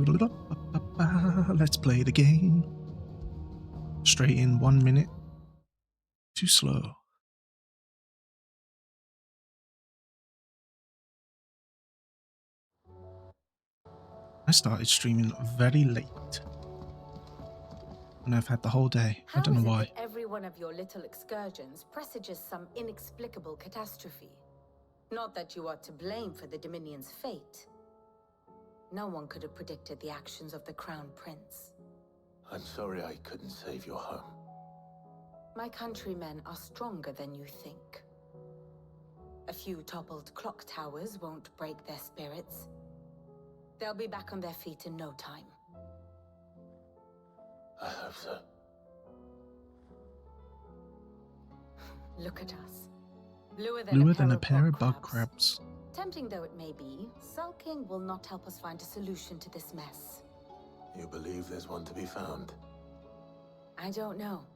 Let's play the game. Straight in 1 minute. Too slow. I started streaming very late. And I've had the whole day. I don't know why. How is it that every one of your little excursions presages some inexplicable catastrophe? Not that you are to blame for the Dominion's fate. No one could have predicted the actions of the Crown Prince. I'm sorry I couldn't save your home. My countrymen are stronger than you think. A few toppled clock towers won't break their spirits. They'll be back on their feet in no time. I hope so. Look at us. Bluer than a pair of bug crabs. Tempting though it may be, sulking will not help us find a solution to this mess. You believe there's one to be found? I don't know.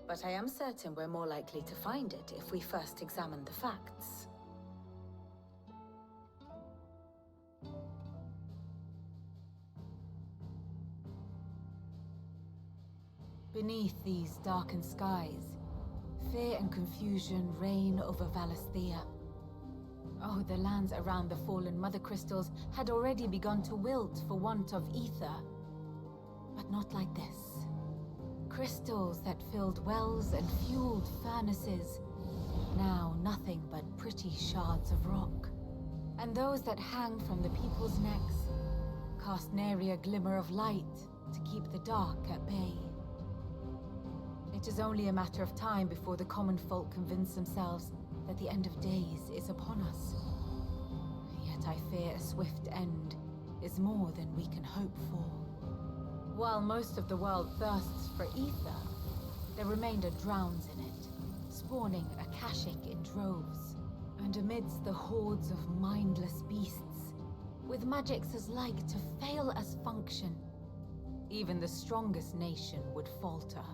But I am certain we're more likely to find it if we first examine the facts. Beneath these darkened skies, fear and confusion reign over Valisthea. Oh, the lands around the fallen mother crystals had already begun to wilt for want of ether. But not like this. Crystals that filled wells and fueled furnaces. Now nothing but pretty shards of rock. And those that hang from the people's necks cast nary a glimmer of light to keep the dark at bay. It is only a matter of time before the common folk convince themselves that the end of days is upon us. Yet I fear a swift end is more than we can hope for. While most of the world thirsts for ether, the remainder drowns in it, spawning Akashic in droves. And amidst the hordes of mindless beasts, with magics as like to fail as function, even the strongest nation would falter.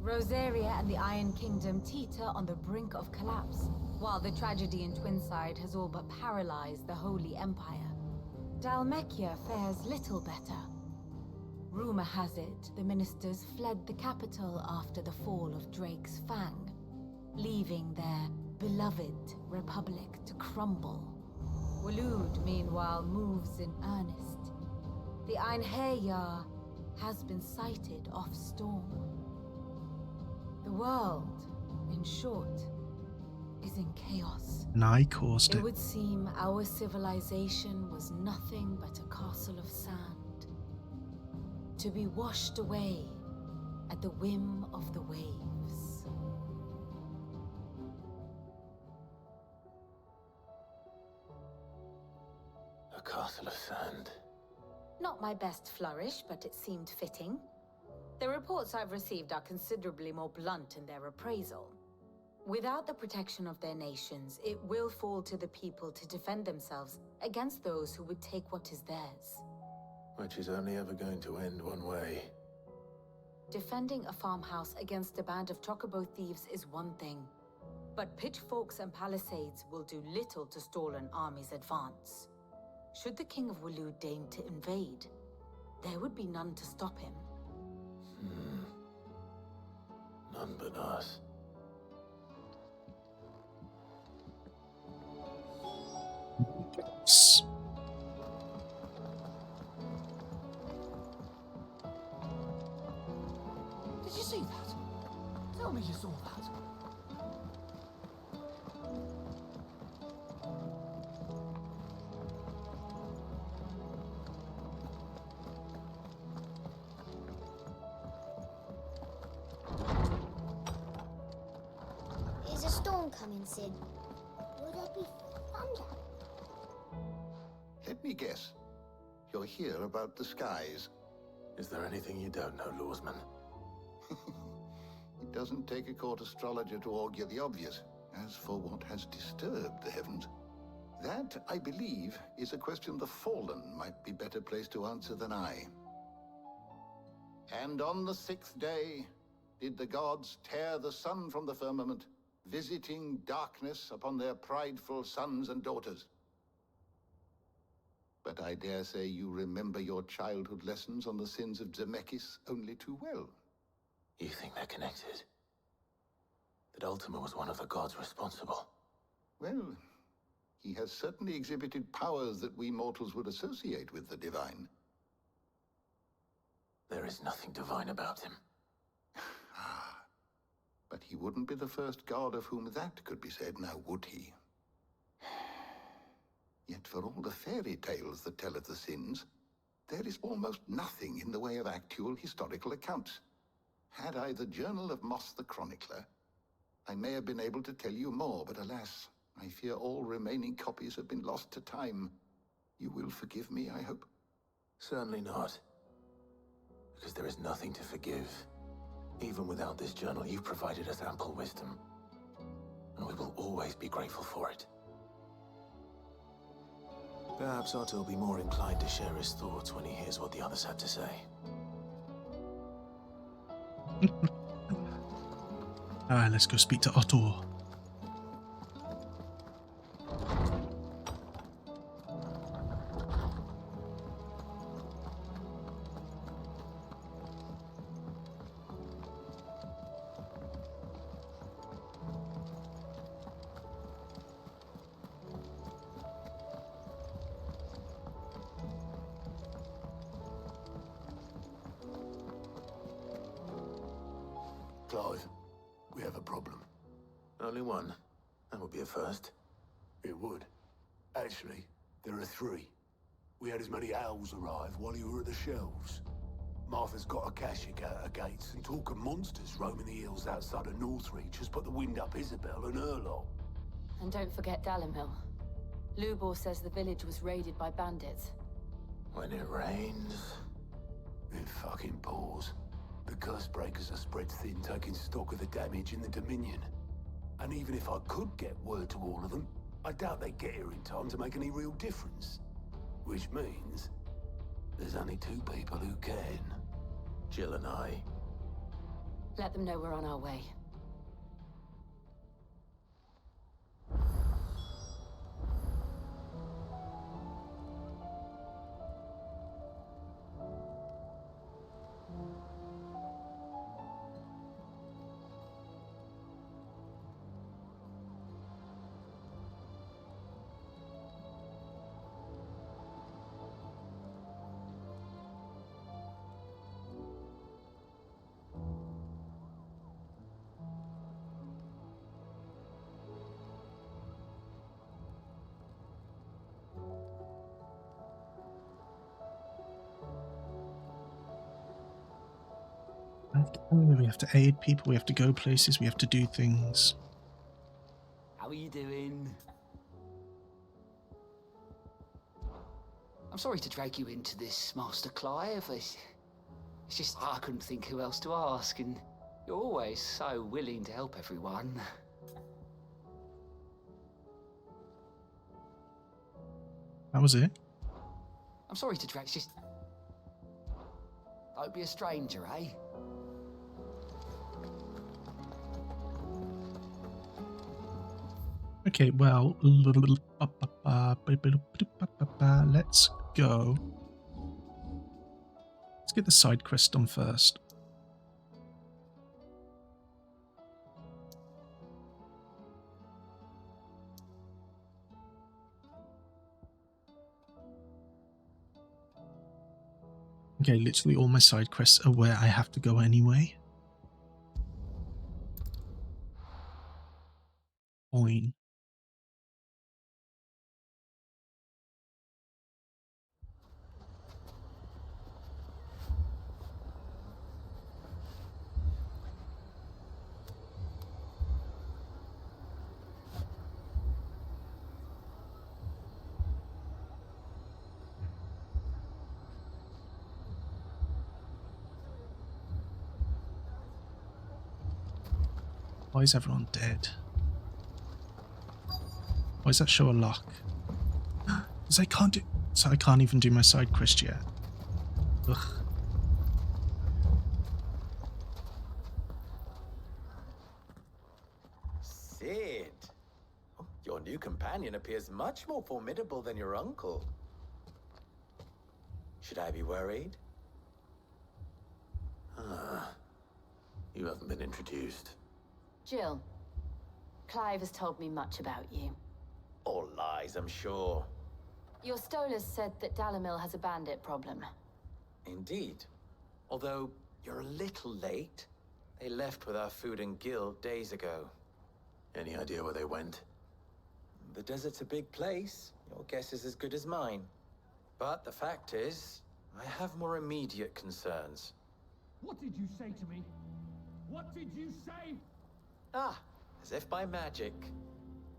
Rosaria and the Iron Kingdom teeter on the brink of collapse, while the tragedy in Twinside has all but paralyzed the Holy Empire. Dhalmekia fares little better. Rumor has it the ministers fled the capital after the fall of Drake's Fang, leaving their beloved republic to crumble. Waloed, meanwhile, moves in earnest. The Einherjar has been sighted off Storm. The world, in short, is in chaos. And I caused it. It would seem our civilization was nothing but a castle of sand, to be washed away at the whim of the waves. A castle of sand. Not my best flourish, but it seemed fitting. The reports I've received are considerably more blunt in their appraisal. Without the protection of their nations, it will fall to the people to defend themselves against those who would take what is theirs. Which is only ever going to end one way. Defending a farmhouse against a band of chocobo thieves is one thing, but pitchforks and palisades will do little to stall an army's advance. Should the King of Waloed deign to invade, there would be none to stop him. None but us. Did you see that? Tell me you saw that. Is a storm coming, Sid? Will there be thunder? Let me guess. You're here about the skies. Is there anything you don't know, Lawsman? It doesn't take a court astrologer to augur the obvious. As for what has disturbed the heavens, that, I believe, is a question the Fallen might be better placed to answer than I. And on the 6th day did the gods tear the sun from the firmament, visiting darkness upon their prideful sons and daughters. But I dare say you remember your childhood lessons on the sins of Zemeckis only too well. You think they're connected? That Ultima was one of the gods responsible? Well, he has certainly exhibited powers that we mortals would associate with the divine. There is nothing divine about him. Ah, but he wouldn't be the first god of whom that could be said, now would he? Yet for all the fairy tales that tell of the sins, there is almost nothing in the way of actual historical accounts. Had I the Journal of Moss the Chronicler, I may have been able to tell you more, but alas, I fear all remaining copies have been lost to time. You will forgive me, I hope? Certainly not. Because there is nothing to forgive. Even without this journal, you've provided us ample wisdom. And we will always be grateful for it. Perhaps Otto will be more inclined to share his thoughts when he hears what the others have to say. Alright, let's go speak to Otto. Clive, we have a problem. Only one. That would be a first. It would. Actually, there are three. We had as many owls arrive while you were at the shelves. Martha's got a cashier at her gates, and talk of monsters roaming the hills outside of Northreach has put the wind up Isabel and her lot. And don't forget Dalimil. Lubor says the village was raided by bandits. When it rains... It fucking pours. The curse breakers are spread thin, taking stock of the damage in the Dominion. And even if I could get word to all of them, I doubt they'd get here in time to make any real difference. Which means there's only two people who can. Jill and I. Let them know we're on our way. We have to aid people, we have to go places, we have to do things. How are you doing? I'm sorry to drag you into this, Master Clive. It's just I couldn't think who else to ask, and you're always so willing to help everyone. That was it. I'm sorry to drag. Just don't be a stranger, eh? Okay, well, let's go. Let's get the side quest done first. Okay, literally all my side quests are where I have to go anyway. Fine. Why is everyone dead? Why does that show a lock? Because I can't do... So I can't even do my side quest yet. Ugh. Sid, your new companion appears much more formidable than your uncle. Should I be worried? Ah, you haven't been introduced. Jill, Clive has told me much about you. All lies, I'm sure. Your Stolas said that Dalamil has a bandit problem. Indeed. Although, you're a little late. They left with our food and guild days ago. Any idea where they went? The desert's a big place. Your guess is as good as mine. But the fact is, I have more immediate concerns. What did you say to me? What did you say? Ah, as if by magic.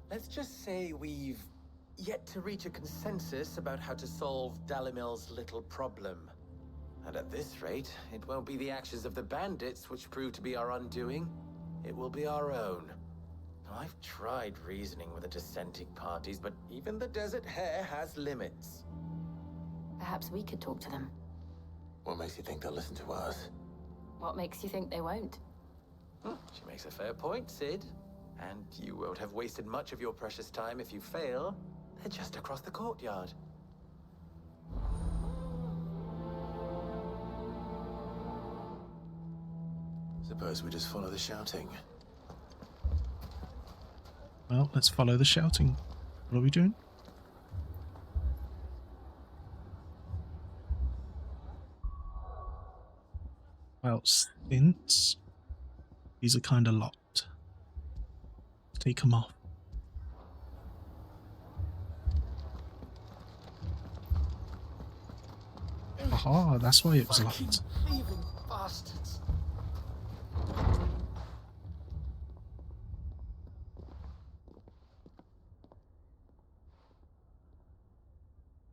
Let's just say we've yet to reach a consensus about how to solve Dalamil's little problem. And at this rate, it won't be the actions of the bandits which prove to be our undoing. It will be our own. Now, I've tried reasoning with the dissenting parties, but even the Desert Hare has limits. Perhaps we could talk to them. What makes you think they'll listen to us? What makes you think they won't? She makes a fair point, Sid. And you won't have wasted much of your precious time if you fail. They're just across the courtyard. Suppose we just follow the shouting. Well, let's follow the shouting. What are we doing? Well, stints. These are kind of locked. Take them off. Aha, that's why it was locked. Thieving bastards.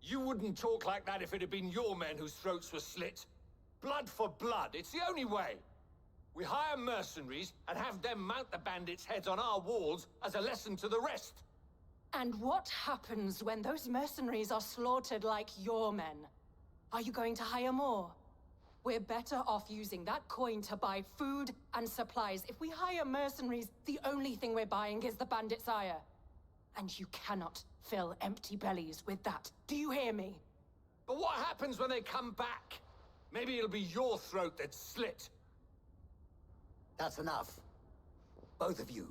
You wouldn't talk like that if it had been your men whose throats were slit. Blood for blood, it's the only way. We hire mercenaries and have them mount the bandits' heads on our walls as a lesson to the rest. And what happens when those mercenaries are slaughtered like your men? Are you going to hire more? We're better off using that coin to buy food and supplies. If we hire mercenaries, the only thing we're buying is the bandits' ire. And you cannot fill empty bellies with that. Do you hear me? But what happens when they come back? Maybe it'll be your throat that's slit. That's enough. Both of you.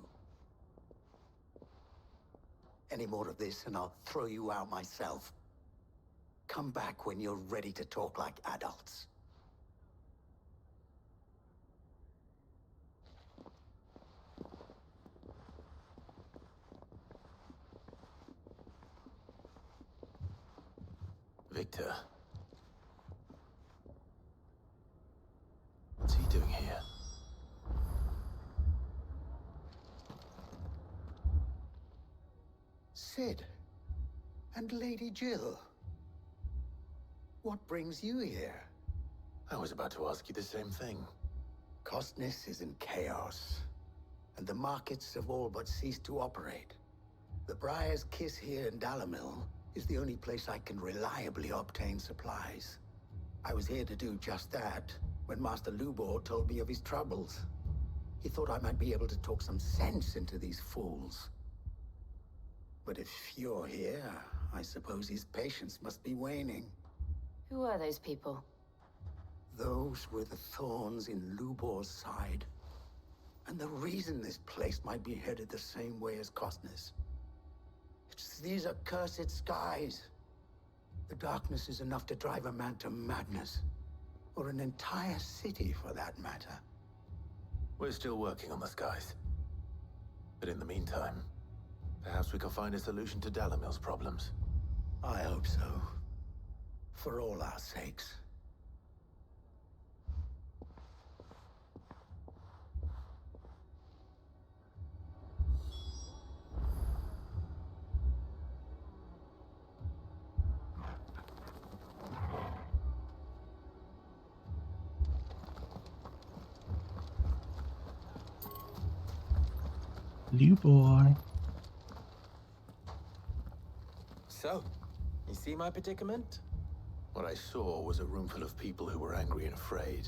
Any more of this and I'll throw you out myself. Come back when you're ready to talk like adults. Victor. What's he doing here? Sid. And Lady Jill. What brings you here? I was about to ask you the same thing. Costness is in chaos, and the markets have all but ceased to operate. The Briar's Kiss here in Dalamil is the only place I can reliably obtain supplies. I was here to do just that when Master Lubor told me of his troubles. He thought I might be able to talk some sense into these fools. But if you're here, I suppose his patience must be waning. Who are those people? Those were the thorns in Lubor's side. And the reason this place might be headed the same way as Costness. It's these accursed skies. The darkness is enough to drive a man to madness. Or an entire city, for that matter. We're still working on the skies. But in the meantime, perhaps we can find a solution to Dalamil's problems. I hope so. For all our sakes. Lubor. So, you see my predicament? What I saw was a room full of people who were angry and afraid.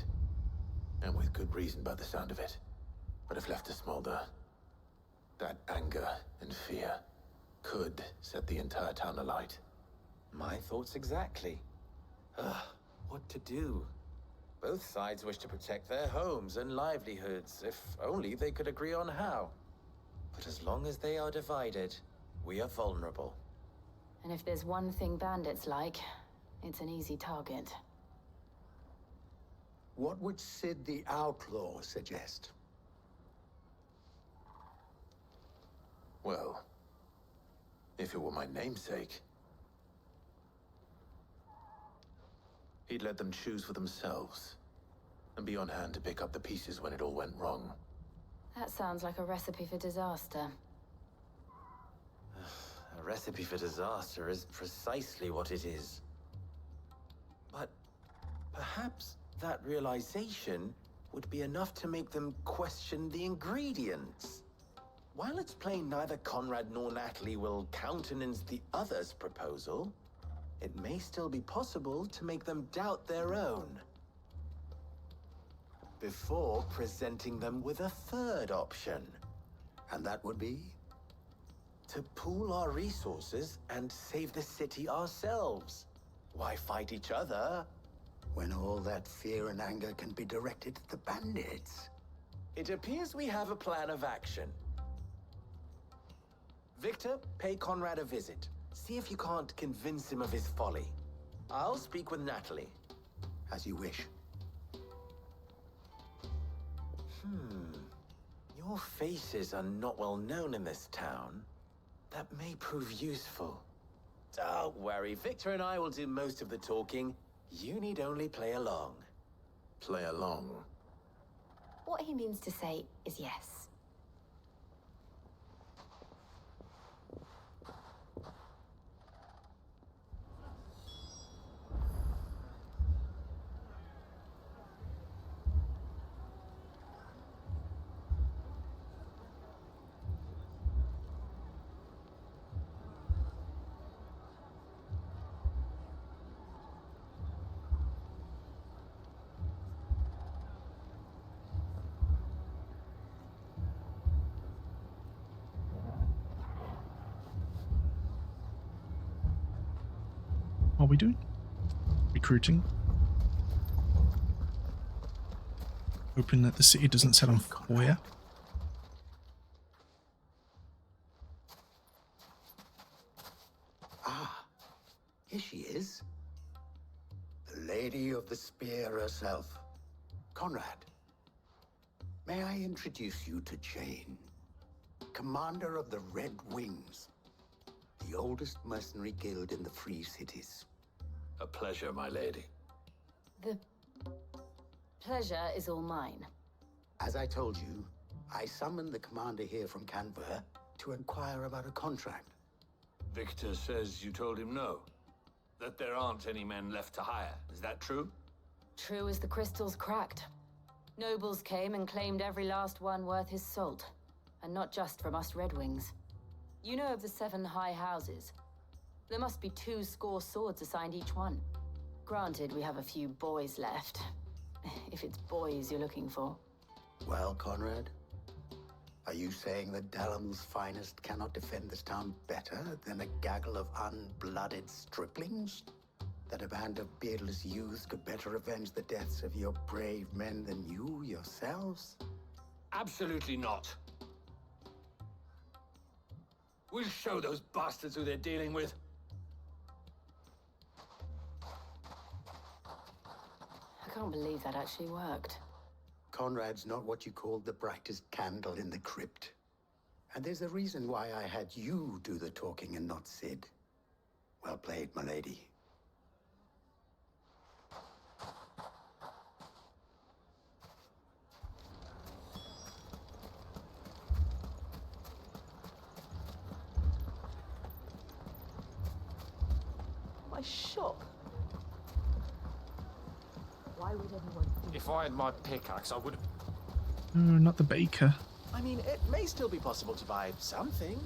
And with good reason by the sound of it. But if left to smolder, that anger and fear could set the entire town alight. My thoughts exactly. Ugh, what to do. Both sides wish to protect their homes and livelihoods, if only they could agree on how. But as long as they are divided, we are vulnerable. And if there's one thing bandits like, it's an easy target. What would Sid the Outlaw suggest? Well, if it were my namesake, he'd let them choose for themselves, and be on hand to pick up the pieces when it all went wrong. That sounds like a recipe for disaster. A recipe for disaster is precisely what it is. But perhaps that realization would be enough to make them question the ingredients. While it's plain neither Conrad nor Natalie will countenance the other's proposal, it may still be possible to make them doubt their own. Before presenting them with a third option. And that would be? To pool our resources and save the city ourselves. Why fight each other? When all that fear and anger can be directed at the bandits. It appears we have a plan of action. Victor, pay Conrad a visit. See if you can't convince him of his folly. I'll speak with Natalie. As you wish. Your faces are not well known in this town. That may prove useful. Don't worry, Victor and I will do most of the talking. You need only play along. Play along. What he means to say is yes. What are we doing? Recruiting. Hoping that the city doesn't set on fire. Ah, here she is. The Lady of the Spear herself. Conrad, may I introduce you to Jane, commander of the Red Wings, the oldest mercenary guild in the Free Cities. A pleasure, my lady. The pleasure is all mine. As I told you, I summoned the commander here from Canberra to inquire about a contract. Victor says you told him no. That there aren't any men left to hire. Is that true? True as the crystals cracked. Nobles came and claimed every last one worth his salt. And not just from us Red Wings. You know of the 7 high houses. There must be 2 swords assigned each one. Granted, we have a few boys left. If it's boys you're looking for. Well, Conrad, are you saying that Dalam's finest cannot defend this town better than a gaggle of unblooded striplings? That a band of beardless youths could better avenge the deaths of your brave men than you yourselves? Absolutely not. We'll show those bastards who they're dealing with. I can't believe that actually worked. Conrad's not what you called the brightest candle in the crypt. And there's a reason why I had you do the talking and not Sid. Well played, my lady. My shop? Why would anyone think If I had my pickaxe, I would have... Not the baker. I mean, it may still be possible to buy something.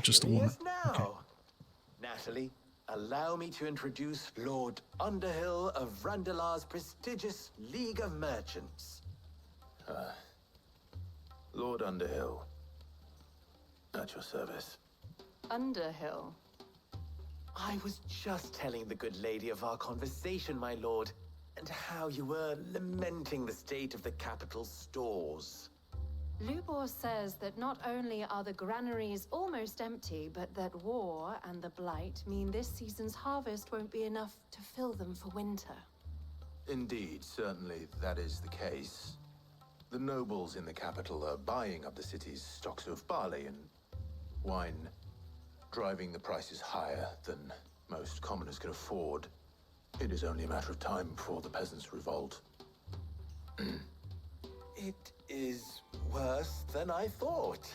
Just the here he woman. is now. Okay. Natalie, allow me to introduce Lord Underhill of Randalar's prestigious League of Merchants. Lord Underhill. At your service. Underhill. I was just telling the good lady of our conversation, my lord, and how you were lamenting the state of the capital's stores. Lubor says that not only are the granaries almost empty, but that war and the Blight mean this season's harvest won't be enough to fill them for winter. Indeed, certainly that is the case. The nobles in the capital are buying up the city's stocks of barley and wine, driving the prices higher than most commoners can afford. It is only a matter of time before the peasants revolt. It is worse than I thought.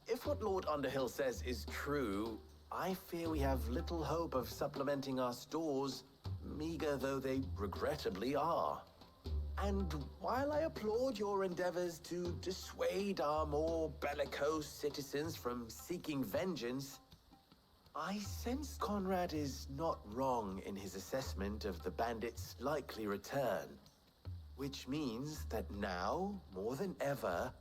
If what Lord Underhill says is true, I fear we have little hope of supplementing our stores, meager though they regrettably are. And while I applaud your endeavors to dissuade our more bellicose citizens from seeking vengeance, I sense Conrad is not wrong in his assessment of the bandits' likely return. Which means that now, more than ever,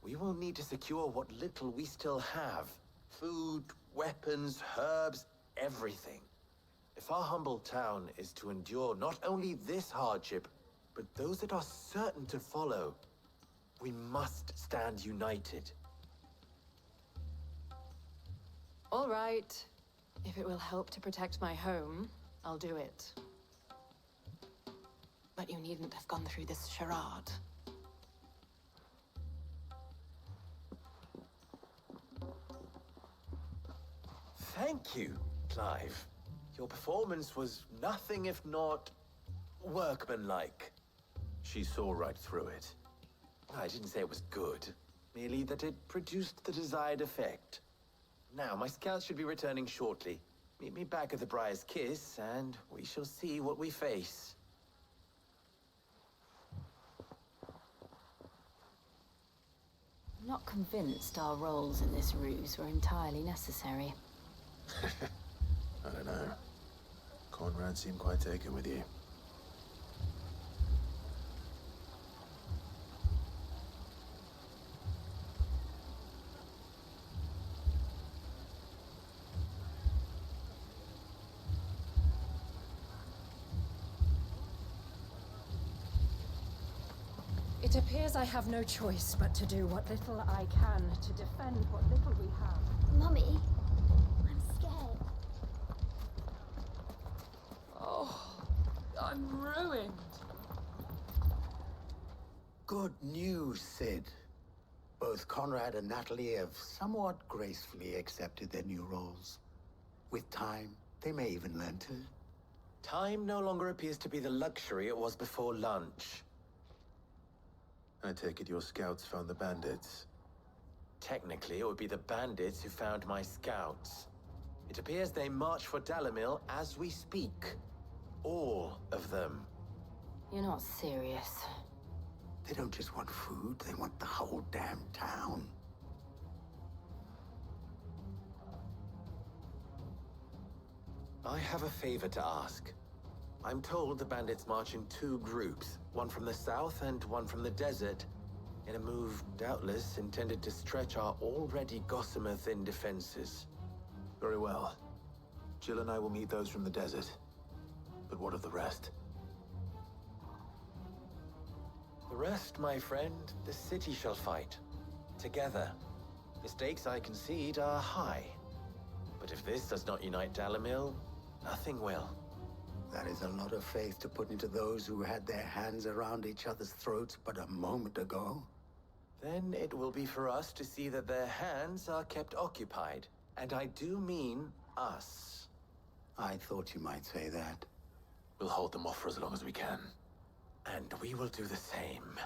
we will need to secure what little we still have. Food, weapons, herbs, everything. If our humble town is to endure not only this hardship, but those that are certain to follow, we must stand united. All right. If it will help to protect my home, I'll do it. But you needn't have gone through this charade. Thank you, Clive. Your performance was nothing if not workmanlike. She saw right through it. I didn't say it was good, merely that it produced the desired effect. Now, my scouts should be returning shortly. Meet me back at the Briar's Kiss, and we shall see what we face. I'm not convinced our roles in this ruse were entirely necessary. I don't know. Conrad seemed quite taken with you. It appears I have no choice but to do what little I can to defend what little we have. Mummy, I'm scared. Oh, I'm ruined. Good news, Sid. Both Conrad and Natalie have somewhat gracefully accepted their new roles. With time, they may even learn to. Time no longer appears to be the luxury it was before lunch. I take it your scouts found the bandits. Technically, it would be the bandits who found my scouts. It appears they march for Dalimil as we speak. All of them. You're not serious. They don't just want food, they want the whole damn town. I have a favor to ask. I'm told the bandits march in two groups, one from the south and one from the desert, in a move doubtless intended to stretch our already gossamer-thin defenses. Very well. Jill and I will meet those from the desert. But what of the rest? The rest, my friend, the city shall fight. Together. The stakes, I concede, are high. But if this does not unite Dalimil, nothing will. That is a lot of faith to put into those who had their hands around each other's throats but a moment ago. Then it will be for us to see that their hands are kept occupied. And I do mean us. I thought you might say that. We'll hold them off for as long as we can. And we will do the same.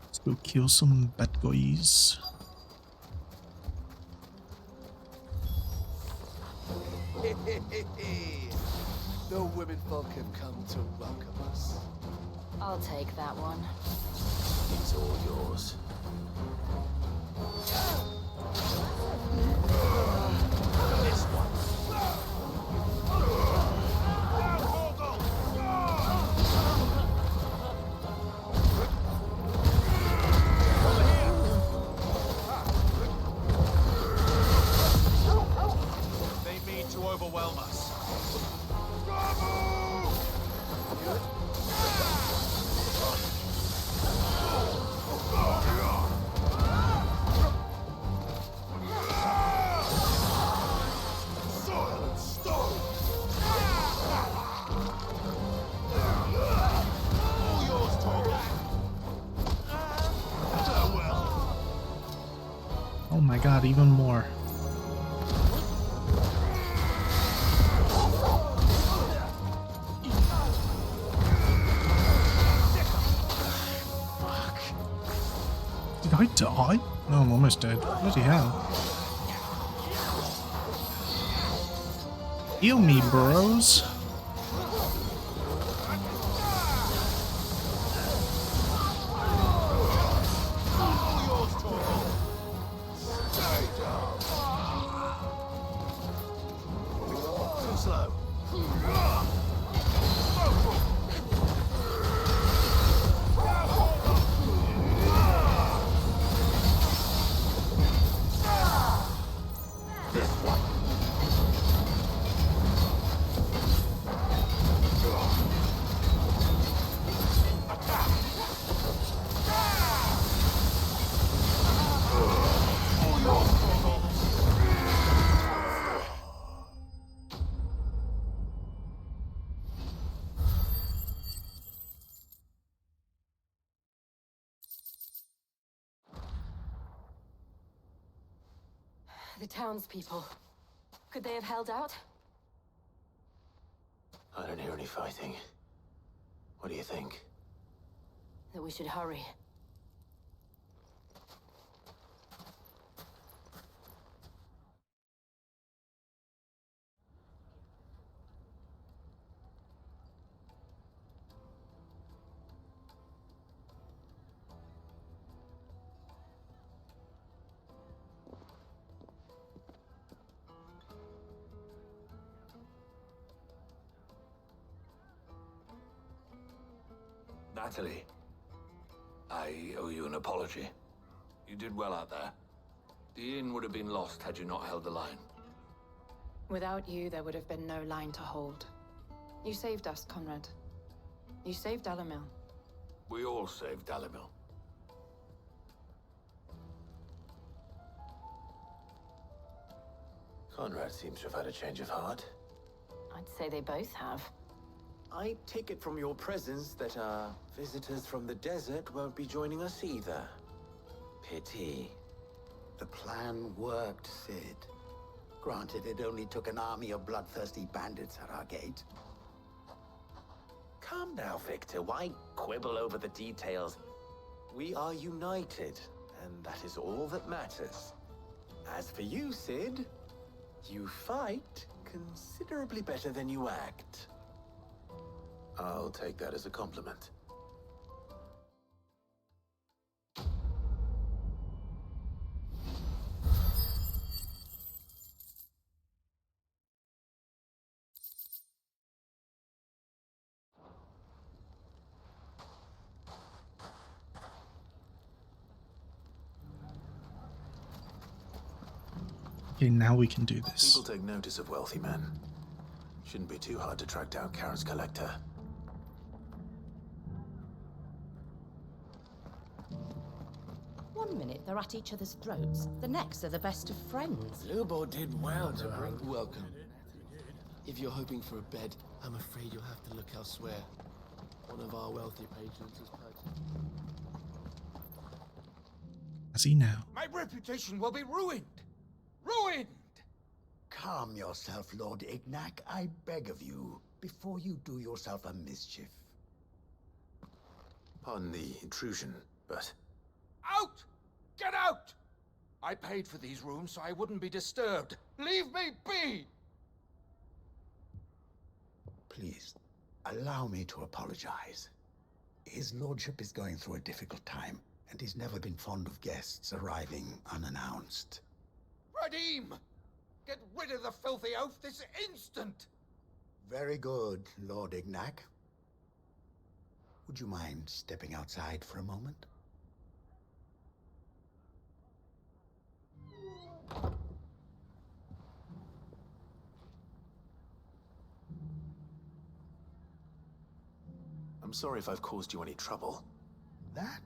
Let's go kill some bad guys. The women folk have come to welcome us. I'll take that one. It's all yours. This one. god, even more. Did I die? No, I'm almost dead. Bloody hell. Heal me, bros. The townspeople. Could they have held out? I don't hear any fighting. What do you think? That we should hurry. Natalie, I owe you an apology. You did well out there. The inn would have been lost had you not held the line. Without you, there would have been no line to hold. You saved us, Conrad. You saved Dalimil. We all saved Dalimil. Conrad seems to have had a change of heart. I'd say they both have. I take it from your presence that our visitors from the desert won't be joining us either. Pity. The plan worked, Sid. Granted, it only took an army of bloodthirsty bandits at our gate. Calm now, Victor. Why quibble over the details? We are united, and that is all that matters. As for you, Sid, you fight considerably better than you act. I'll take that as a compliment. Okay, now we can do this. People take notice of wealthy men. Shouldn't be too hard to track down Karen's collector. One minute they're at each other's throats, the next they're the best of friends. Lubo did well to bring... Welcome. If you're hoping for a bed, I'm afraid you'll have to look elsewhere. One of our wealthy patrons has purchased... I see now. My reputation will be ruined! Ruined! Calm yourself, Lord Ignac, I beg of you, before you do yourself a mischief. Pardon the intrusion, but... Out! Get out! I paid for these rooms so I wouldn't be disturbed. Leave me be! Please, allow me to apologize. His lordship is going through a difficult time, and he's never been fond of guests arriving unannounced. Radim! Get rid of the filthy oaf this instant! Very good, Lord Ignac. Would you mind stepping outside for a moment? I'm sorry if I've caused you any trouble. That?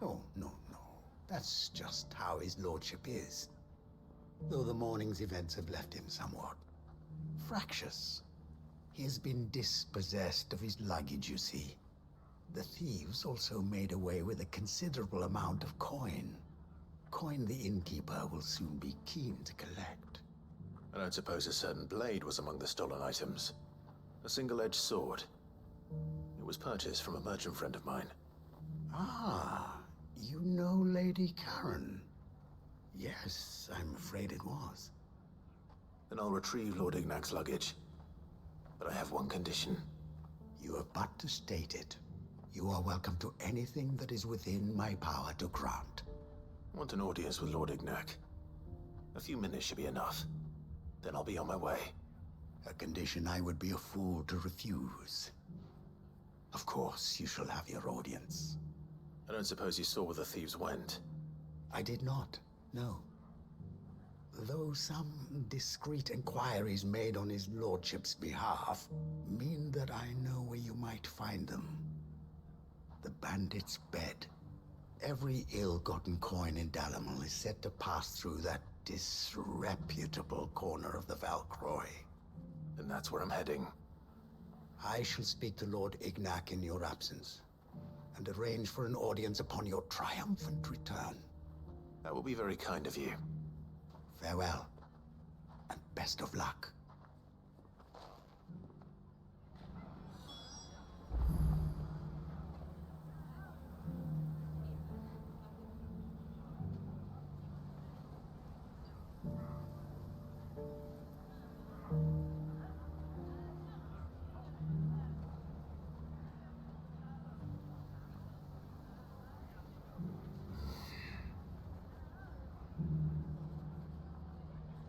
Oh, no. That's just how his lordship is. Though the morning's events have left him somewhat fractious. He has been dispossessed of his luggage, you see. The thieves also made away with a considerable amount of coin. Coin the innkeeper will soon be keen to collect. I don't suppose a certain blade was among the stolen items. A single-edged sword. It was purchased from a merchant friend of mine. Ah, you know Lady Karen. Yes, I'm afraid it was. Then I'll retrieve Lord Ignac's luggage. But I have one condition. You have but to state it. You are welcome to anything that is within my power to grant. I want an audience with Lord Ignac. A few minutes should be enough. Then I'll be on my way. A condition I would be a fool to refuse. Of course, you shall have your audience. I don't suppose you saw where the thieves went? I did not, no. Though some discreet inquiries made on his lordship's behalf mean that I know where you might find them. The bandit's bed. Every ill-gotten coin in Dalimil is said to pass through that disreputable corner of the Valcroy. Then that's where I'm heading. I shall speak to Lord Ignac in your absence, and arrange for an audience upon your triumphant return. That will be very kind of you. Farewell, and best of luck.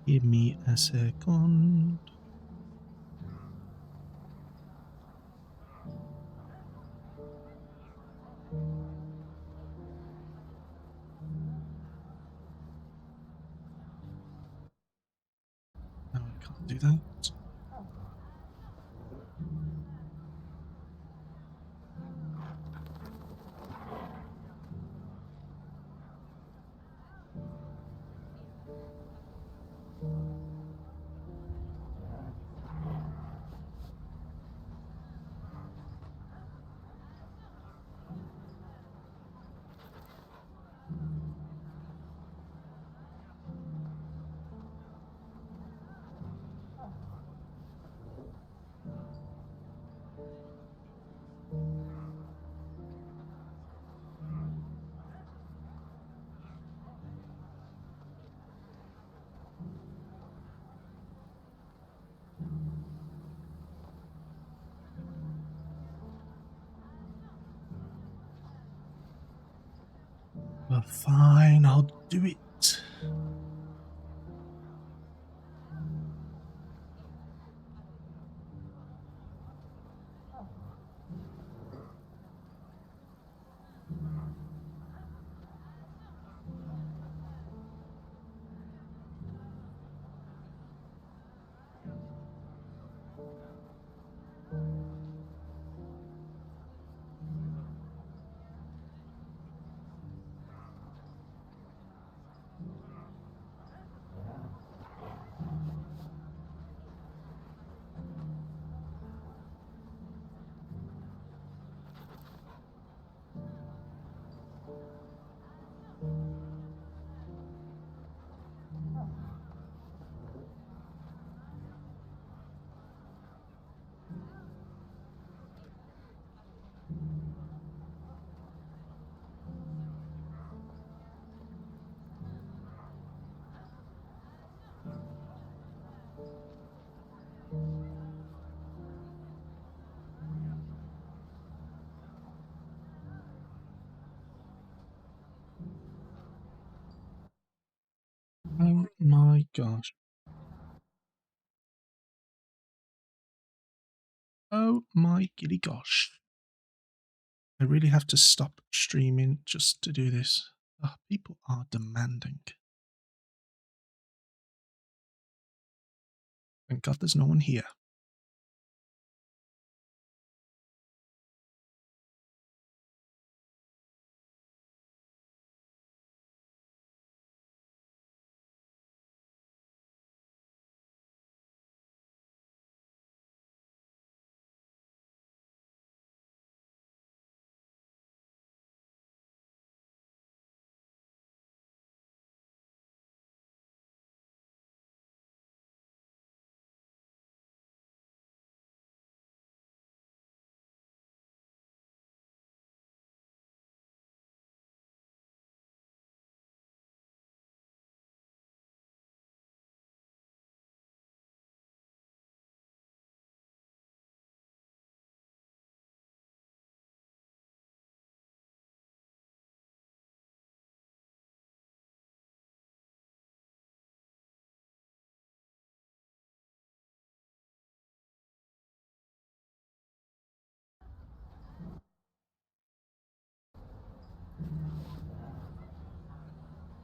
Give me a second. No, I can't do that. Well, fine, I'll do it. Oh my gosh. Oh my giddy gosh. I really have to stop streaming just to do this. People are demanding. Thank God there's no one here.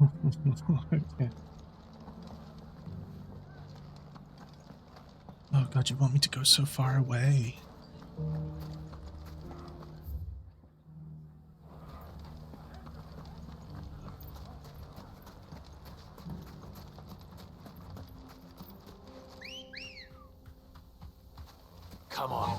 Okay. Oh god, you want me to go so far away? Come on.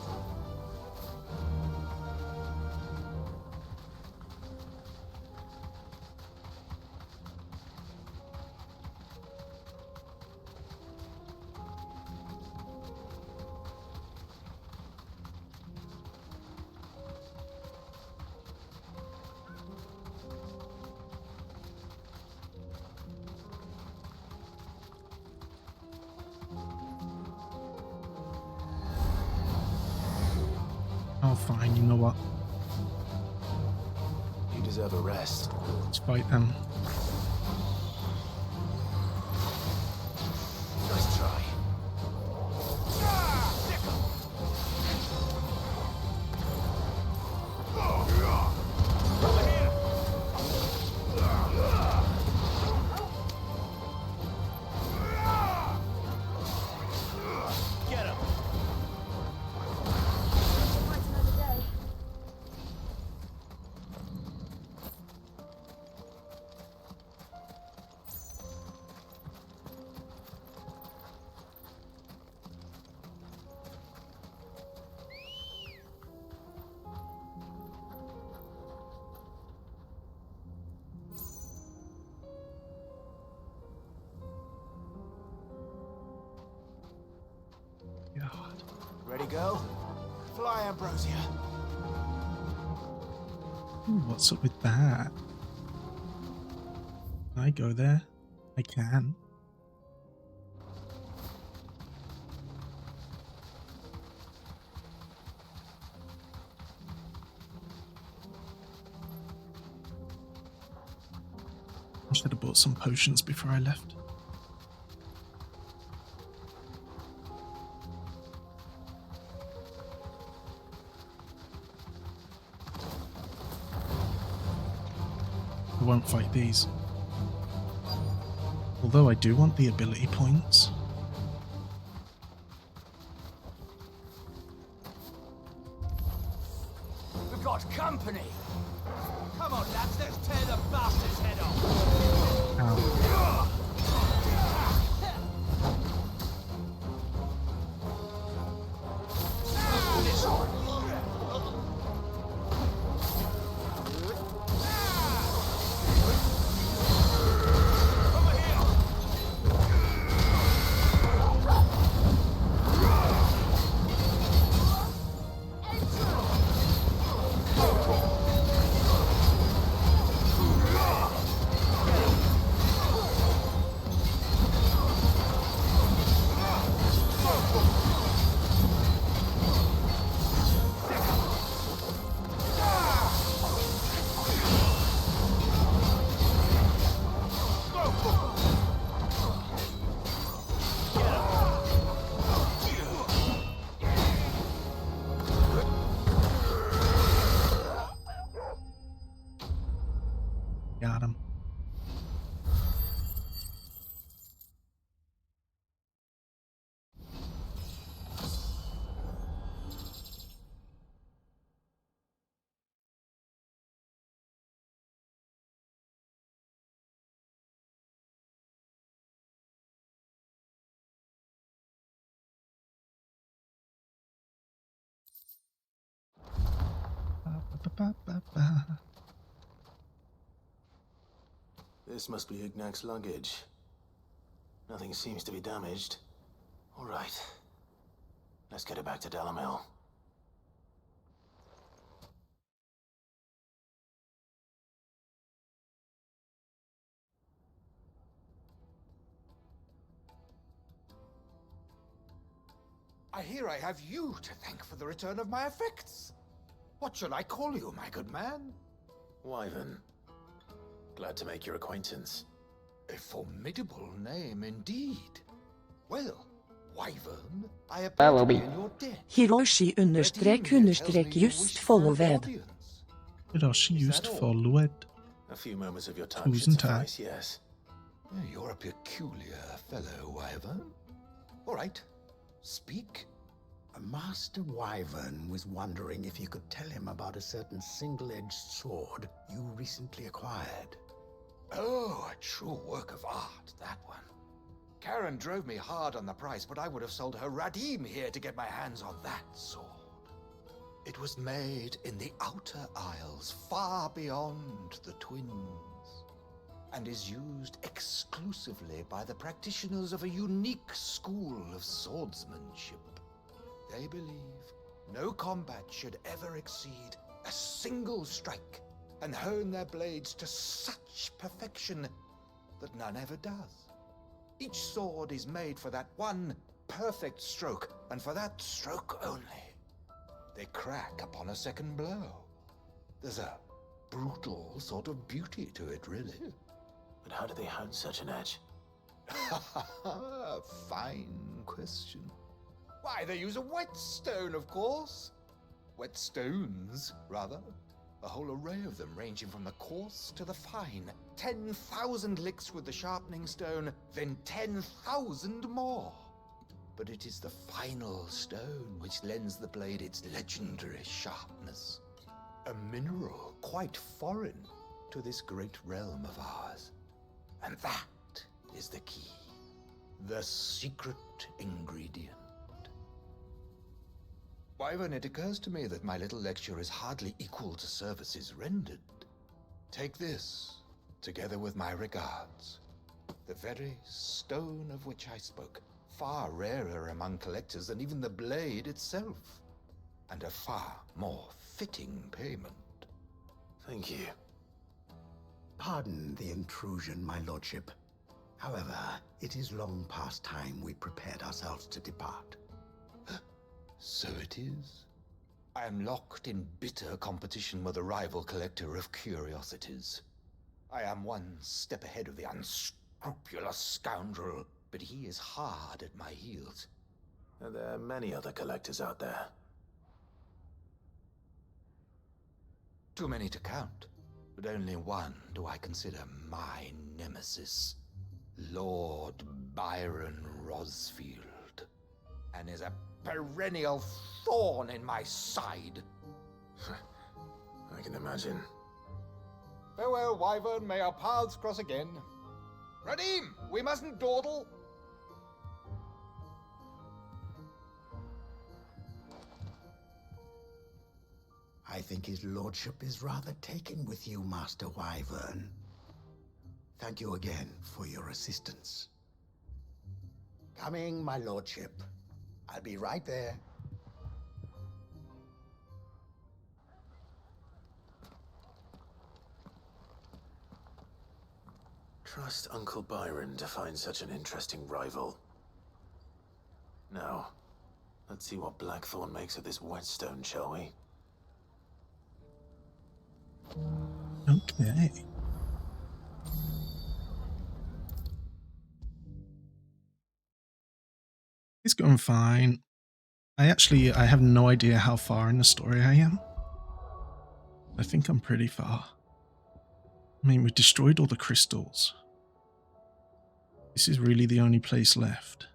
Oh, fine, you know what? You deserve a rest. Let's fight them. Nice try. Get him! Fight another day. God. Ready, go? Fly, Ambrosia. Ooh, what's up with that? Can I go there? I can. I should have bought some potions before I left. I won't fight these. Although I do want the ability points. We've got company! Come on, lads, let's tear the bastard's head off! Ow. This one. Over here! Got him. Ba-ba-ba-ba-ba. This must be Ignac's luggage. Nothing seems to be damaged. All right. Let's get it back to Dalimil. I hear I have you to thank for the return of my effects. What shall I call you, my good man? Wyvern. Glad to make your acquaintance. A formidable name indeed. Well, Wyvern, I appear to be in your debt. Hiroshi __ just followed. Hiroshi Is used that for all? Lued. A few moments of your time should Tusen suffice, yes. You're a peculiar fellow, Wyvern. All right, speak. Master Wyvern was wondering if you could tell him about a certain single-edged sword you recently acquired. Oh, a true work of art, that one. Karen drove me hard on the price, but I would have sold her Radim here to get my hands on that sword. It was made in the Outer Isles, far beyond the Twins, and is used exclusively by the practitioners of a unique school of swordsmanship. They believe no combat should ever exceed a single strike, and hone their blades to such perfection that none ever does. Each sword is made for that one perfect stroke, and for that stroke only. They crack upon a second blow. There's a brutal sort of beauty to it, really. But how do they hone such an edge? Fine question. Why, they use a whetstone, of course. Whetstones, rather. A whole array of them, ranging from the coarse to the fine. 10,000 licks with the sharpening stone, then 10,000 more. But it is the final stone which lends the blade its legendary sharpness. A mineral quite foreign to this great realm of ours. And that is the key. The secret ingredient. Wyvern, it occurs to me that my little lecture is hardly equal to services rendered. Take this, together with my regards. The very stone of which I spoke, far rarer among collectors than even the blade itself, and a far more fitting payment. Thank you. Pardon the intrusion, my lordship. However, it is long past time we prepared ourselves to depart. So it is. I am locked in bitter competition with a rival collector of curiosities. I am one step ahead of the unscrupulous scoundrel, but he is hard at my heels. Are there many other collectors out there? Too many to count, but only one do I consider my nemesis. Lord Byron Rosfield. And is a perennial thorn in my side. I can imagine. Farewell, Wyvern. May our paths cross again. Radim, we mustn't dawdle. I think his lordship is rather taken with you, Master Wyvern. Thank you again for your assistance. Coming, my lordship. I'll be right there. Trust Uncle Byron to find such an interesting rival. Now, let's see what Blackthorn makes of this whetstone, shall we? Okay. It's going fine. I have no idea how far in the story I am. I think I'm pretty far. I mean, we destroyed all the crystals. This is really the only place left.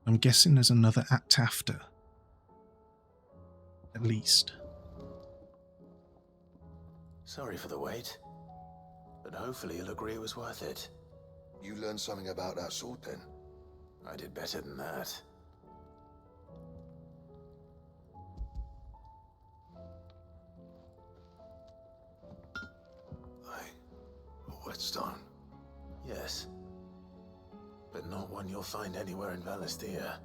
I'm guessing there's another act after. At least. Sorry for the wait, but hopefully you'll agree it was worth it. You learned something about that sword, then? I did better than that. A whetstone? Yes. But not one you'll find anywhere in Valisthea.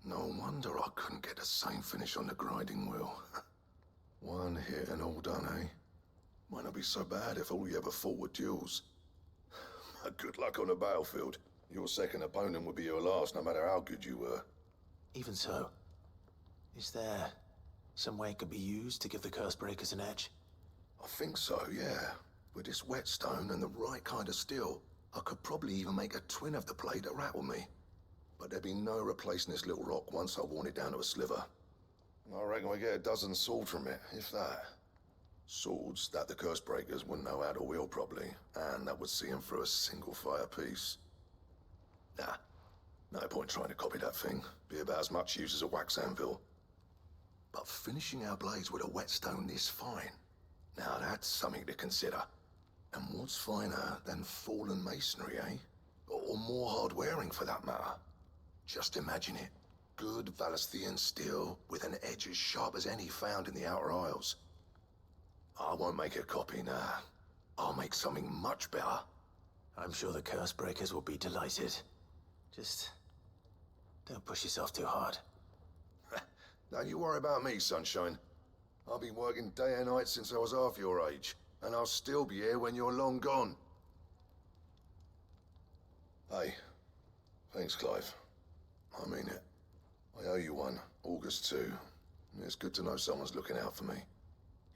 No wonder I couldn't get the same finish on the grinding wheel. One hit and all done, eh? Might not be so bad if all you ever fought were duels. Good luck on the battlefield. Your second opponent would be your last, no matter how good you were. Even so, is there some way it could be used to give the Curse Breakers an edge? I think so, yeah. With this whetstone and the right kind of steel, I could probably even make a twin of the blade to rattle me. But there'd be no replacing this little rock once I worn it down to a sliver. I reckon we get a dozen swords from it, if that. Swords that the curse breakers wouldn't know how to wield properly, and that would see them through a single fire piece. Nah, no point trying to copy that thing. Be about as much use as a wax anvil. But finishing our blades with a whetstone this fine, now that's something to consider. And what's finer than fallen masonry, eh? Or more hard-wearing, for that matter. Just imagine it. Good Valesthian steel with an edge as sharp as any found in the Outer Isles. I won't make a copy, nah. I'll make something much better. I'm sure the curse breakers will be delighted. Just don't push yourself too hard. Don't you worry about me, sunshine. I've been working day and night since I was half your age, and I'll still be here when you're long gone. Hey, thanks, Clive. I mean it. I owe you one, August too. It's good to know someone's looking out for me.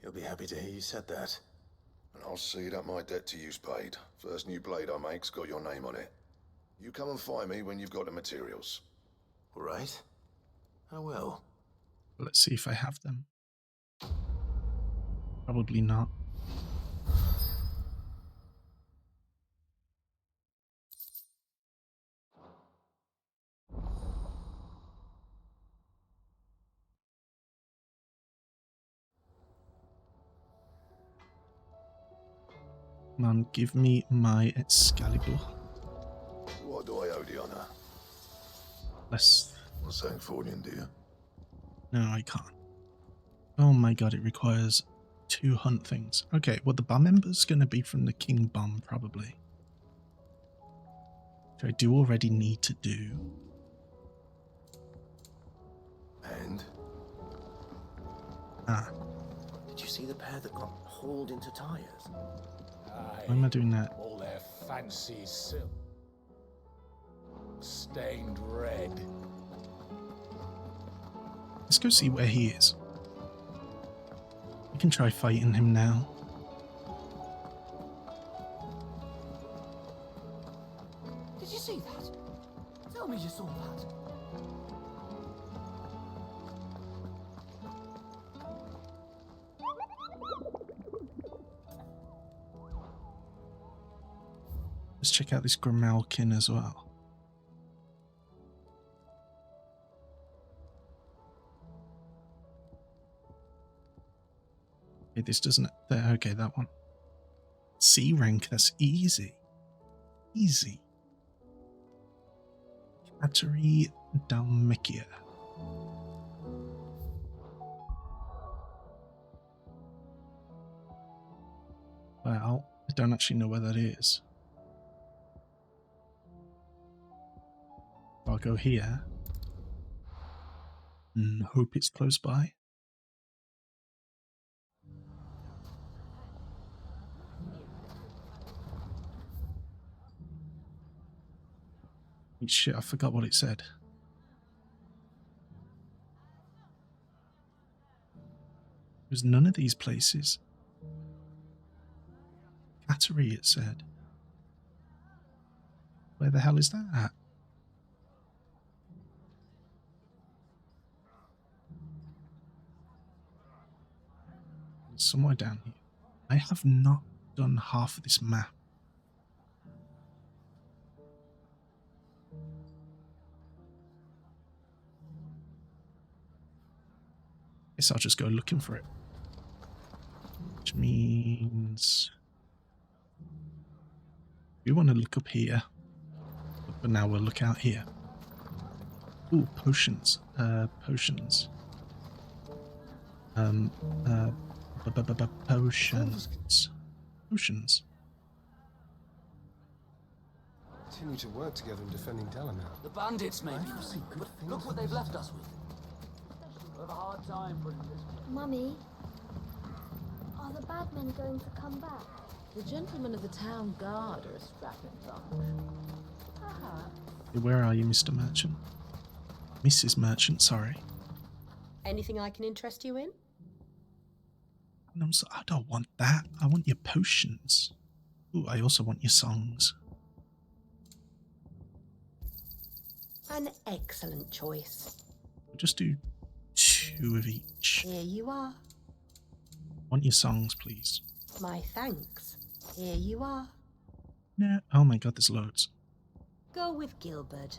He'll be happy to hear you said that. And I'll see that my debt to you's paid. First new blade I make's got your name on it. You come and find me when you've got the materials. All right. I will. Let's see if I have them. Probably not. Come on, give me my Excalibur. What do I owe the honor? Less. Not saying Fordian, do you? No, I can't. Oh my god, it requires 2 hunt things. Okay, well the bomb ember's going to be from the King Bomb, probably. Which I do already need to do. And? Ah. Did you see the pair that got hauled into tires? Why am I doing that? All their fancy silk. Stained red. Let's go see where he is. We can try fighting him now. Did you see that? Tell me you saw that. Let's check out this Grimalkin as well. Okay, this doesn't... Okay, that one. C rank, that's easy. Easy. Kateri Dalmekia. Well, I don't actually know where that is. I'll go here and hope it's close by. Shit, I forgot what it said. There's none of these places. Kateri, it said. Where the hell is that at? It's somewhere down here. I have not done half of this map. Guess I'll just go looking for it. Which means we want to look up here. But now we'll look out here. Ooh, potions. Potions. Potions. Potions. Continue to work together in defending Dalamir. The bandits, maybe. But look what they've left us with. We'll have a hard time putting this. Mummy, are the bad men going to come back? The gentlemen of the town guard are a strapping bunch. Hey, where are you, Mr. Merchant? Mrs. Merchant, sorry. Anything I can interest you in? I don't want that. I want your potions. Ooh, I also want your songs. An excellent choice. I'll just do 2 of each. Here you are. Want your songs, please. My thanks. Here you are. No. Oh my god, there's loads. Go with Gilbert.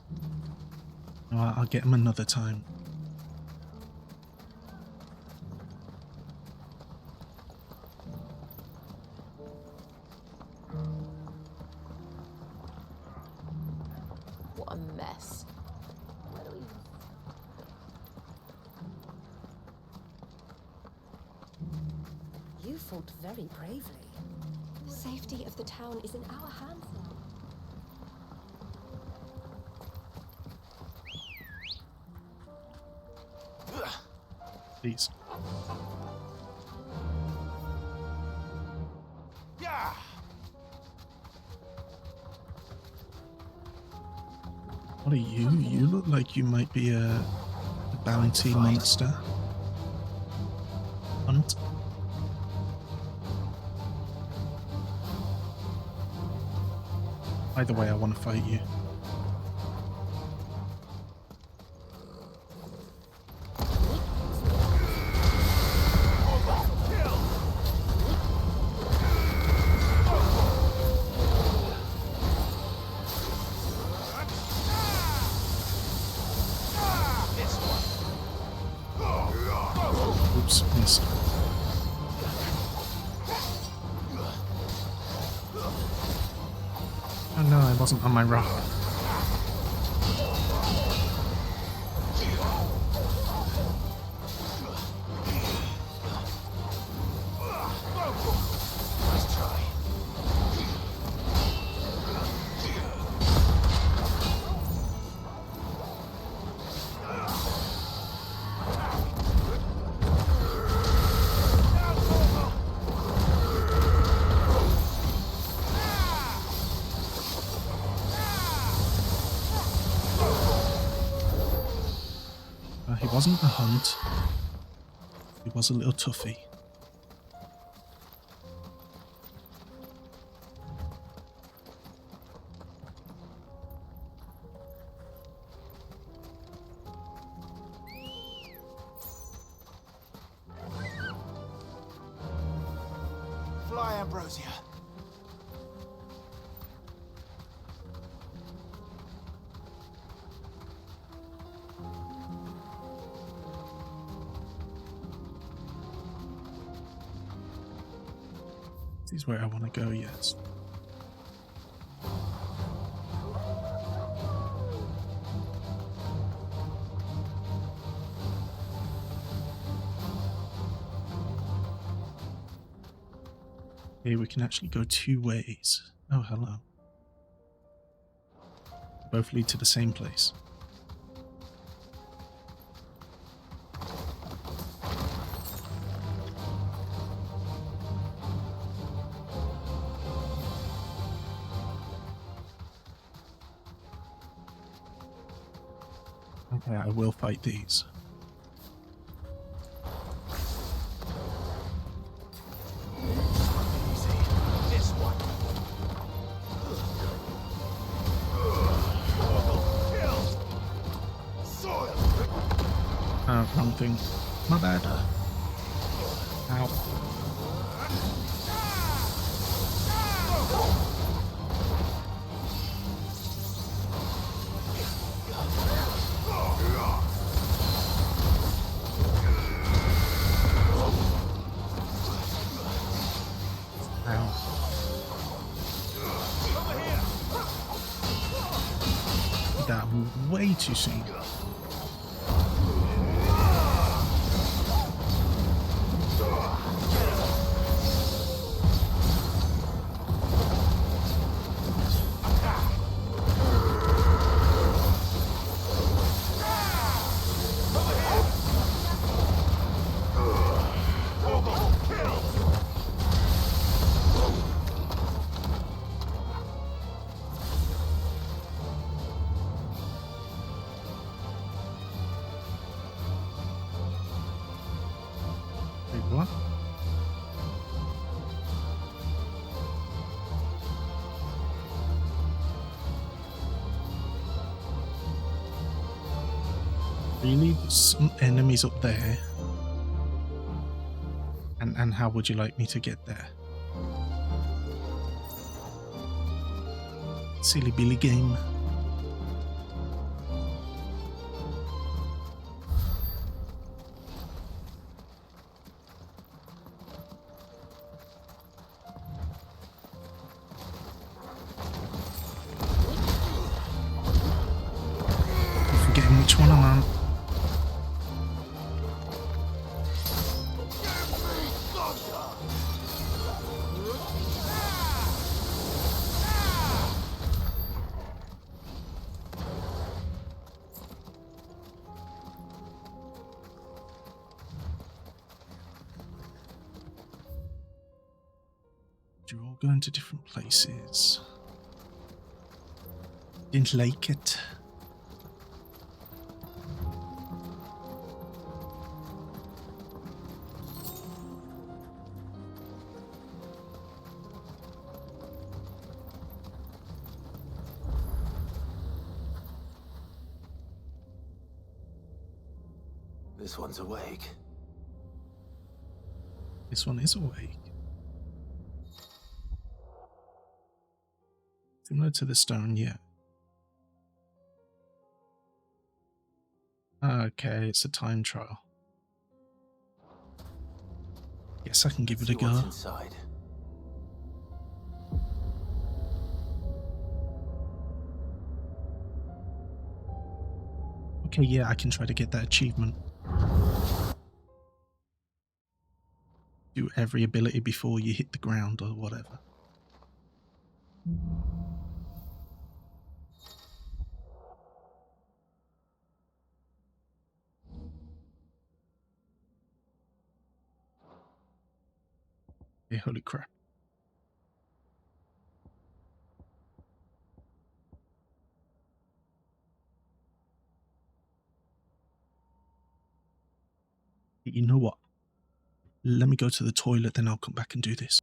No, I'll get him another time. What a mess. Where do we... You fought very bravely. The safety of the town is in our hands now. Please. Yeah. What are you? You look like you might be a bounty monster. Hunt. Either way, I want to fight you. Oops, missed. Oh no, I wasn't on my rock. Nice try. He wasn't a hunt. He was a little toughie. Fly, Ambrosia. This is where I want to go, yes. Okay, we can actually go 2 ways. Oh, hello. Both lead to the same place. Okay, I will fight these. This one. Soil. Oh, wrong thing. My bad. Ow. That way too soon. Really? There's some enemies up there. And how would you like me to get there? Silly Billy game. I'm forgetting which one I'm on. You're all going to different places. Didn't like it. This one's awake. This one is awake. Similar to the stone, yeah. Okay, it's a time trial. Guess I can give it a See what's go. inside. Okay, yeah, I can try to get that achievement. Do every ability before you hit the ground or whatever. Hey, holy crap. You know what? Let me go to the toilet, then I'll come back and do this.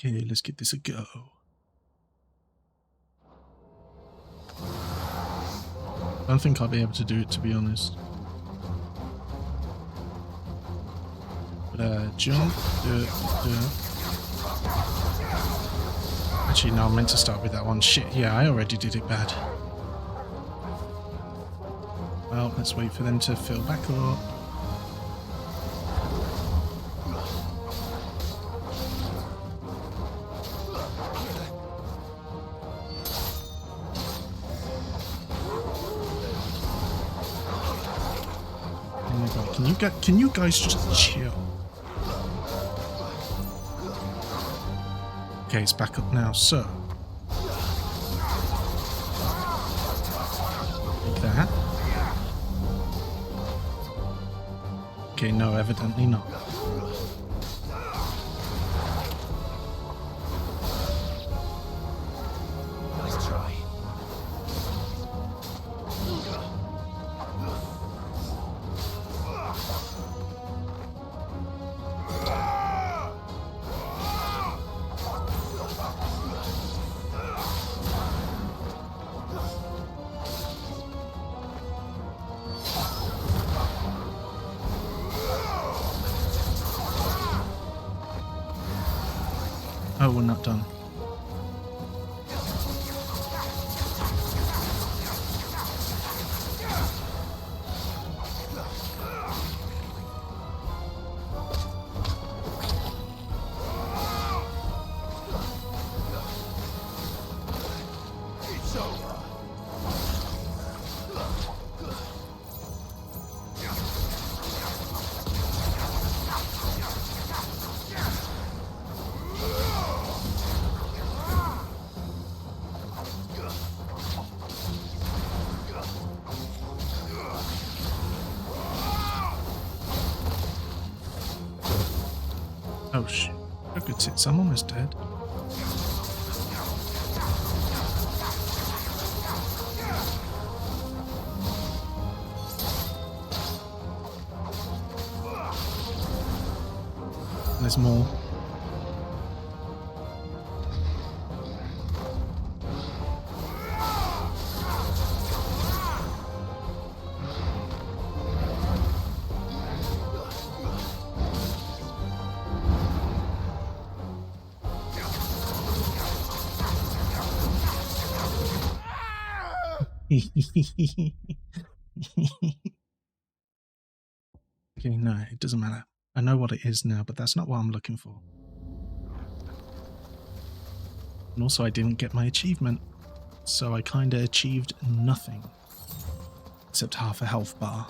Okay, let's get this a go. I don't think I'll be able to do it, to be honest. But jump, Actually, no, I meant to start with that one. Shit, yeah, I already did it bad. Well, let's wait for them to fill back up. Oh my god, can you guys just chill? Okay, it's back up now, so like that. Okay, no, evidently not. Nice try. Oh, we're not done. It's over. Oh shit. Look at it, I'm almost dead. There's more. Okay, no, it doesn't matter. I know what it is now, but that's not what I'm looking for. And also, I didn't get my achievement, so I kinda achieved nothing. Except half a health bar.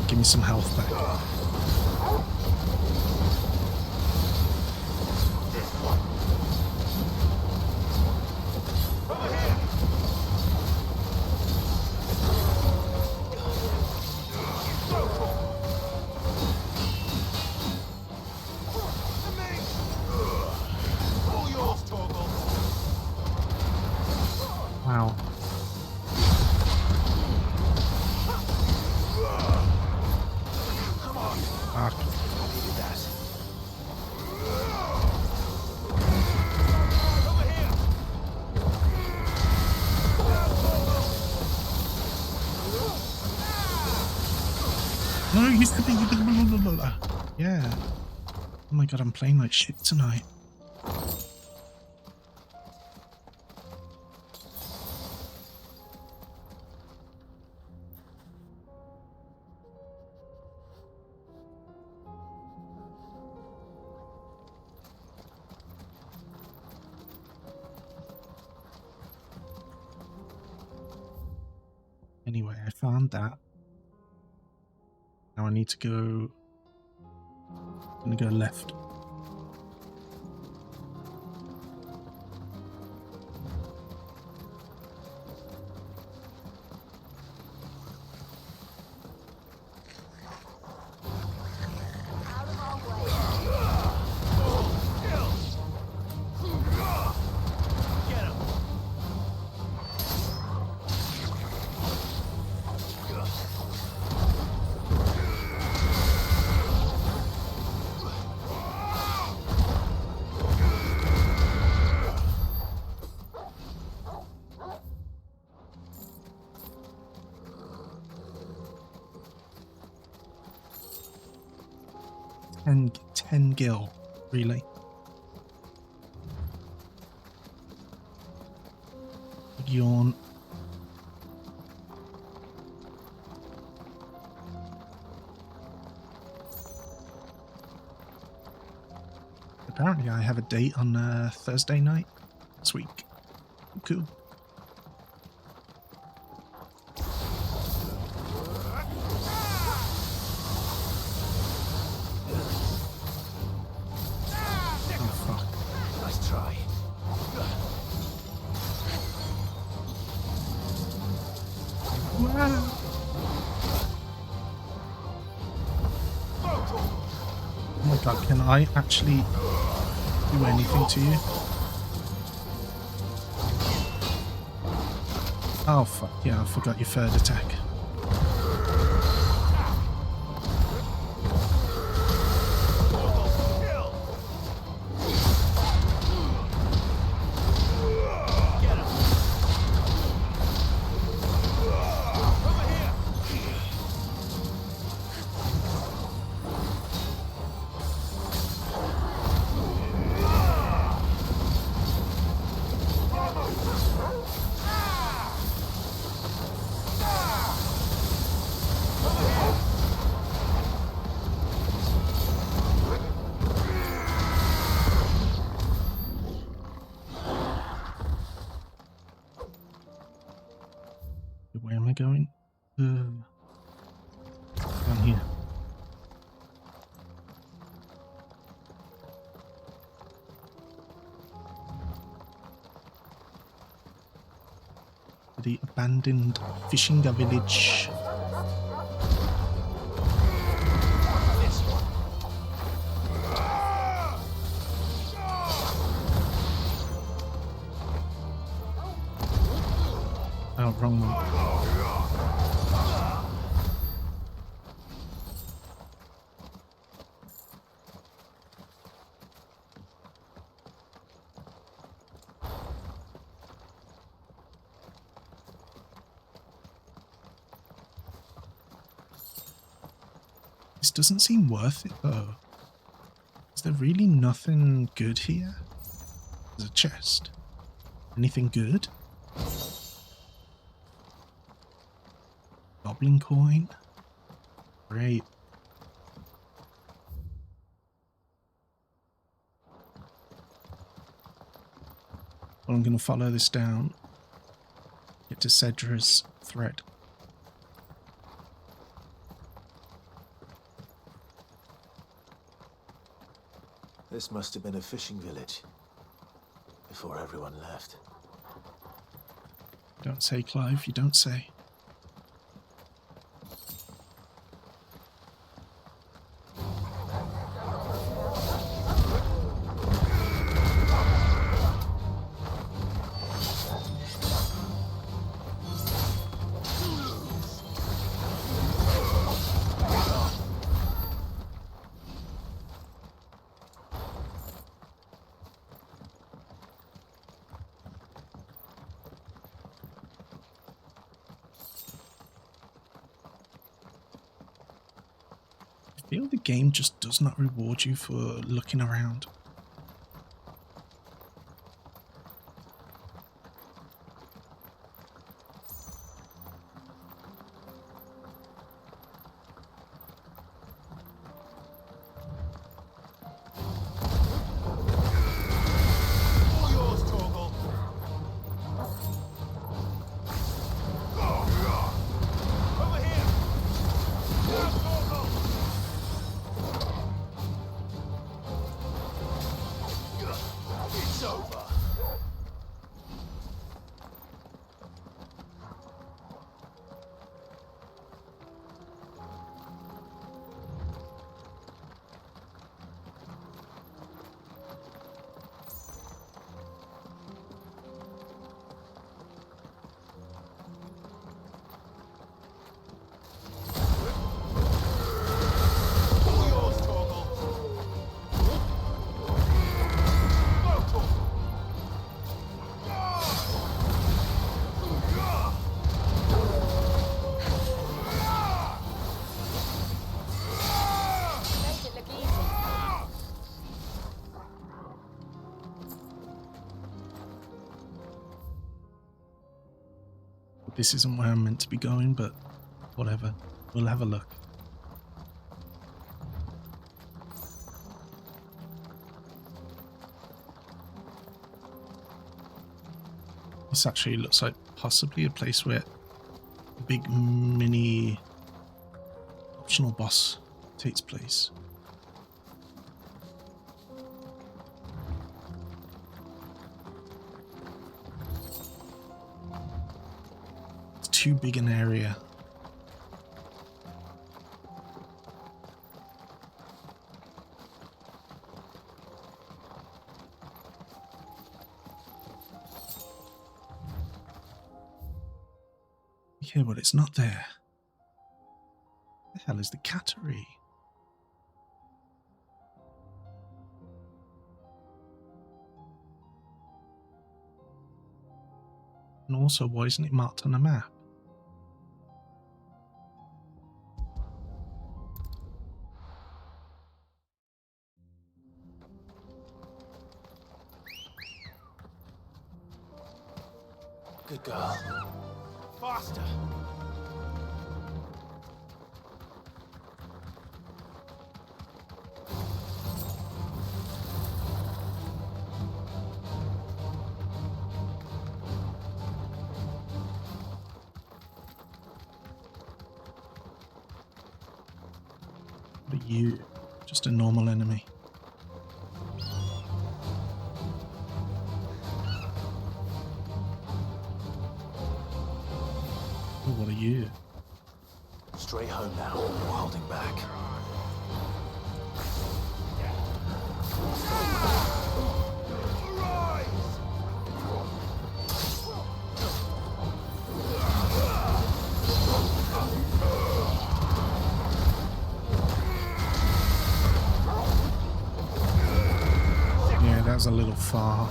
Give me some health back. Wow. Fuck. No, you could be. Yeah. Oh my god, I'm playing like shit tonight. Anyway, I found that. Now I need to go. I'm gonna go left. 10 gil, really. Yawn. Apparently I have a date on Thursday night this week. Cool. Nice try. Wow. Oh my god, can I actually do anything to you? Oh fuck, yeah, I forgot your third attack. Where am I going? Down here. The abandoned fishing village. Oh, wrong one. This doesn't seem worth it though. Is there really nothing good here? There's a chest. Anything good? Goblin coin? Great. Well, I'm going to follow this down. Get to Cedra's thread. This must have been a fishing village before everyone left. Don't say, Clive, you don't say. I feel the game just does not reward you for looking around. this isn't where I'm meant to be going, but whatever. We'll have a look. This actually looks like possibly a place where a big mini optional boss takes place. It's too big an area. Yeah, but it's not there. The hell is the cattery? And also, why isn't it marked on the map? Good girl. Faster! What are you? Just a normal enemy. Oh, what are you? Straight home now, no holding back. Yeah, that was a little far.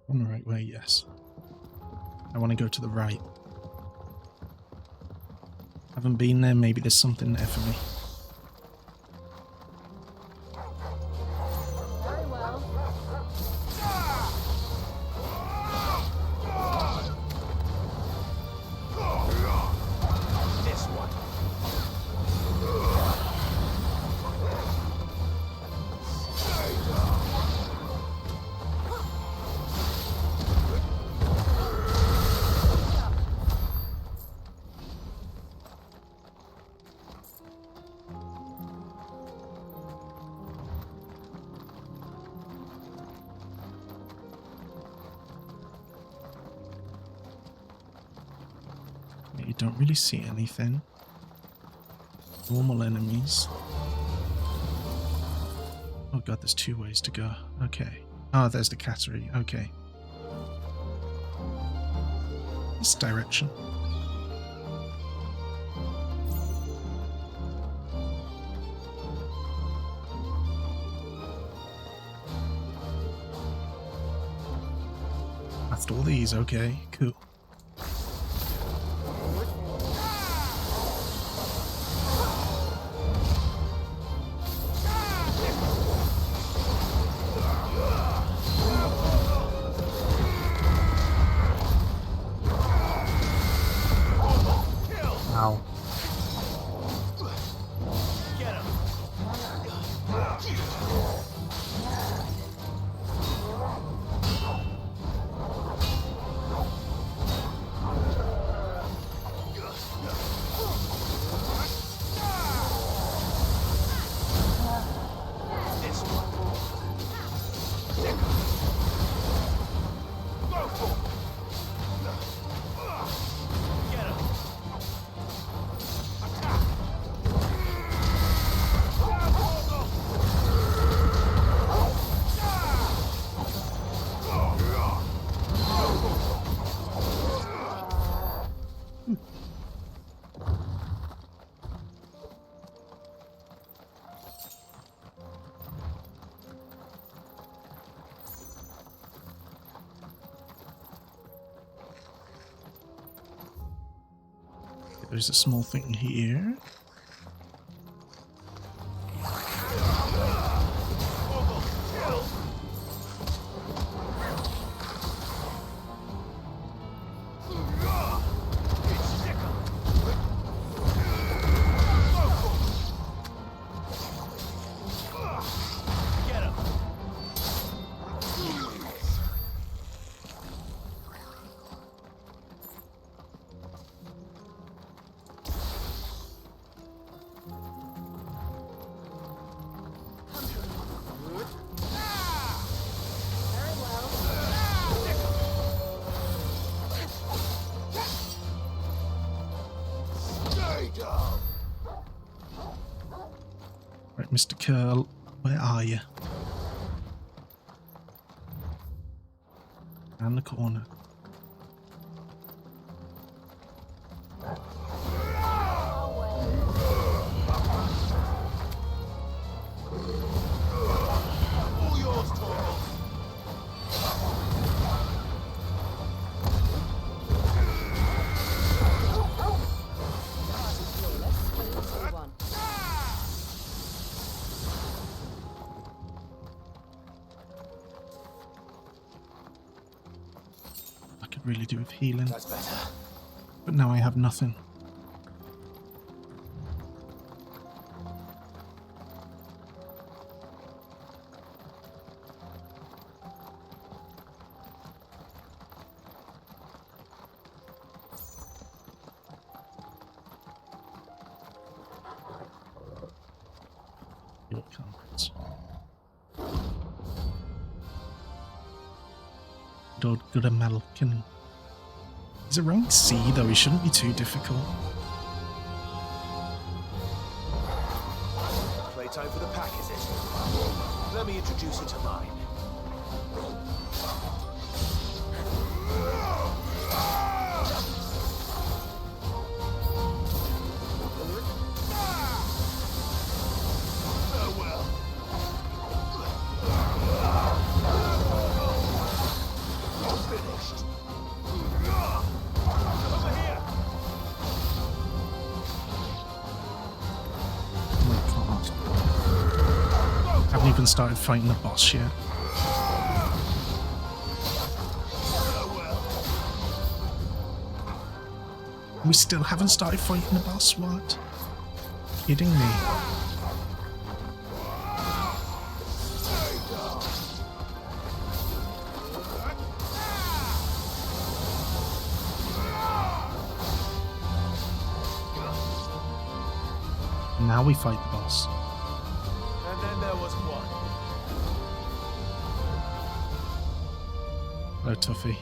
On the right way, yes. I want to go to the right. Haven't been there, maybe there's something there for me. Very well. This one. You don't really see anything. Normal enemies. Oh god, there's two ways to go. Okay. Oh, there's the cattery. Okay. This direction. After all these, okay, cool. Ow. This one. There's a small thing here. Right, Mr. Curl, where are you? Down the corner. I could really do with healing. That's better. But now I have nothing. Here it comes. Good American. He's a rank C though, he shouldn't be too difficult. Playtime for the pack, is it? Let me introduce you to mine. Haven't even started fighting the boss yet. We still haven't started fighting the boss, what? Kidding me? Now we fight the boss. And then there was one. Hello, Tuffy.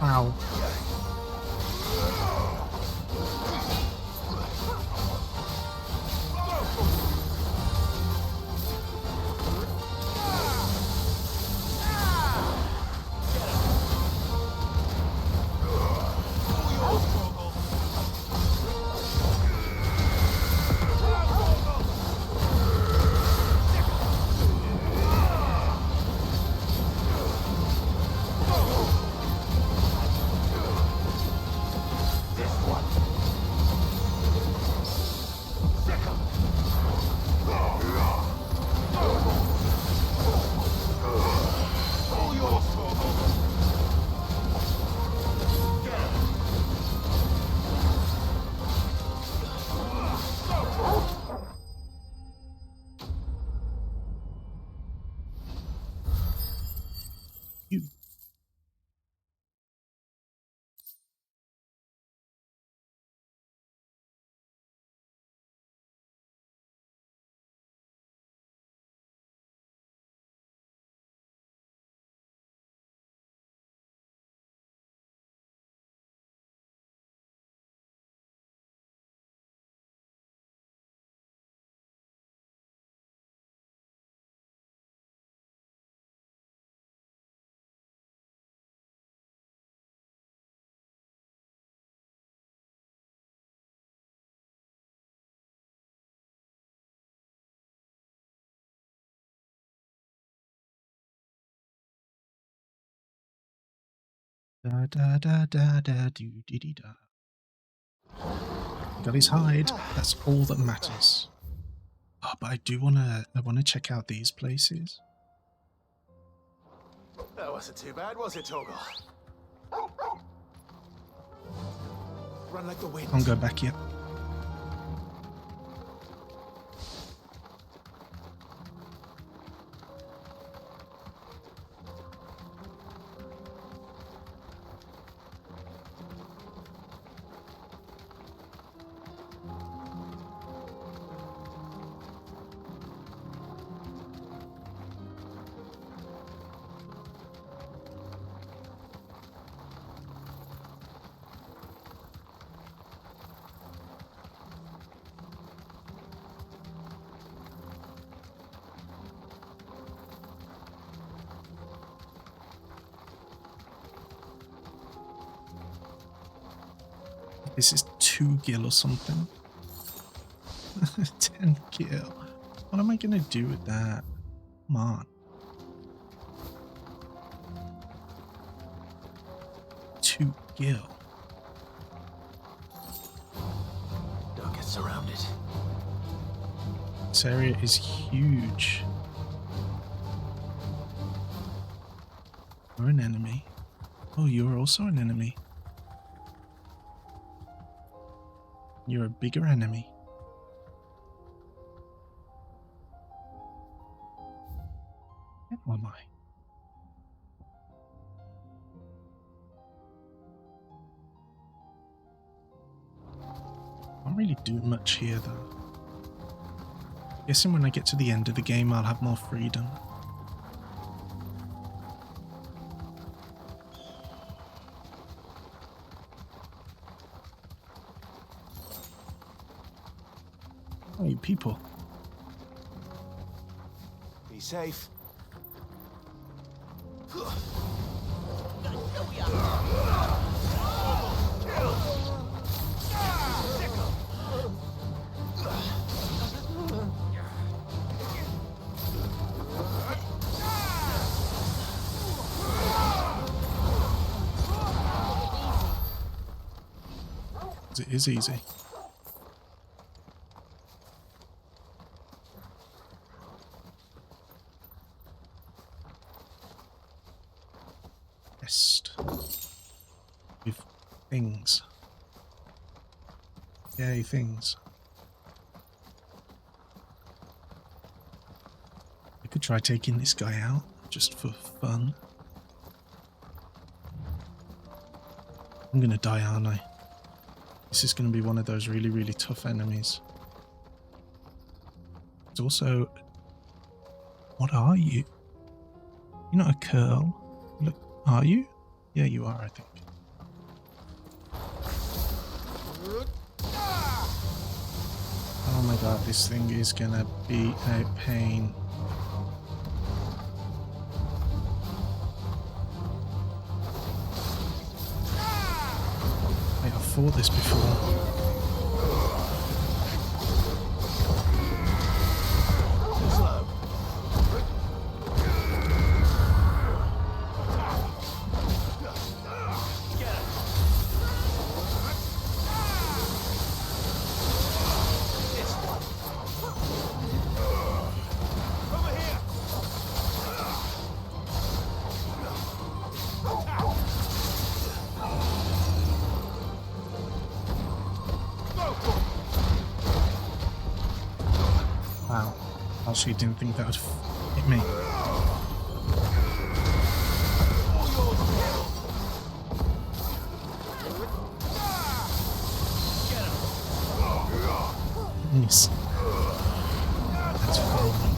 Ow. Da da da da da do dee dee da. Got his hide. That's all that matters. Oh, but I wanna check out these places. That wasn't too bad, was it, Torgal? Run like the wind. Can't go back yet. This is 2 gil or something. 10 gil. What am I gonna do with that? Come on. 2 gil. Don't get surrounded. This area is huge. You're an enemy. Oh, you're also an enemy. You're a bigger enemy. Where am I? Can't really do much here though. Guessing when I get to the end of the game I'll have more freedom. Hey, people. Be safe. It is easy. Chest with things. Yay, things. I could try taking this guy out just for fun. I'm gonna die, aren't I? This is gonna be one of those really, really tough enemies. It's also... What are you? You're not a curl. Look, are you? Yeah, you are, I think. Oh my god, this thing is gonna be a pain. Wait, I've fought this before. Wow. Actually didn't think that would hit me. Nice. That's fine.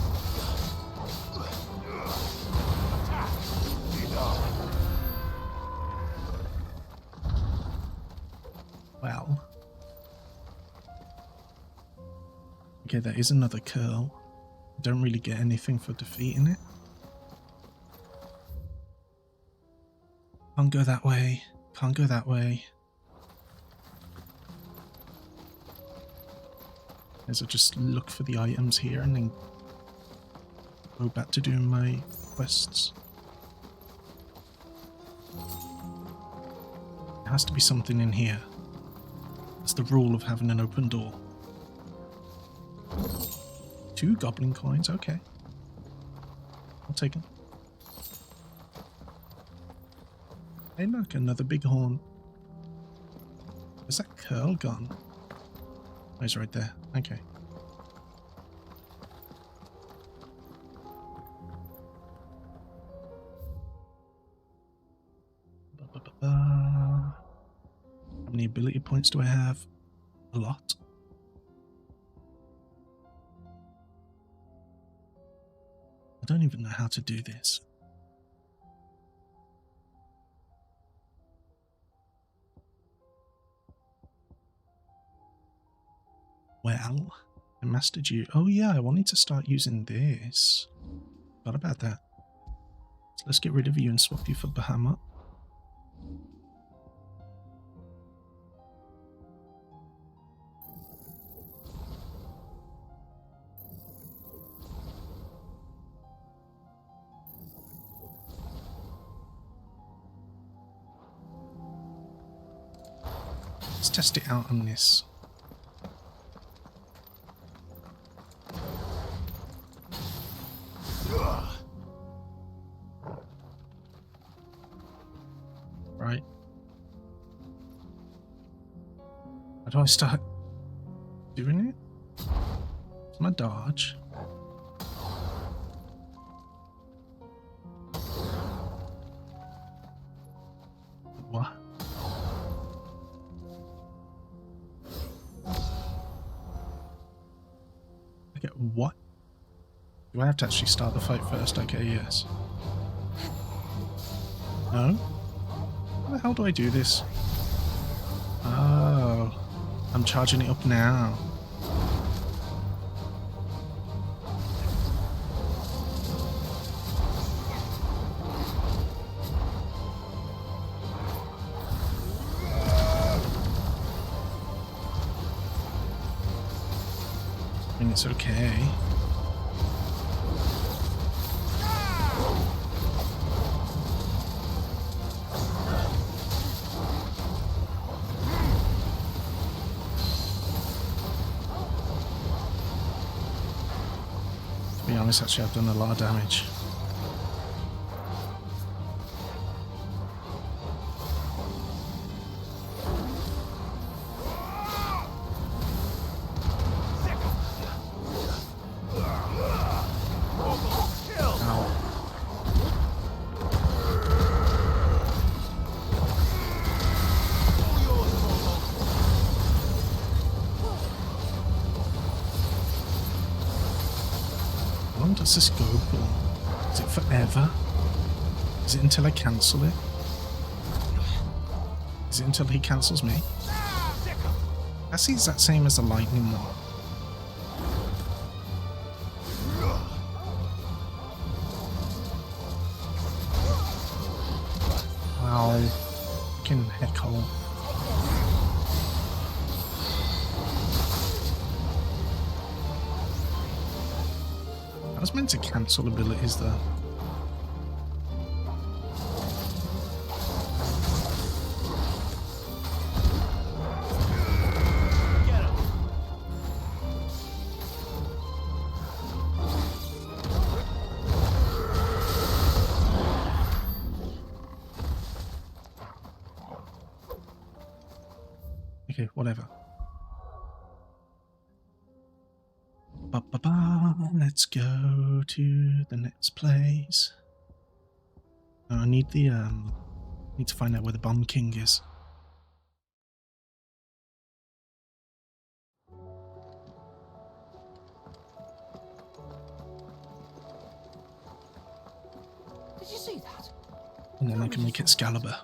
Well. Okay, there is another curl. I don't really get anything for defeating it. Can't go that way. Can't go that way. As I just look for the items here and then go back to doing my quests. There has to be something in here. It's the rule of having an open door. 2 goblin coins, okay. I'll take them. Hey look, another big horn. Where's that curl gone? Oh, he's right there. Okay. How many ability points do I have? A lot. I don't even know how to do this. Well, I mastered you. Oh yeah, I wanted to start using this. Forgot about that. So let's get rid of you and swap you for Bahamut. Let's test it out on this. Right. How do I start doing it? It's my dodge. What? Okay, what? Do I have to actually start the fight first? Okay, yes. No? How the hell do I do this? Oh, I'm charging it up now. I mean, it's okay. To be honest, actually, I've done a lot of damage. How long does this go for? Is it forever? Is it until I cancel it? Is it until he cancels me? That's the exact same as the lightning one. Wow. Fucking heckhole. I was meant to cancel abilities though. Okay, whatever. Let's go to the next place. I need the need to find out where the Bomb King is. Did you see that? And then I can make Excalibur.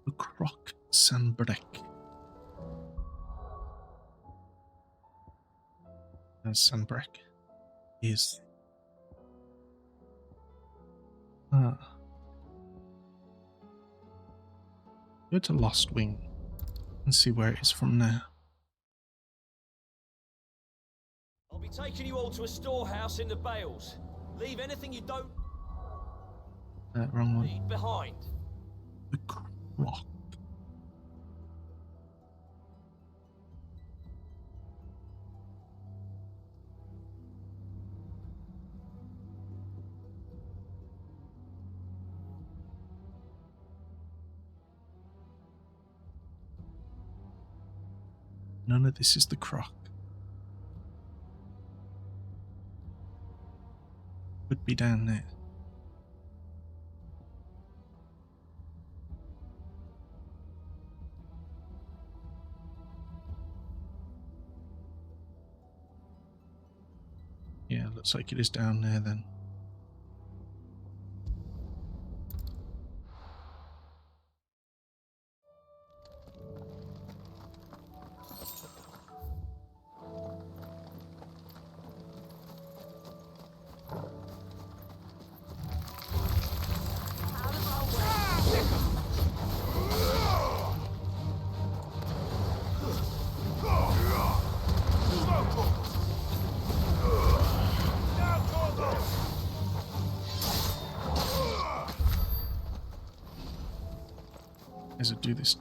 The Croc Sanbrek. Sanbrek is Go to Lost Wing and see where it is from there. I'll be taking you all to a storehouse in the Bales. Leave anything you don't Wrong one. need behind. The Croc. None of this is the Croc. Could be down there. Yeah, looks like it is down there then. As I do this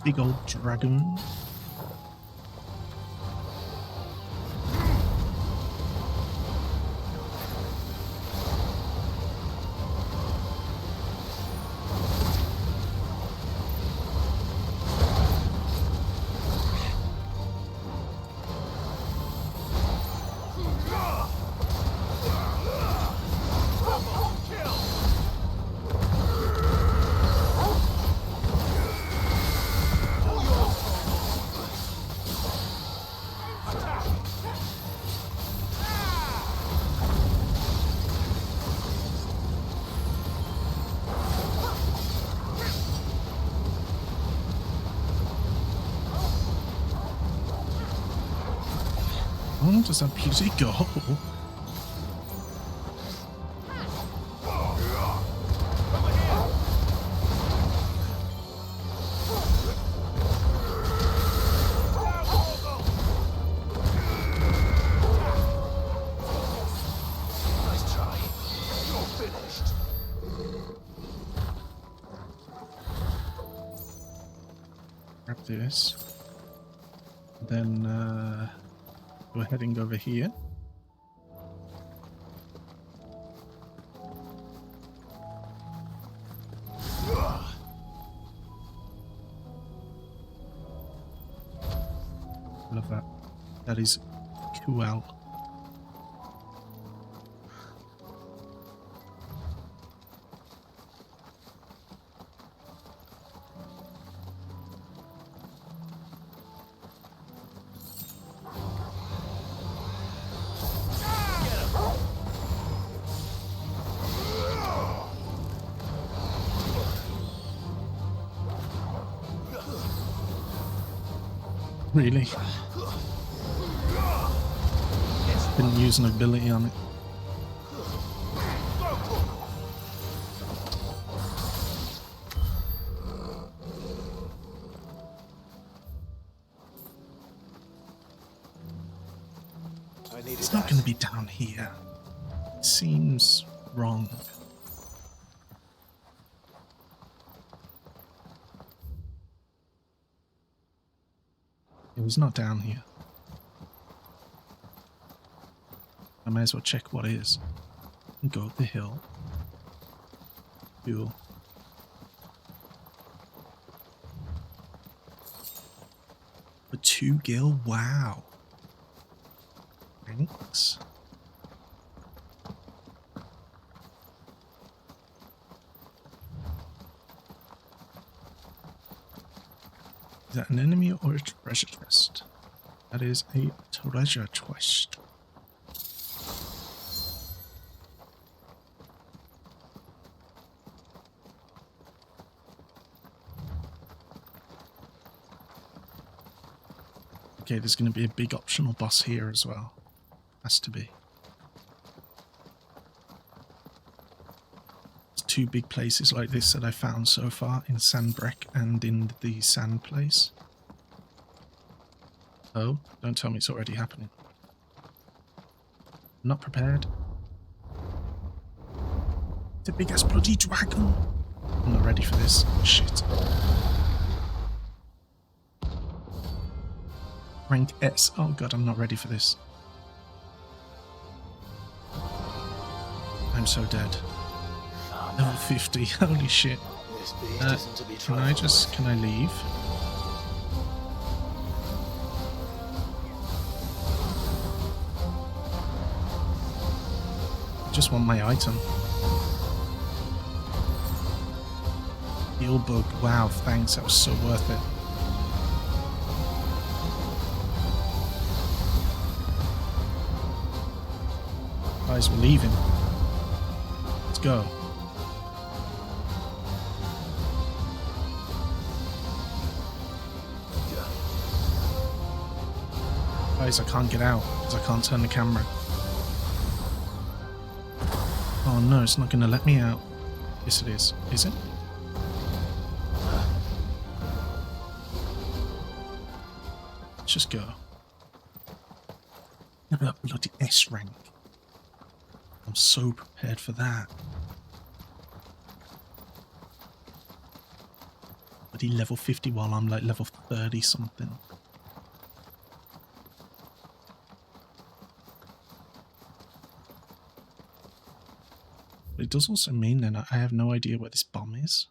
big old dragon. How long does that beauty go? Nice try. You're finished. Grab this. Then we're heading over here. Love that. That is cool. Really? Didn't use an ability on it. It's not going to be down here. It seems wrong. It was not down here. I may as well check what is. Go up the hill. Cool. A 2 gil? Wow. Thanks. Is that an enemy or a treasure chest? That is a treasure chest. Okay, there's going to be a big optional boss here as well. Has to be. There's two big places like this that I found so far, in Sandbreck and in the sand place. Oh, don't tell me it's already happening. I'm not prepared. It's a big ass bloody dragon. I'm not ready for this. Shit. Rank S. Oh god, I'm not ready for this. I'm so dead. Level 50. Holy shit. Can I leave? I just want my item. Heal bug. Wow, thanks. That was so worth it. Guys, we're leaving. Let's go. Guys, I can't get out because I can't turn the camera. Oh no, it's not going to let me out. Yes, it is. Is it? Let's just go. Never that bloody S rank. I'm so prepared for that. Bloody level 50 while I'm like level 30 something. But it does also mean then I have no idea where this bomb is.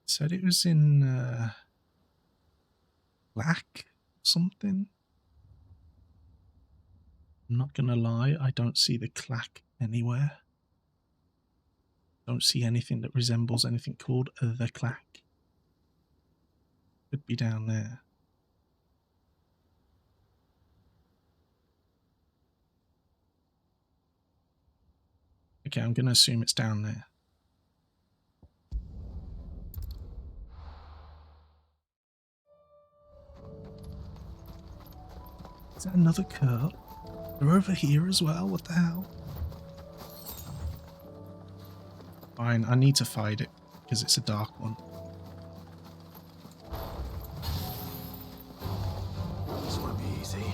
It said it was in black something. I'm not gonna lie, I don't see the clack anywhere. Don't see anything that resembles anything called the clack. Could be down there. Okay, I'm gonna assume it's down there. Is that another curl? They're over here as well, what the hell? Fine, I need to fight it, because it's a dark one. This won't be easy.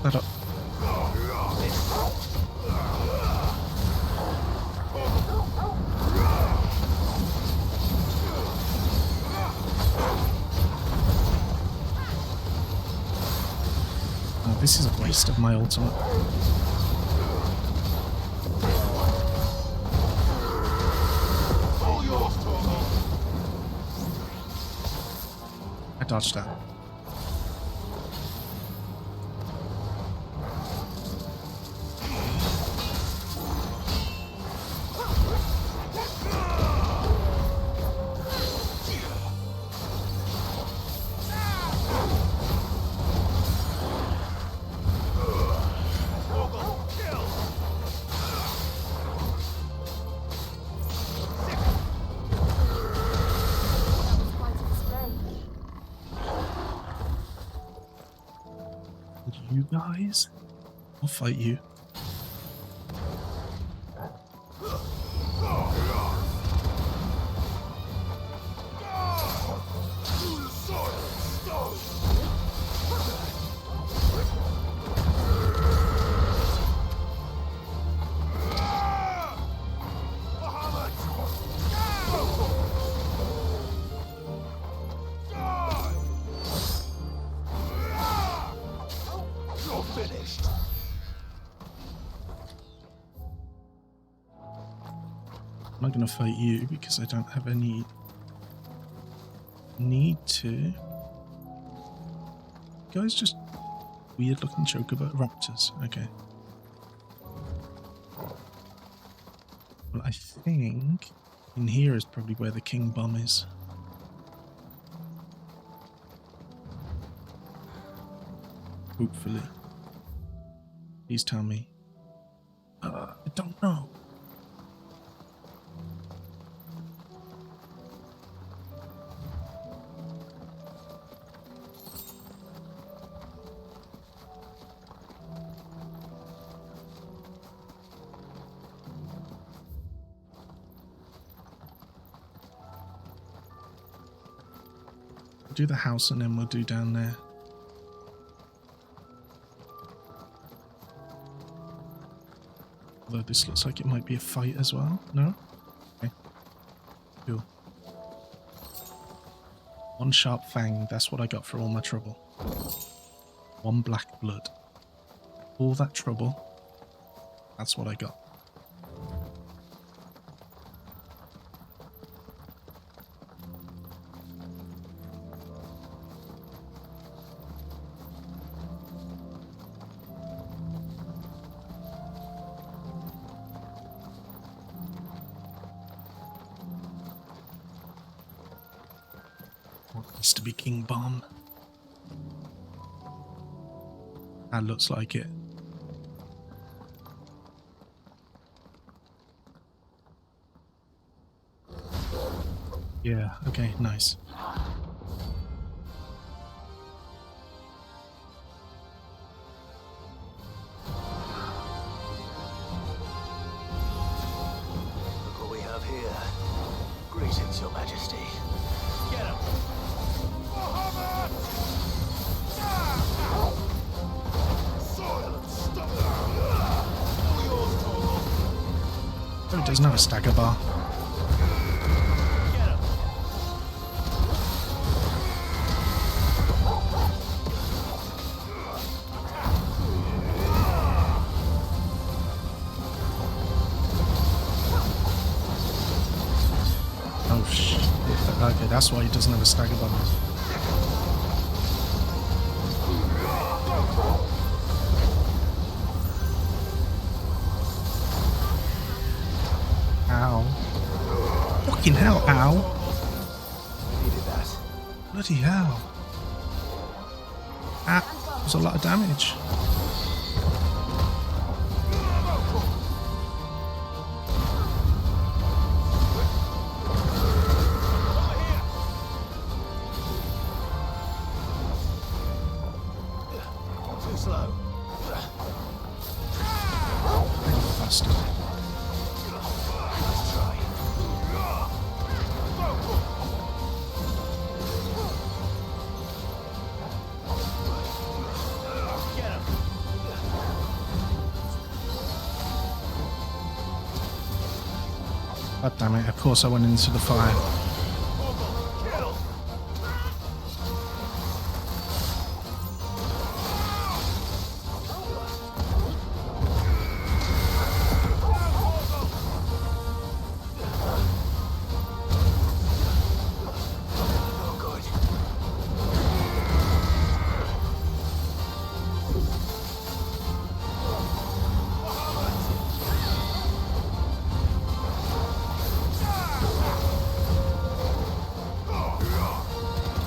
That up. Oh, this is a waste of my ultimate. I dodged that. You guys? I'll fight you. I'm not going to fight you because I don't have any need to. You guys just weird looking chocobo raptors. Okay. Well, I think In here is probably where the king bomb is. Hopefully. Please tell me. I don't know. Do the house and then we'll do down there. Although this looks like it might be a fight as well. No? Okay. Cool. One sharp fang, that's what I got for all my trouble. One black blood. All that trouble, that's what I got. To be king bomb. That looks like it. Yeah, okay, nice. Look what we have here. Greetings, Your Majesty. Get him! Oh, it doesn't have a stagger bar. Oh shit. Okay, that's why he doesn't have a stagger bar. Ow. Fucking hell, ow. Needed that. Bloody hell. That was a lot of damage. Too slow. Bastard. Let's try. Get him. God damn it, of course I went into the fire. Kill. No good.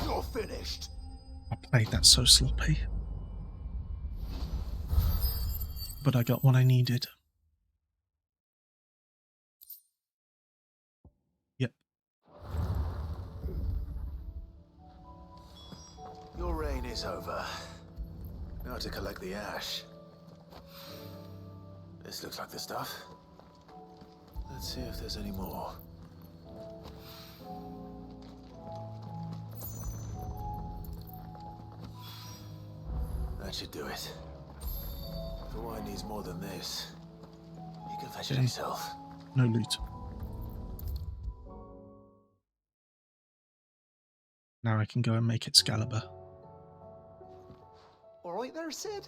You're finished. I played that so sloppy. But I got what I needed. Yep. Your reign is over. Now to collect the ash. This looks like the stuff. Let's see if there's any more. That should do it. If the wine needs more than this, you can fetch it Okay. himself. No loot. Now I can go and make Excalibur. All right there, Sid?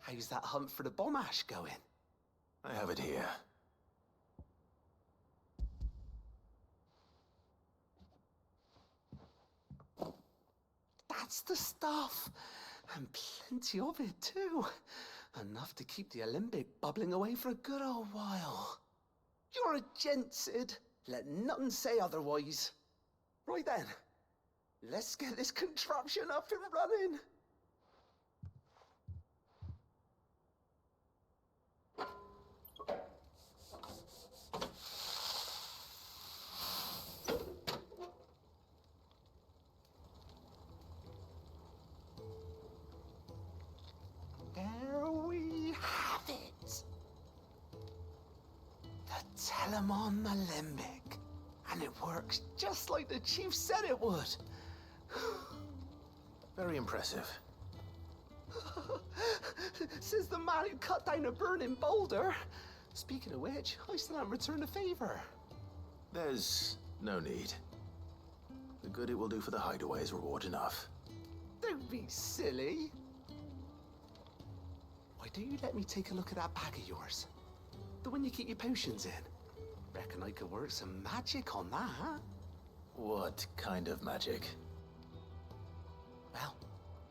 How's that hunt for the bomb ash going? I have it here. That's the stuff. And plenty of it, too. Enough to keep the Olympic bubbling away for a good old while. You're a gent, Sid. Let nothing say otherwise. Right then, let's get this contraption up and running. There we have it. The Telemon Alembic. And it works just like the chief said it would. Very impressive. Says the man who cut down a burning boulder. Speaking of which, I still haven't returned the favor. There's no need. The good it will do for the hideaway is reward enough. Don't be silly. Why don't you let me take a look at that bag of yours? The one you keep your potions in. Reckon I could work some magic on that. What kind of magic? Well,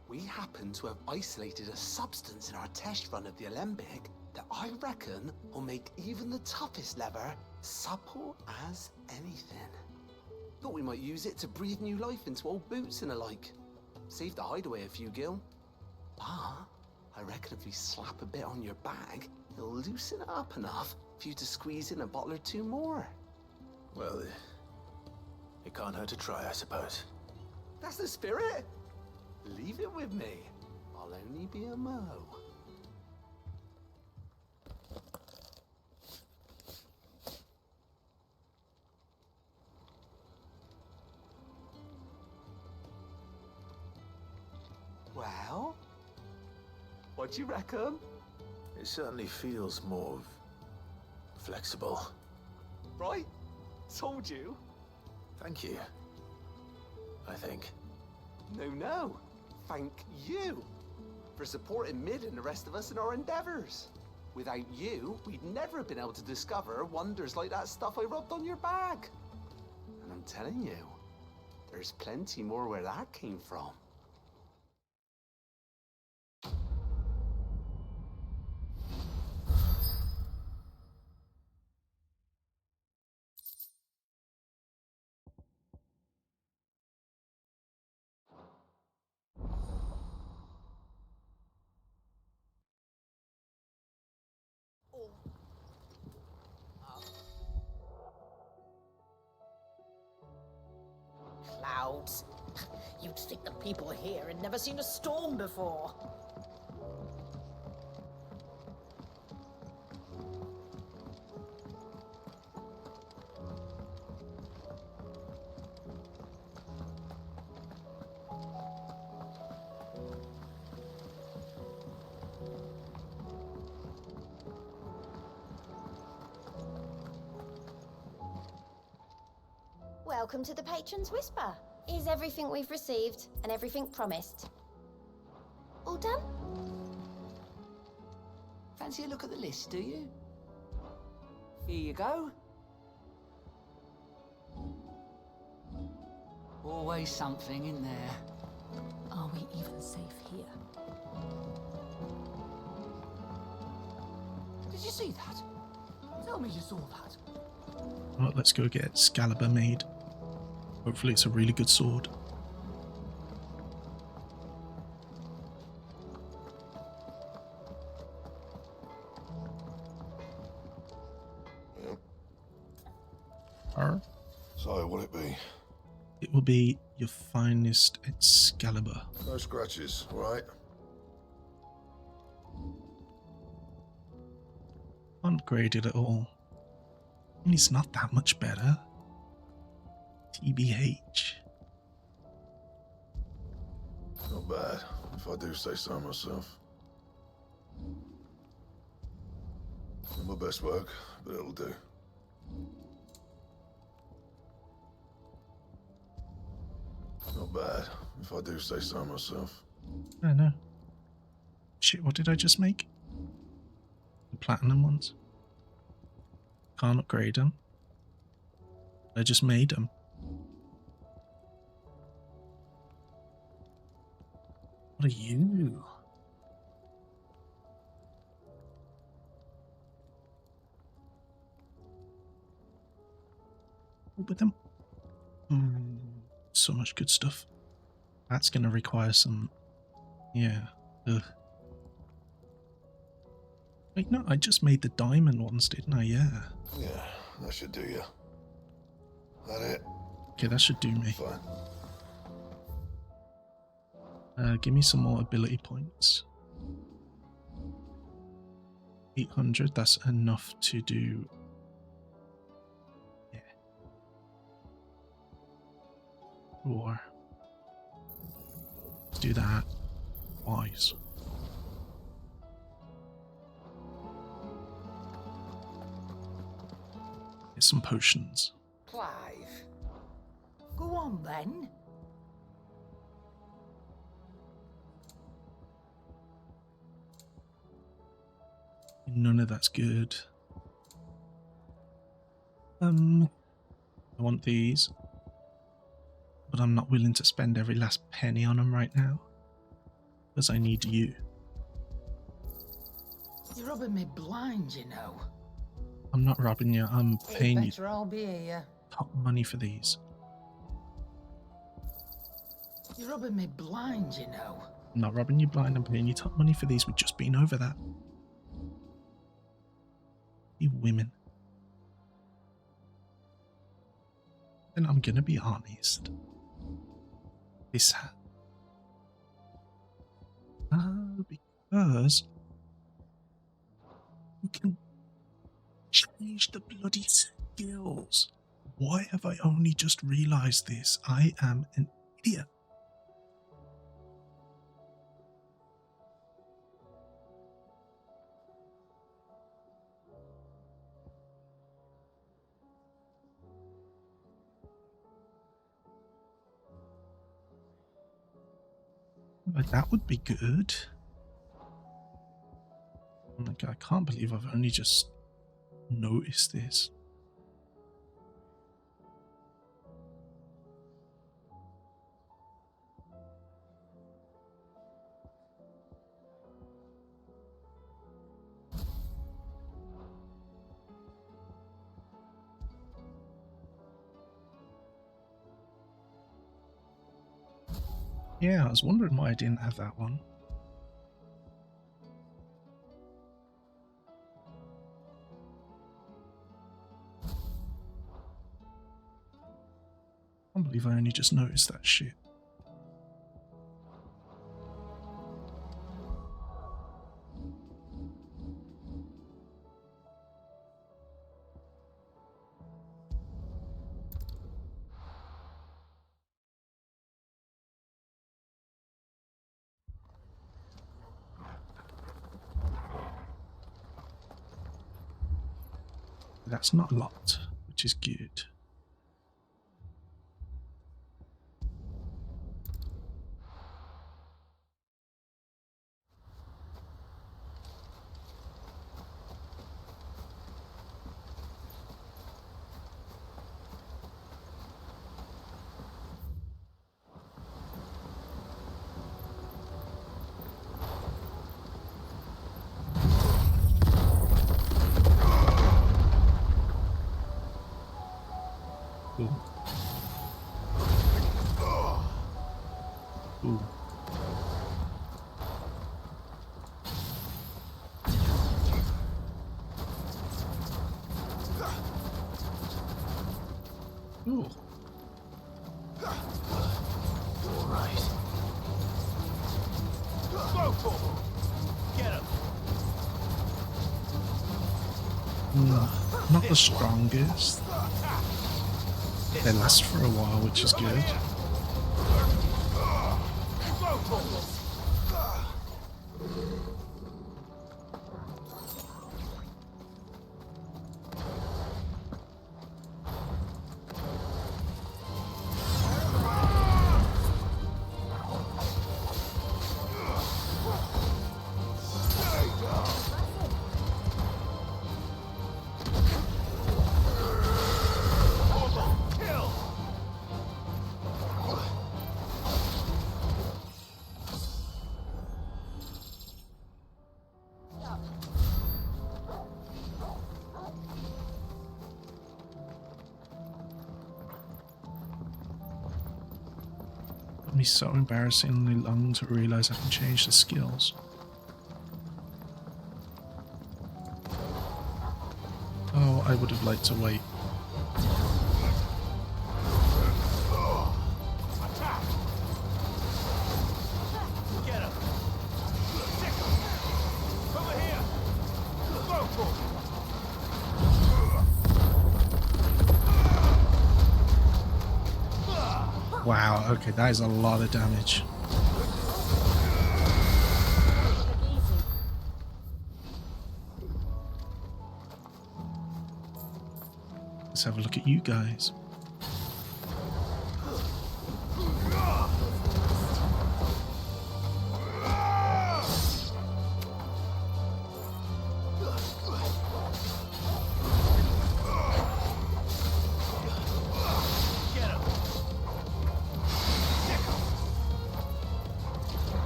we happen to have isolated a substance in our test run of the Alembic that I reckon will make even the toughest leather supple as anything. Thought we might use it to breathe new life into old boots and the like. Save the hideaway a few gil. But I reckon if we slap a bit on your bag, it'll loosen it up enough for you to squeeze in a bottle or two more. Well, it can't hurt to try, I suppose. That's the spirit. Leave it with me. I'll only be a mo. Well, what do you reckon? It certainly feels more flexible. Right? Told you. Thank you. I think. No. Thank you for supporting Mid and the rest of us in our endeavors. Without you, we'd never have been able to discover wonders like that stuff I rubbed on your bag. And I'm telling you, there's plenty more where that came from. Clouds. You'd think the people here had never seen a storm before. Welcome to the Patron's Whisper. Is everything we've received and everything promised? All done? Fancy a look at the list, do you? Here you go. Always something in there. Are we even safe here? Did you see that? Tell me you saw that. Well, let's go get Excalibur made. Hopefully it's a really good sword. Yep. Arr. So, what'll it be? It will be your finest Excalibur. No scratches, right? Upgraded at all. And it's not that much better. TBH. Not bad, if I do say so myself. Not my best work, but it'll do. Not bad, if I do say so myself. I know. Shit, what did I just make? The platinum ones? Can't upgrade them. I just made them. What are you? with them. So much good stuff. That's going to require some... Yeah. Ugh. Wait, no, I just made the diamond ones, didn't I? Yeah. Yeah, that should do you. That it? Okay, that should do me. Fine. Give me some more ability points. 800, that's enough to do... Yeah. Or... Let's do that. Wise. Get some potions. Clive. Go on then. None of that's good. I want these, but I'm not willing to spend every last penny on them right now, because I need you. You're rubbing me blind, you know. I'm not robbing you, I'm paying you Better I'll be here. top money for these. You're rubbing me blind, you know. I'm not robbing you blind, I'm paying you top money for these. We've just been over that. You women. And I'm gonna be honest. This because you can change the bloody skills. Why have I only just realized this? I am an idiot. Like, that would be good. Like, I can't believe I've only just noticed this. Yeah, I was wondering why I didn't have that one. I can't believe I only just noticed that shit. That's not a lot, which is good. Ooh. Ooh. All right. Go for him. Get him. Not the strongest. They last for a while, which is good. It'd be so embarrassingly long to realize I can change the skills. Oh, I would have liked to wait. Get him! Over here! Wow, okay, that is a lot of damage. Let's have a look at you guys.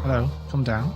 Hello, come down.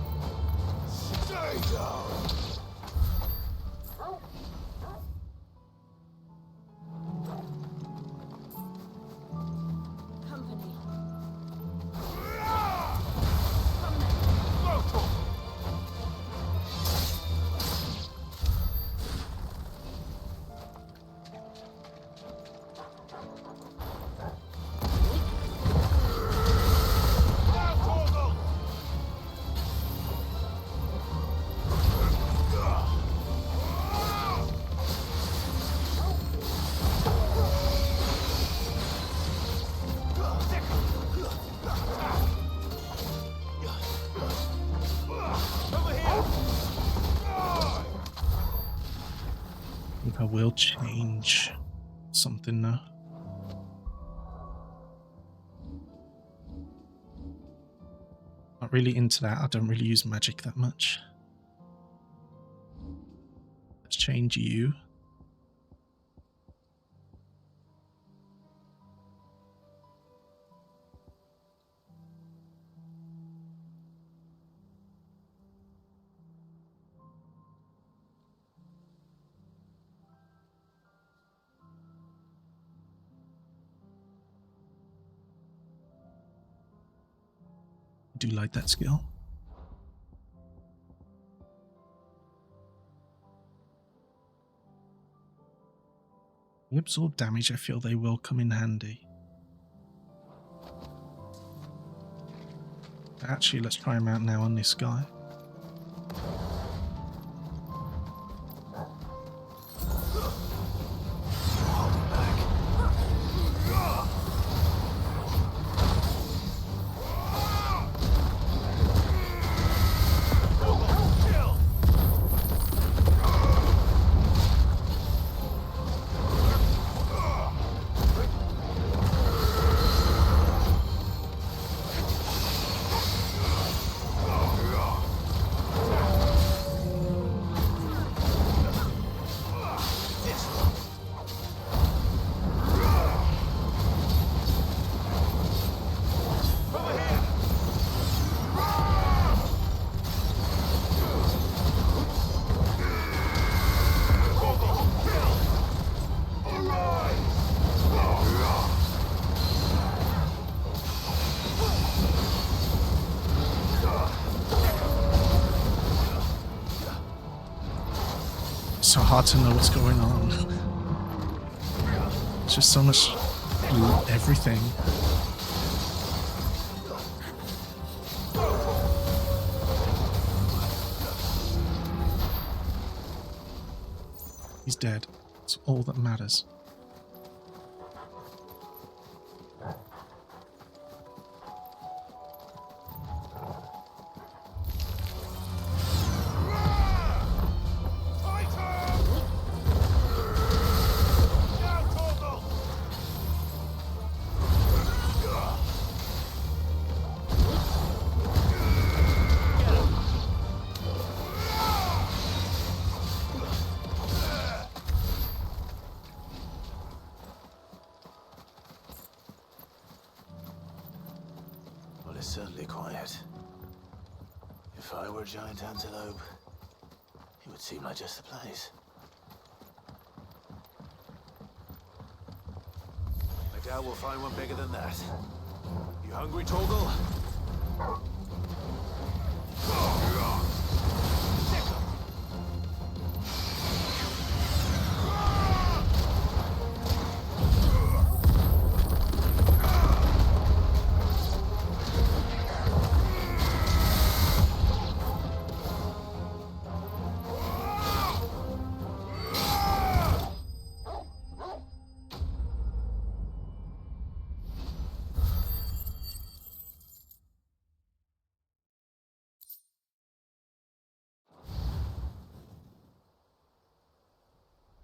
I think I will change something now. Not really into that. I don't really use magic that much. Let's change you. I do like that skill. The absorb damage, I feel they will come in handy. Actually, let's try them out now on this guy. So hard to know what's going on. It's just so much everything. He's dead. It's all that matters. It's certainly quiet. If I were a giant antelope, it would seem like just the place. I doubt we'll find one bigger than that. You hungry, Torgal?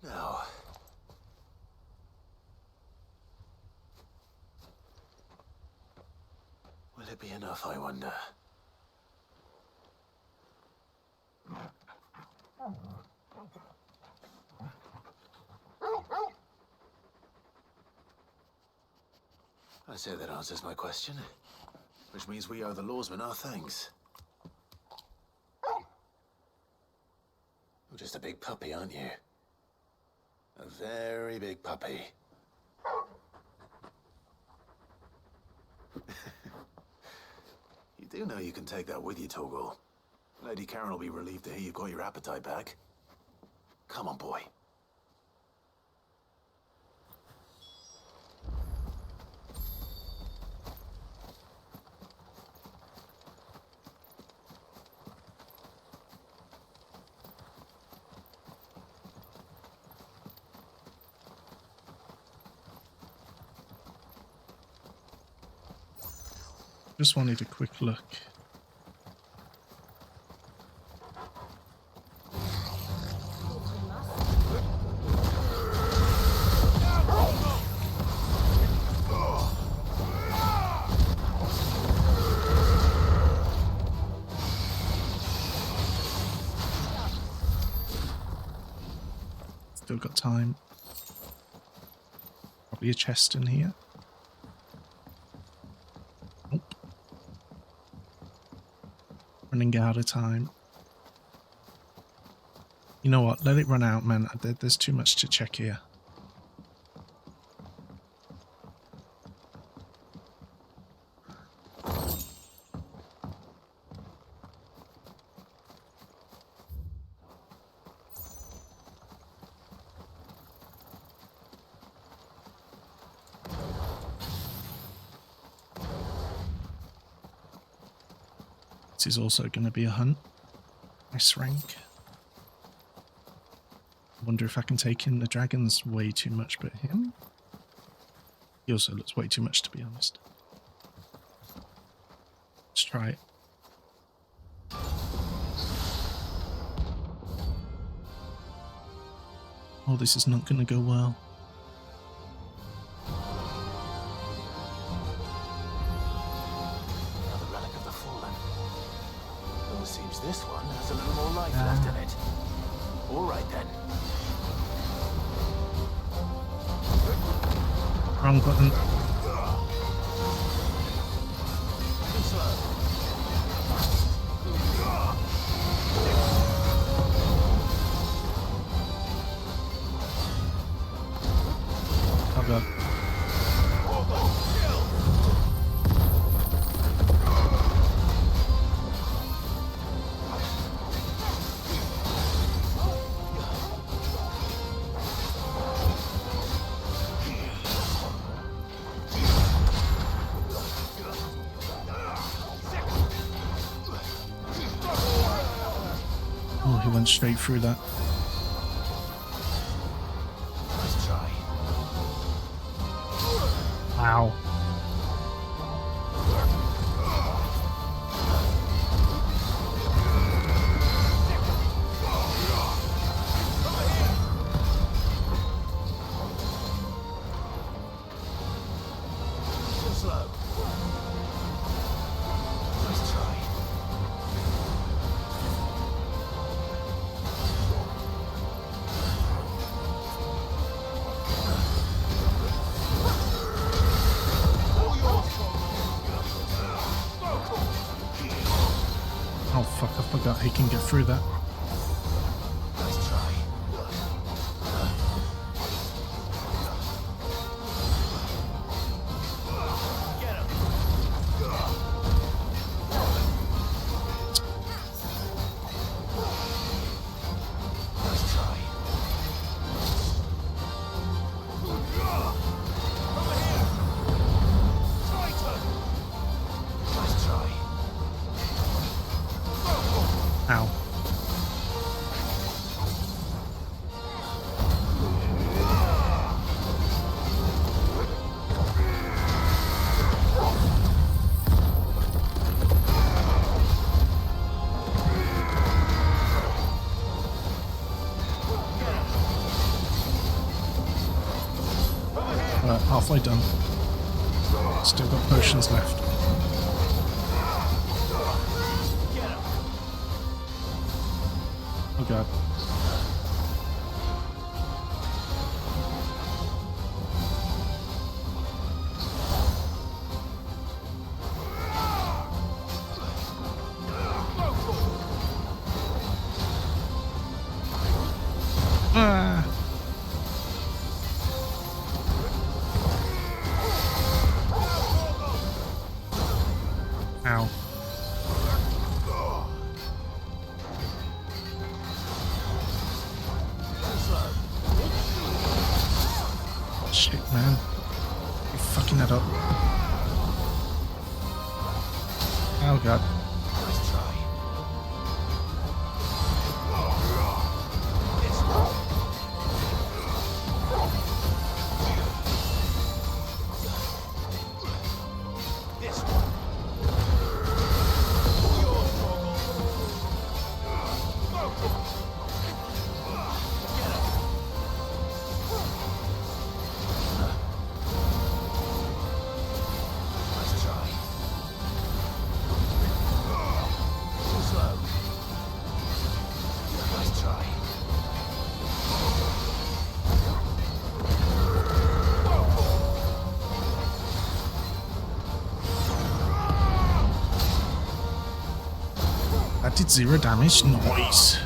Now, will it be enough, I wonder? I say that answers my question, which means we owe the lawsmen our thanks. You're just a big puppy, aren't you? A very big puppy. You do know you can take that with you, Torgal. Lady Karen will be relieved to hear you've got your appetite back. Come on, boy. Just wanted a quick look. Still got time. Probably a chest in here. Nope. Running out of time. You know what? Let it run out, man. There's too much to check here. This is also going to be a hunt. Nice rank. I wonder if I can take in the dragons way too much, but him? He also looks way too much, to be honest. Let's try it. Oh, this is not going to go well. Seems this one has a little more life left in it. All right then. Wrong button. Oh god. Oh, he went straight through that. Nice try. Wow. Still slow. Nice try. Oh fuck, I forgot he can get through that. Nice try. Get him. halfway done. Still got potions left. Oh god. Ah. Ow. Shit, man. You're fucking that up. Oh god. That did 0 damage. Nice.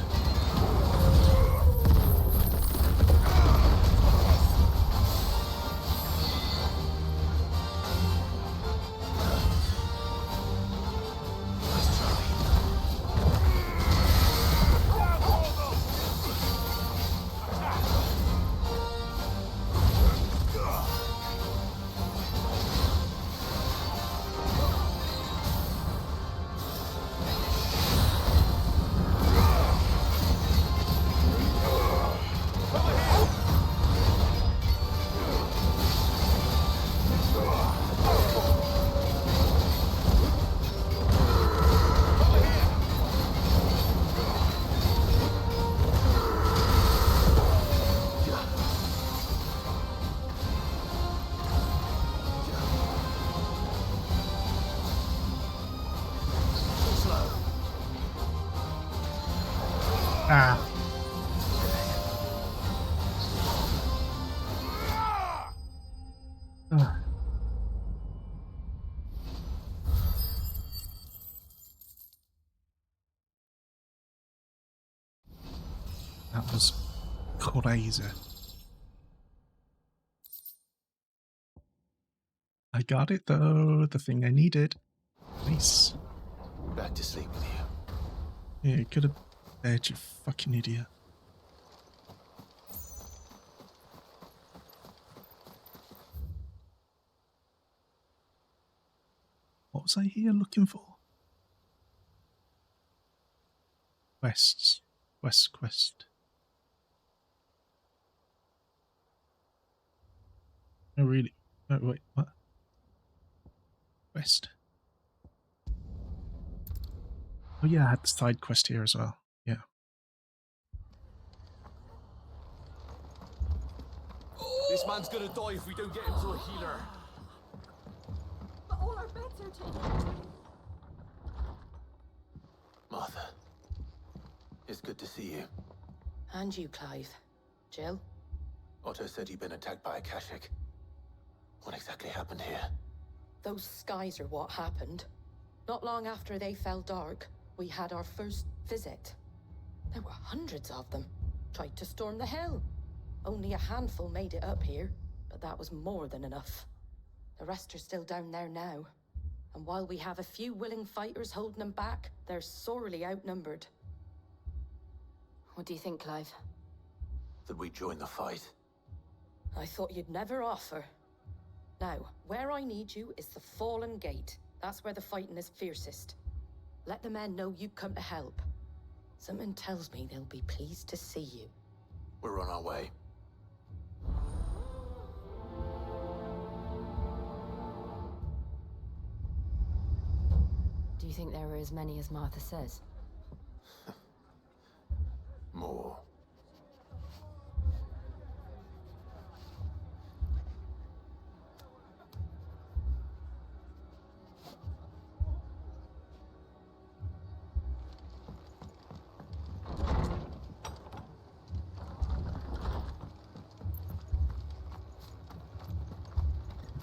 Ah. Ugh. That was crazy. I got it though, the thing I needed. Nice. Back to sleep with you. Yeah, you could have bared, you fucking idiot. What was I here looking for? Quests. Quest. Oh, really? Oh, wait, what? Quest. Oh, yeah, I had the side quest here as well. Yeah. This man's gonna die if we don't get him to a healer. But all our beds are taken. Martha, it's good to see you. And you, Clive. Jill? Otto said you'd been attacked by a Kashik. What exactly happened here? Those skies are what happened. Not long after they fell dark, we had our first visit. There were hundreds of them. Tried to storm the hill. Only a handful made it up here, but that was more than enough. The rest are still down there now. And while we have a few willing fighters holding them back, they're sorely outnumbered. What do you think, Clive? That we join the fight? I thought you'd never offer. Now, where I need you is the Fallen Gate. That's where the fighting is fiercest. Let the men know you come to help. Something tells me they'll be pleased to see you. We're on our way. Do you think there are as many as Martha says? More.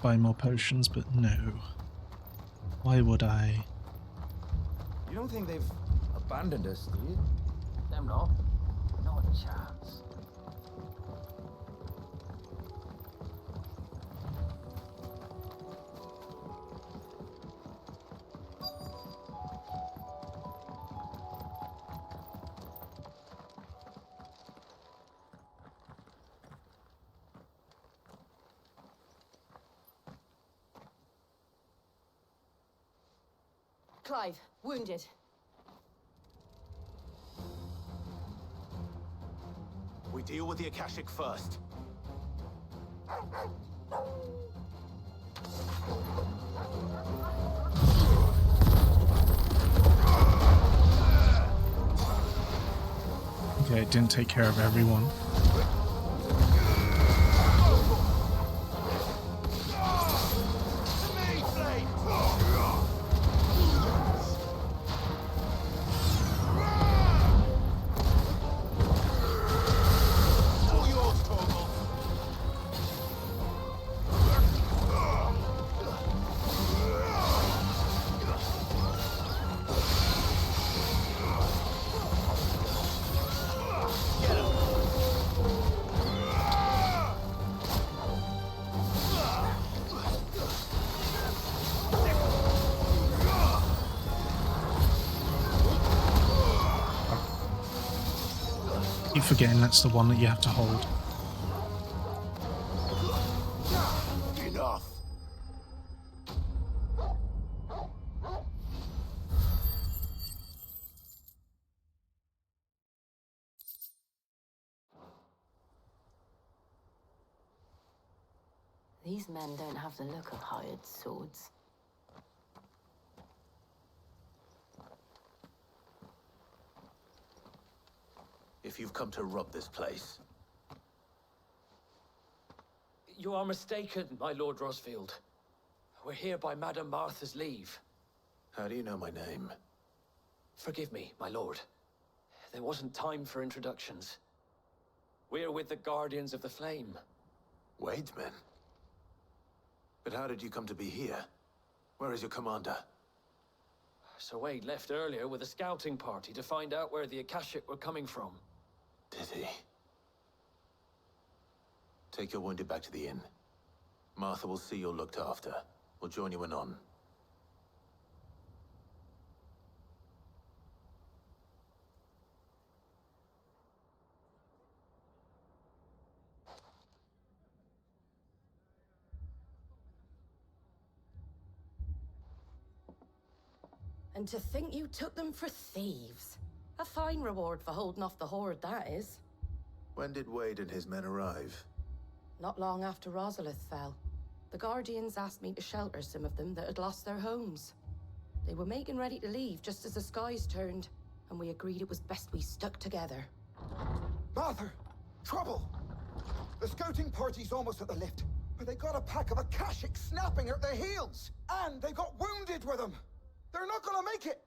buy more potions, but no. Why would I? You don't think they've abandoned us, do you? Them not. Not a chance. Clive, wounded. We deal with the Akashic first. Okay, it didn't take care of everyone. Keep forgetting that's the one that you have to hold. Enough. These men don't have the look of hired swords. If you've come to rob this place, You are mistaken, my Lord Rosfield. We're here by Madame Martha's leave. how do you know my name? Forgive me, my lord. There wasn't time for introductions. We're with the Guardians of the Flame. Wade's men? But how did you come to be here? Where is your commander? Sir Wade left earlier with a scouting party to find out where the Akashic were coming from. Did he? Take your wounded back to the inn. Martha will see you're looked after. We'll join you anon. And to think you took them for thieves. A fine reward for holding off the horde, that is. When did Wade and his men arrive? Not long after Rosalith fell. The Guardians asked me to shelter some of them that had lost their homes. They were making ready to leave just as the skies turned, and we agreed it was best we stuck together. Martha! Trouble! The scouting party's almost at the lift, but they got a pack of Akashic snapping at their heels! And they got wounded with them! They're not gonna make it!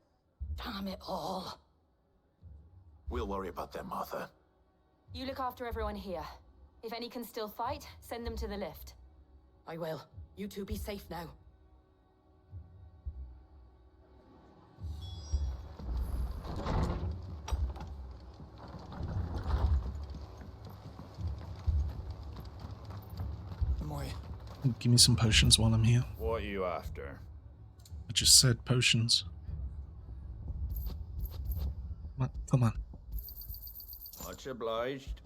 Damn it all. We'll worry about them, Martha. You look after everyone here. If any can still fight, send them to the lift. I will. You two be safe now. Moy. Give me some potions while I'm here. What are you after? I just said potions. Come on. Much obliged.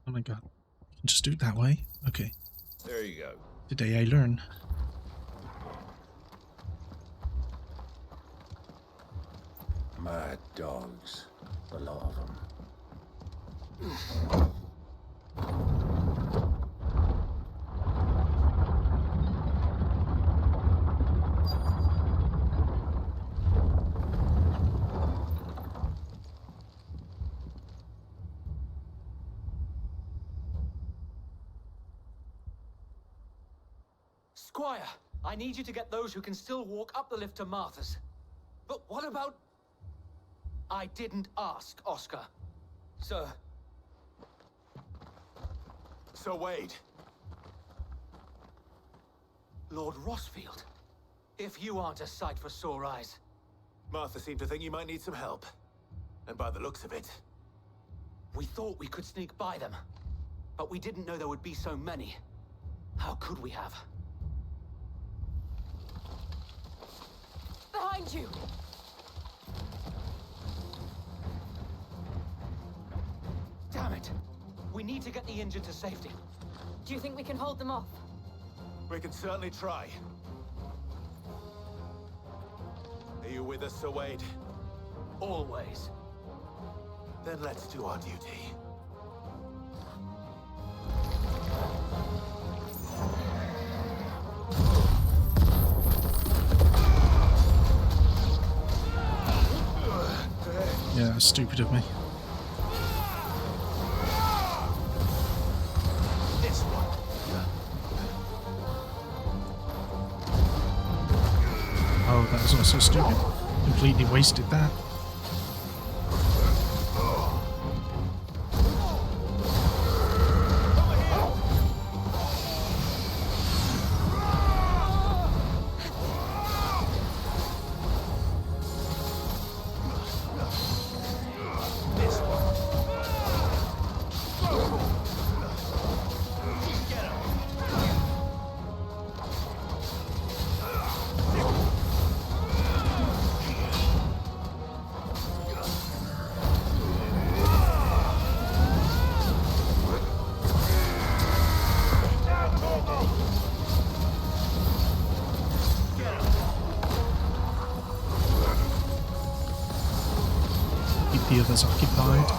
Oh my god. I can just do it that way? Okay. There you go. Today I learn. Mad dogs. A lot of them. Squire, I need you to get those who can still walk up the lift to Martha's. But what about... I didn't ask, Oscar. Sir. Sir Wade. Lord Rossfield. If you aren't a sight for sore eyes. Martha seemed to think you might need some help. And by the looks of it... We thought we could sneak by them. But we didn't know there would be so many. How could we have? Behind you! Damn it! We need to get the injured to safety. Do you think we can hold them off? We can certainly try. Are you with us, Sir Wade? Always. Then let's do our duty. Yeah, stupid of me. This one. Oh, that was also stupid. Completely wasted that. The others occupied.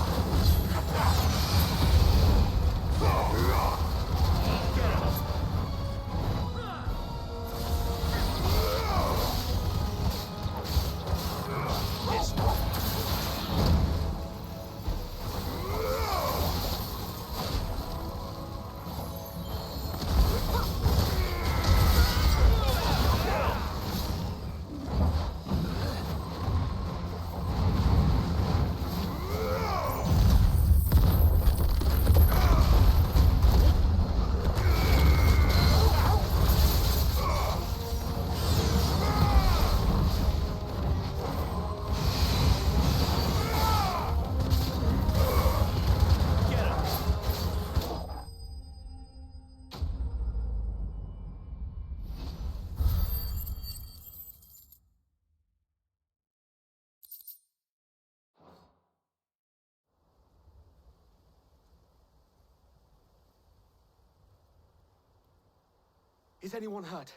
Is anyone hurt?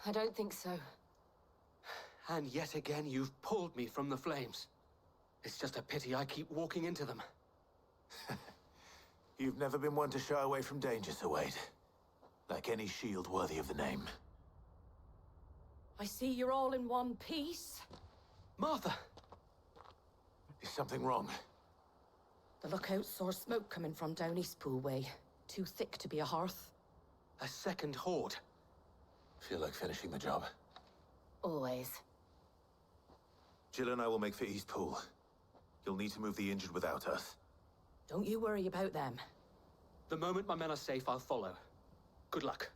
I don't think so. And yet again, you've pulled me from the flames. It's just a pity I keep walking into them. You've never been one to shy away from danger, Sir Wade. Like any shield worthy of the name. I see you're all in one piece. Martha! Is something wrong? The lookout saw smoke coming from down Eastpool way. Too thick to be a hearth. A second horde. Feel like finishing the job. Always. Jill and I will make for Eastpool. You'll need to move the injured without us. Don't you worry about them. The moment my men are safe, I'll follow. Good luck.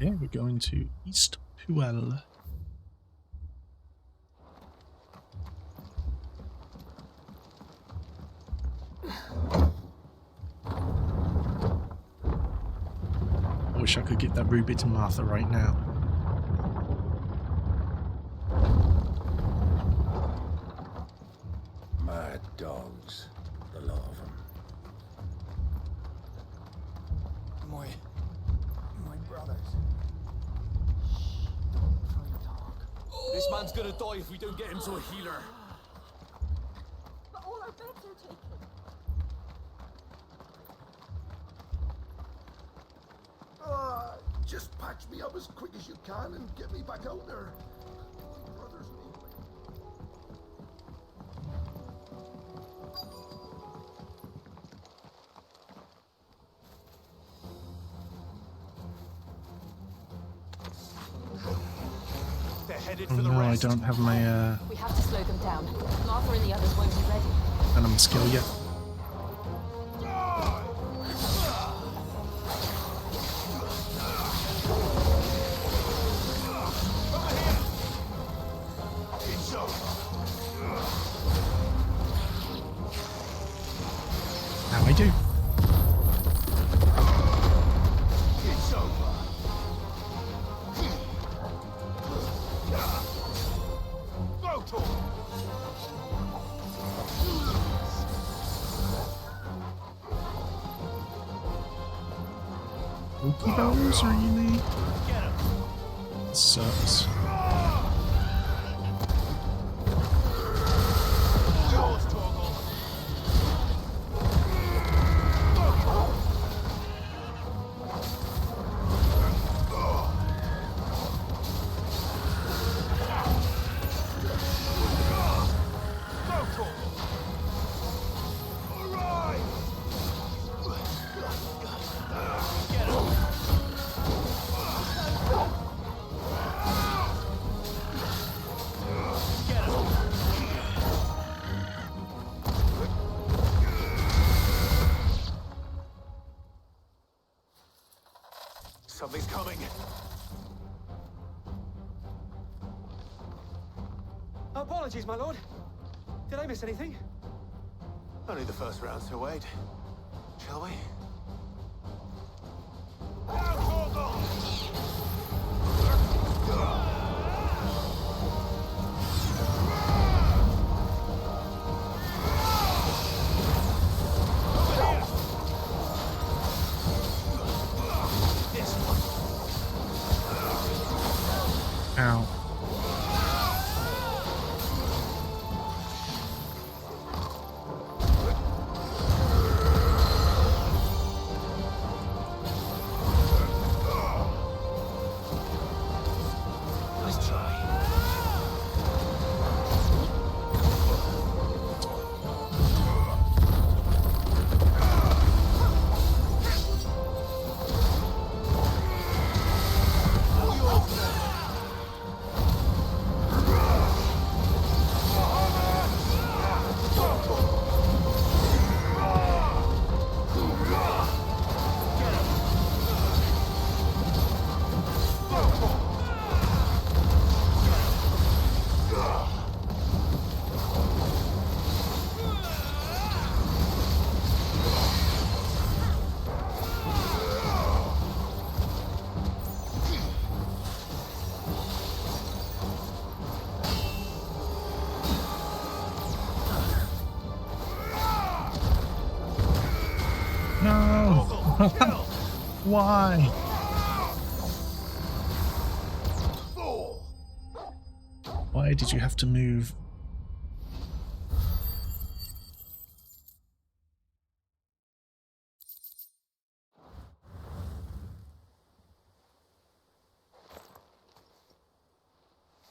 Yeah, we're going to Eastpool. I wish I could get that ruby to Martha right now. Mad dogs, the lot of them. My brothers. This man's gonna die if we don't get him to a healer. But all our beds are taken. Just patch me up as quick as you can and get me back out there. My brothers need me. They're headed Oh for the no, I rest. don't have my We have to slow them down. Martha and the others won't be ready. venom skill yet. do? It's over. Go to him. Pokey bows, really? Sucks. Something's coming. Apologies, my lord. Did I miss anything? Only the first round, so wait. Shall we? Ow. Nice try. No! Why? Why did you have to move?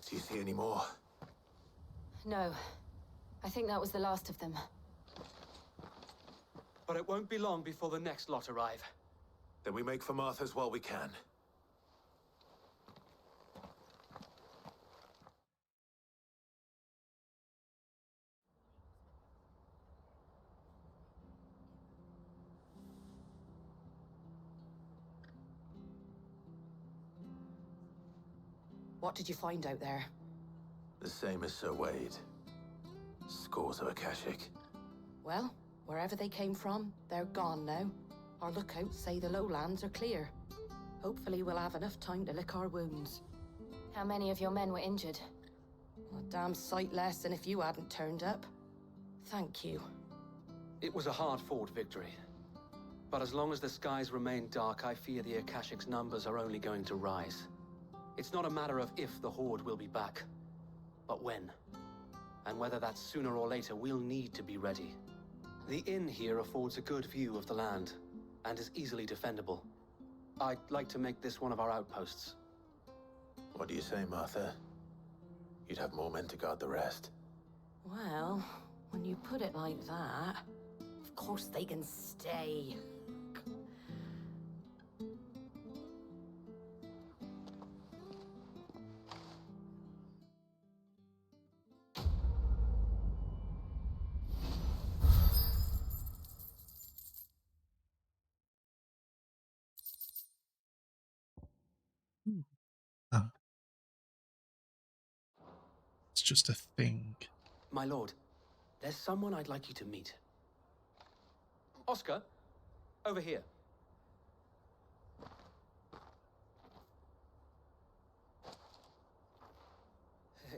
Do you see any more? No. I think that was the last of them. But it won't be long before the next lot arrive. Then we make for Martha's while we can. What did you find out there? The same as Sir Wade. Scores of Akashic. Well, wherever they came from, they're gone now. Our lookouts say the lowlands are clear. Hopefully we'll have enough time to lick our wounds. How many of your men were injured? A damn sight less than if you hadn't turned up. Thank you. It was a hard-fought victory. But as long as the skies remain dark, I fear the Akashic's numbers are only going to rise. It's not a matter of if the Horde will be back, but when. And whether that's sooner or later, we'll need to be ready. The inn here affords a good view of the land, and is easily defendable. I'd like to make this one of our outposts. What do you say, Martha? You'd have more men to guard the rest. Well, when you put it like that, of course they can stay. Oh. It's just a thing. My lord, there's someone I'd like you to meet. Oscar, over here.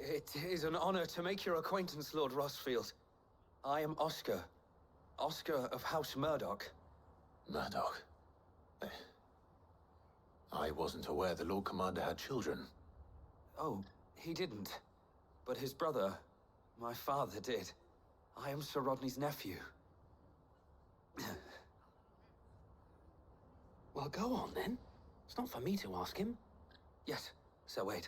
It is an honor to make your acquaintance, Lord Rossfield. I am Oscar. Oscar of House Murdoch. Murdoch? I wasn't aware the Lord Commander had children. Oh, he didn't. But his brother, my father, did. I am Sir Rodney's nephew. Well, go on then. It's not for me to ask him. Yes, Sir Wade.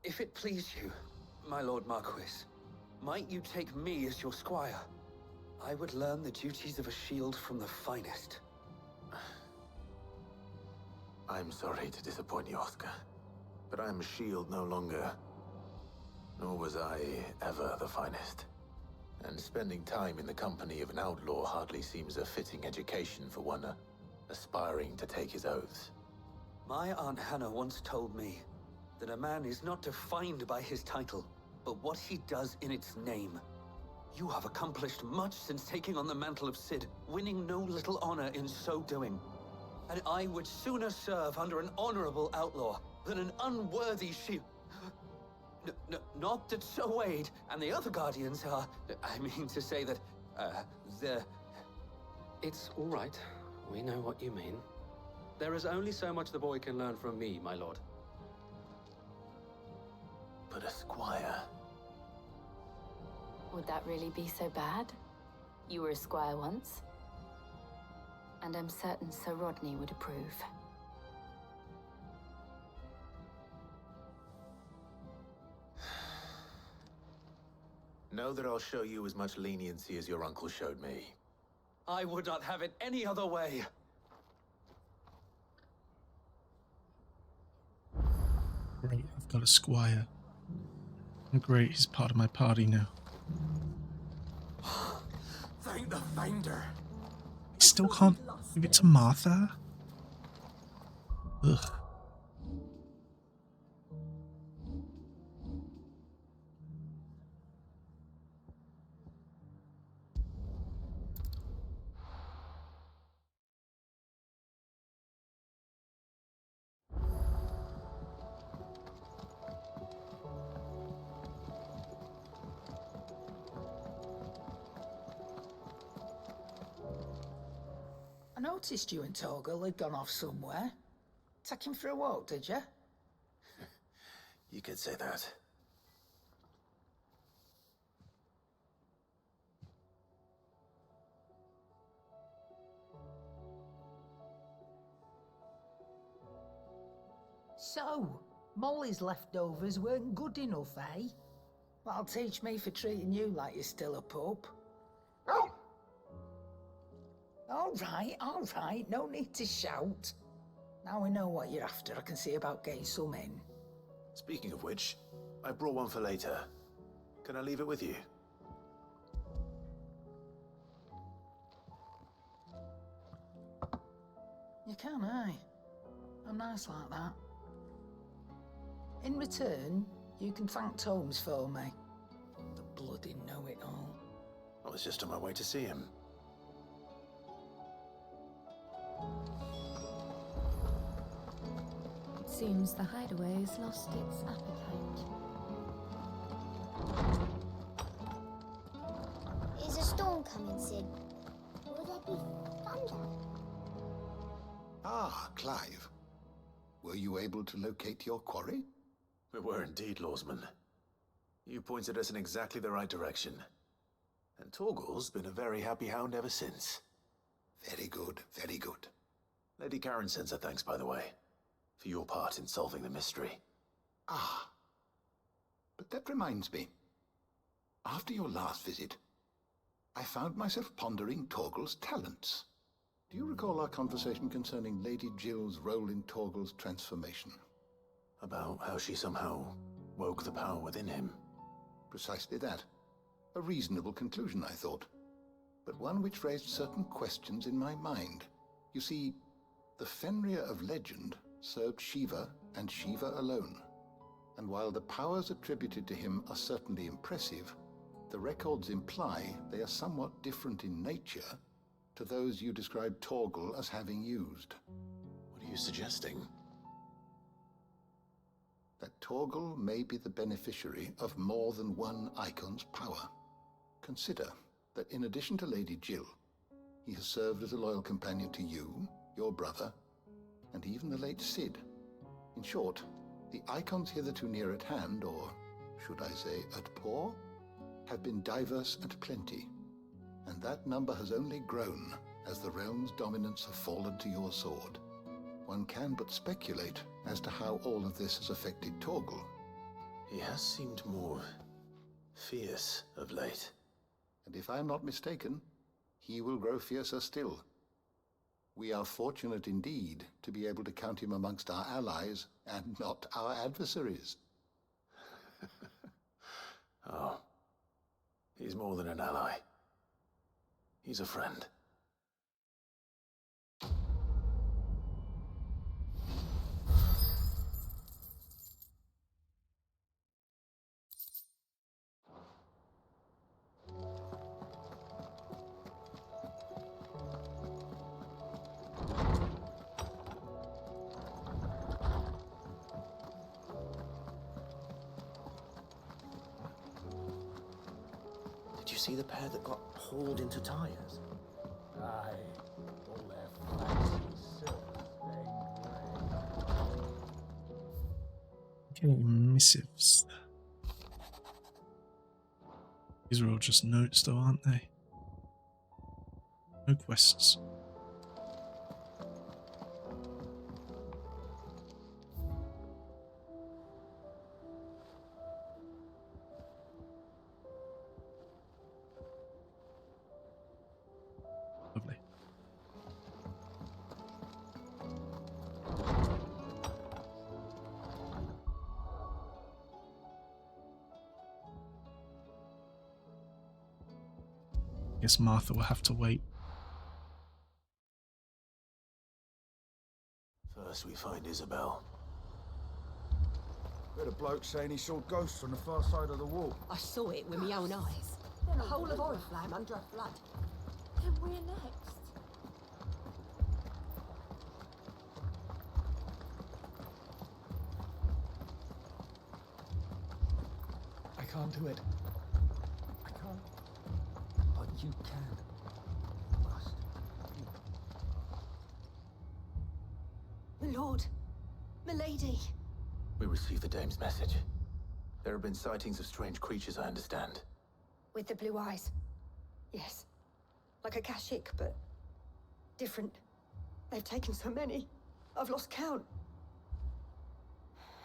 If it please you, my Lord Marquis, might you take me as your squire? I would learn the duties of a shield from the finest. I'm sorry to disappoint you, Oscar, but I am a shield no longer. Nor was I ever the finest. And spending time in the company of an outlaw hardly seems a fitting education for one aspiring to take his oaths. My Aunt Hannah once told me that a man is not defined by his title, but what he does in its name. You have accomplished much since taking on the mantle of Cid, winning no little honor in so doing. And I would sooner serve under an honorable outlaw than an unworthy shield. Not that Sir Wade and the other Guardians are... I mean to say that, they're... It's all right. We know what you mean. There is only so much the boy can learn from me, my lord. But a squire... Would that really be so bad? You were a squire once. And I'm certain Sir Rodney would approve. Know that I'll show you as much leniency as your uncle showed me. I would not have it any other way. Great, I've got a squire. And great, he's part of my party now. Thank the finder. I still can't give it to Martha? Ugh. I noticed you and Torgal had gone off somewhere. Take him for a walk, did you? You could say that. So, Molly's leftovers weren't good enough, eh? That'll teach me for treating you like you're still a pup. All right, no need to shout. Now we know what you're after, I can see about getting some in. Speaking of which, I brought one for later. Can I leave it with you? You can, eh? I'm nice like that. In return, you can thank Tomes for me. The bloody know-it-all. I was just on my way to see him. It seems the hideaway has lost its appetite. Is a storm coming, Sid? Will there be thunder? Ah, Clive. Were you able to locate your quarry? We were indeed, Lawsman. You pointed us in exactly the right direction. And Torgal's been a very happy hound ever since. Very good, very good. Lady Karen sends her thanks, by the way, for your part in solving the mystery. Ah. But that reminds me. After your last visit, I found myself pondering Torgal's talents. Do you recall our conversation concerning Lady Jill's role in Torgal's transformation? About how she somehow woke the power within him. Precisely that. A reasonable conclusion, I thought. But one which raised certain questions in my mind. You see, the Fenrir of legend served Shiva and Shiva alone. And while the powers attributed to him are certainly impressive, the records imply they are somewhat different in nature to those you describe Torgal as having used. What are you suggesting? That Torgal may be the beneficiary of more than one Icon's power. Consider that in addition to Lady Jill, he has served as a loyal companion to you, your brother, and even the late Cid. In short, the Icons hitherto near at hand, or should I say at paw, have been diverse and plenty, and that number has only grown as the realm's dominance have fallen to your sword. One can but speculate as to how all of this has affected Torgal. He has seemed more fierce of late. And if I am not mistaken, he will grow fiercer still. We are fortunate indeed to be able to count him amongst our allies and not our adversaries. Oh, he's more than an ally. He's a friend. Did you see the pair that got hauled into tires? Aye, all their fancy silk-stained grey. Okay, missives. These are all just notes though, aren't they? No quests. Lovely. Guess Martha will have to wait. First we find Isabel. Heard a bloke saying he saw ghosts on the far side of the wall. I saw it with my own eyes. The whole of Oriflamme under a flood. Then we're next. I can't do it. I can't. But you can. You must. My lord. My lady. We received the dame's message. There have been sightings of strange creatures, I understand. With the blue eyes. Yes. Like a Kashik, but different. They've taken so many. I've lost count.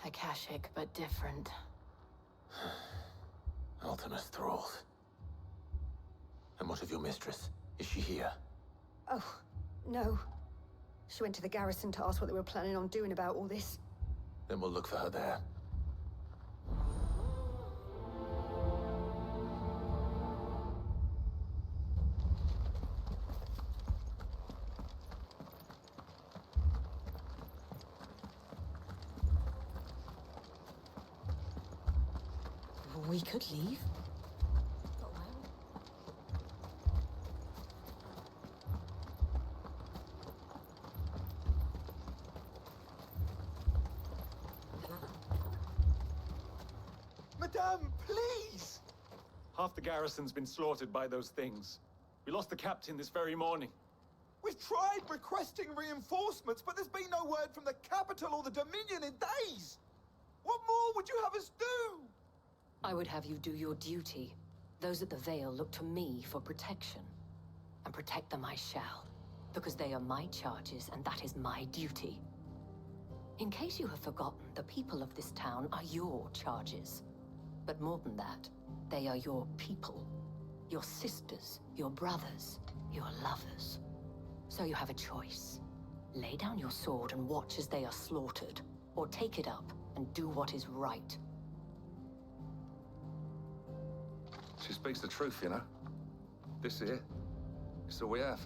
Akashic, but different. Ultimus thralls. And what of your mistress? Is she here? Oh, no. She went to the garrison to ask what they were planning on doing about all this. Then we'll look for her there. We could leave. Madame, please! Half the garrison's been slaughtered by those things. We lost the captain this very morning. We've tried requesting reinforcements, but there's been no word from the capital or the Dominion in days! What more would you have us do? I would have you do your duty. Those at the Vale look to me for protection. And protect them I shall. Because they are my charges, and that is my duty. In case you have forgotten, the people of this town are your charges. But more than that, they are your people. Your sisters, your brothers, your lovers. So you have a choice. Lay down your sword and watch as they are slaughtered, or take it up and do what is right. She speaks the truth, you know. This here, it's all we have.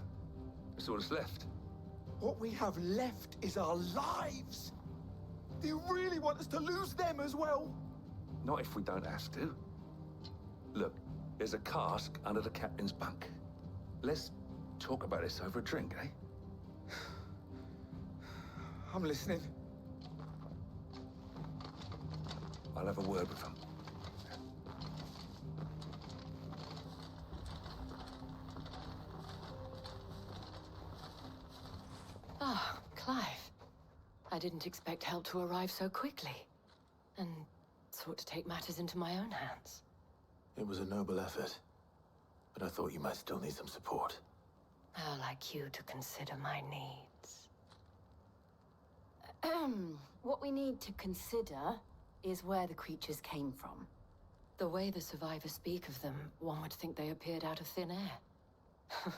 It's all that's left. What we have left is our lives. Do you really want us to lose them as well? Not if we don't have to. Look, there's a cask under the captain's bunk. Let's talk about this over a drink, eh? I'm listening. I'll have a word with him. Ah, Clive. I didn't expect help to arrive so quickly. And sought to take matters into my own hands. It was a noble effort, but I thought you might still need some support. How like you to consider my needs. What we need to consider is where the creatures came from. The way the survivors speak of them, one would think they appeared out of thin air.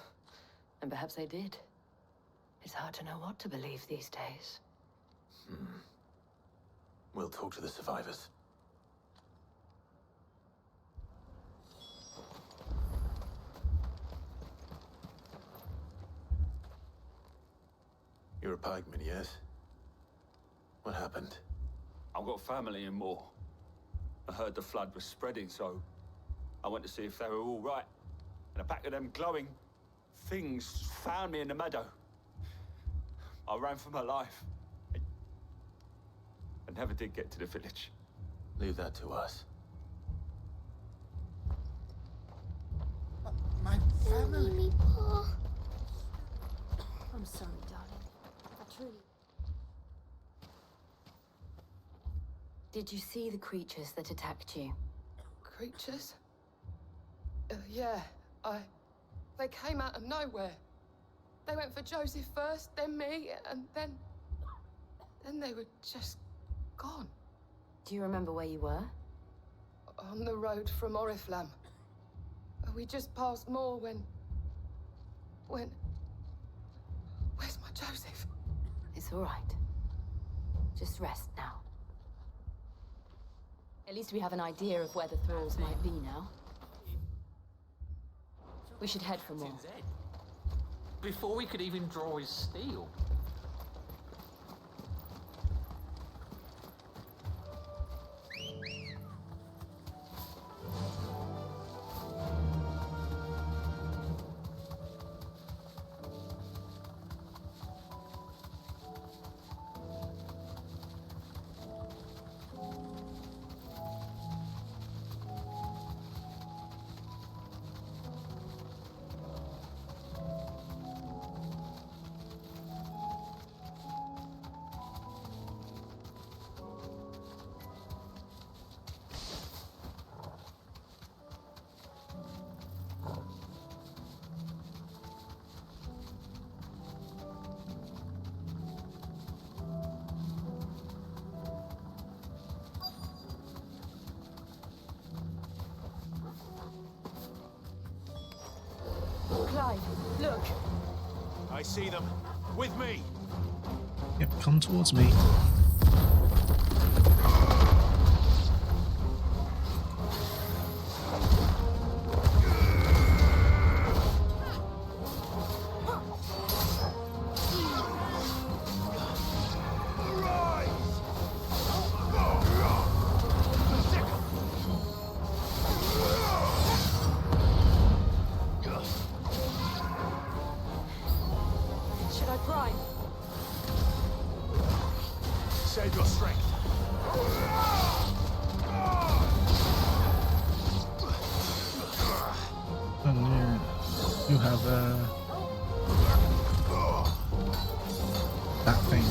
And perhaps they did. It's hard to know what to believe these days. We'll talk to the survivors. You're a pikeman, yes? What happened? I've got family in Moor. I heard the flood was spreading, so I went to see if they were all right. And a pack of them glowing things found me in the meadow. I ran for my life. I never did get to the village. Leave that to us. My family. Paul. I'm sorry, darling. I truly... Did you see the creatures that attacked you? Creatures? Yeah, They came out of nowhere. They went for Joseph first, then me, and then they were just gone. Do you remember where you were? On the road from Oriflamme. We just passed Moor when... Where's my Joseph? It's all right. Just rest now. At least we have an idea of where the thralls might be now. We should head for more. Before we could even draw his steel. Clive, look! I see them. With me! Yep, come towards me. Should I prime? Save your strength. And you have that thing.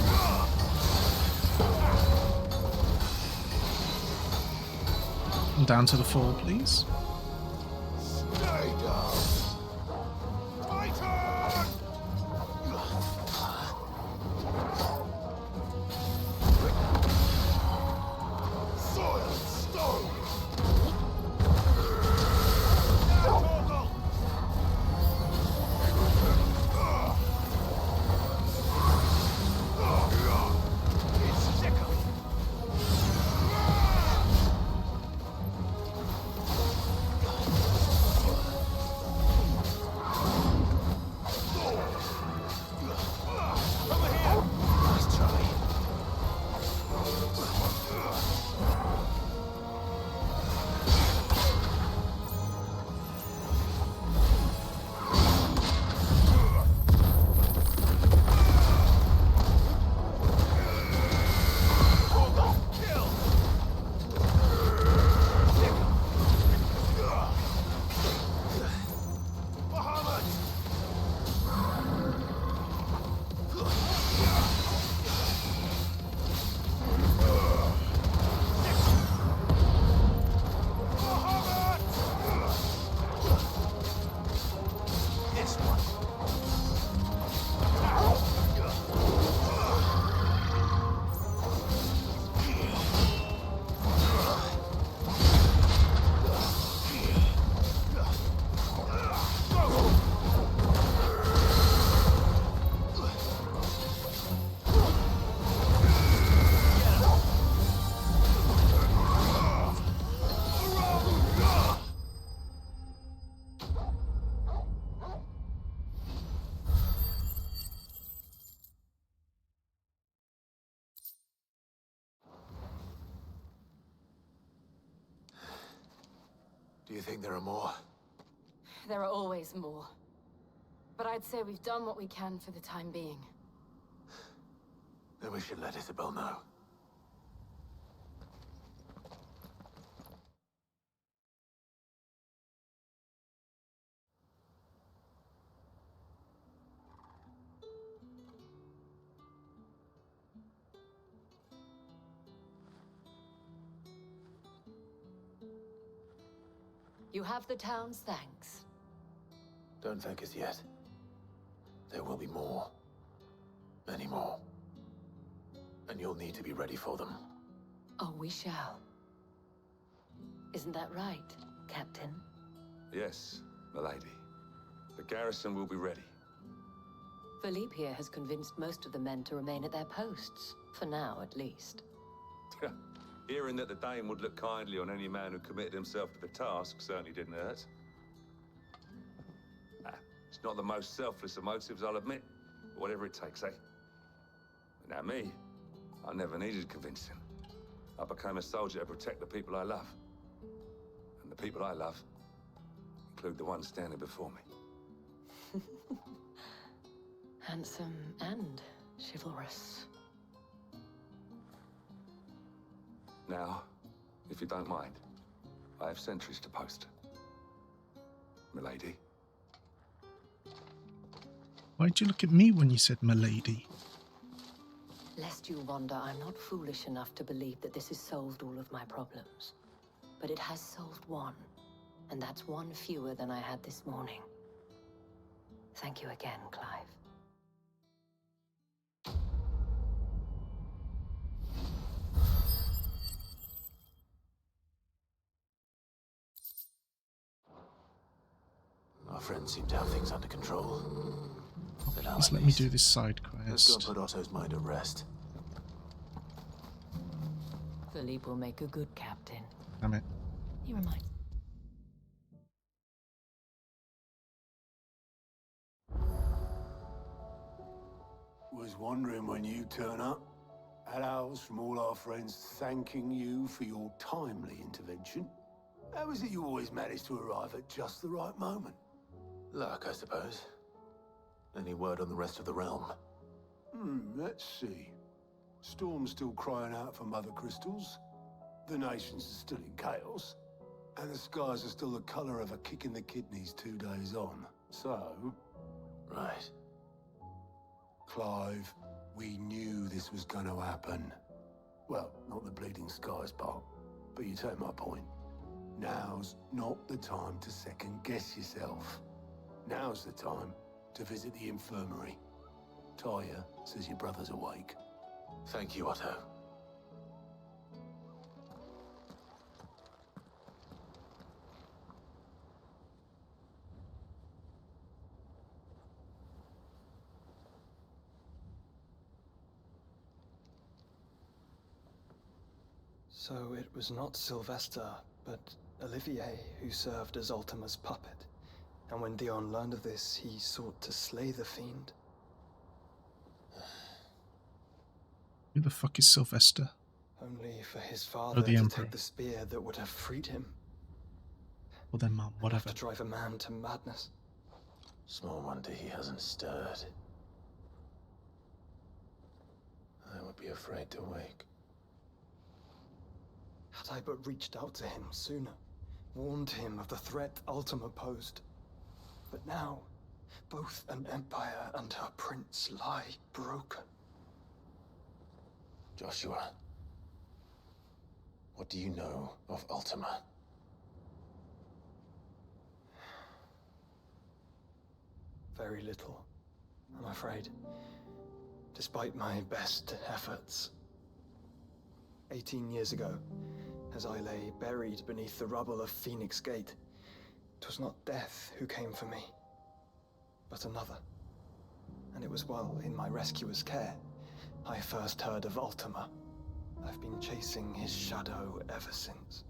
Down to the floor, please. Stay down. My turn! Soil stone! It's sicker! Do you think there are more? There are always more. But I'd say we've done what we can for the time being. Then we should let Isabel know. You have the town's thanks. Don't thank us yet. There will be more. Many more. And you'll need to be ready for them. Oh, we shall. Isn't that right, Captain? Yes, milady. The garrison will be ready. Philippe here has convinced most of the men to remain at their posts. For now, at least. Hearing that the Dane would look kindly on any man who committed himself to the task certainly didn't hurt. It's not the most selfless of motives, I'll admit. But whatever it takes, eh? But now me, I never needed convincing. I became a soldier to protect the people I love. And the people I love include the ones standing before me. Handsome and chivalrous. Now, if you don't mind, I have sentries to post. Milady. Why'd you look at me when you said "milady"? Lest you wonder, I'm not foolish enough to believe that this has solved all of my problems. But it has solved one, and that's one fewer than I had this morning. Thank you again, Clive. Our friends seem to have things under control. Please let me do this side Let's go and quest. put Otto's mind at rest. Philippe will make a good captain. Damn it. He reminds Was wondering when you turn up. Had owls from all our friends thanking you for your timely intervention. How is it you always manage to arrive at just the right moment? Luck, I suppose. Any word on the rest of the realm? Let's see. Storm's still crying out for mother crystals. The nations are still in chaos. And the skies are still the colour of a kick in the kidneys 2 days on. So... Right. Clive, we knew this was going to happen. Well, not the bleeding skies part, but you take my point. Now's not the time to second-guess yourself. Now's the time to visit the infirmary. Talia says your brother's awake. Thank you, Otto. So it was not Sylvester, but Olivier who served as Ultima's puppet. And when Dion learned of this, he sought to slay the fiend. Who the fuck is Sylvester? Only for his father the to Emperor. take the spear that would have freed him. Or their mum, Enough whatever. to drive a man to madness. Small wonder he hasn't stirred. I would be afraid to wake. Had I but reached out to him sooner, warned him of the threat Ultima posed. But now, both an empire and her prince lie broken. Joshua, what do you know of Ultima? Very little, I'm afraid. Despite my best efforts. 18 years ago, as I lay buried beneath the rubble of Phoenix Gate, it was not death who came for me, but another. And it was while in my rescuer's care, I first heard of Ultima. I've been chasing his shadow ever since.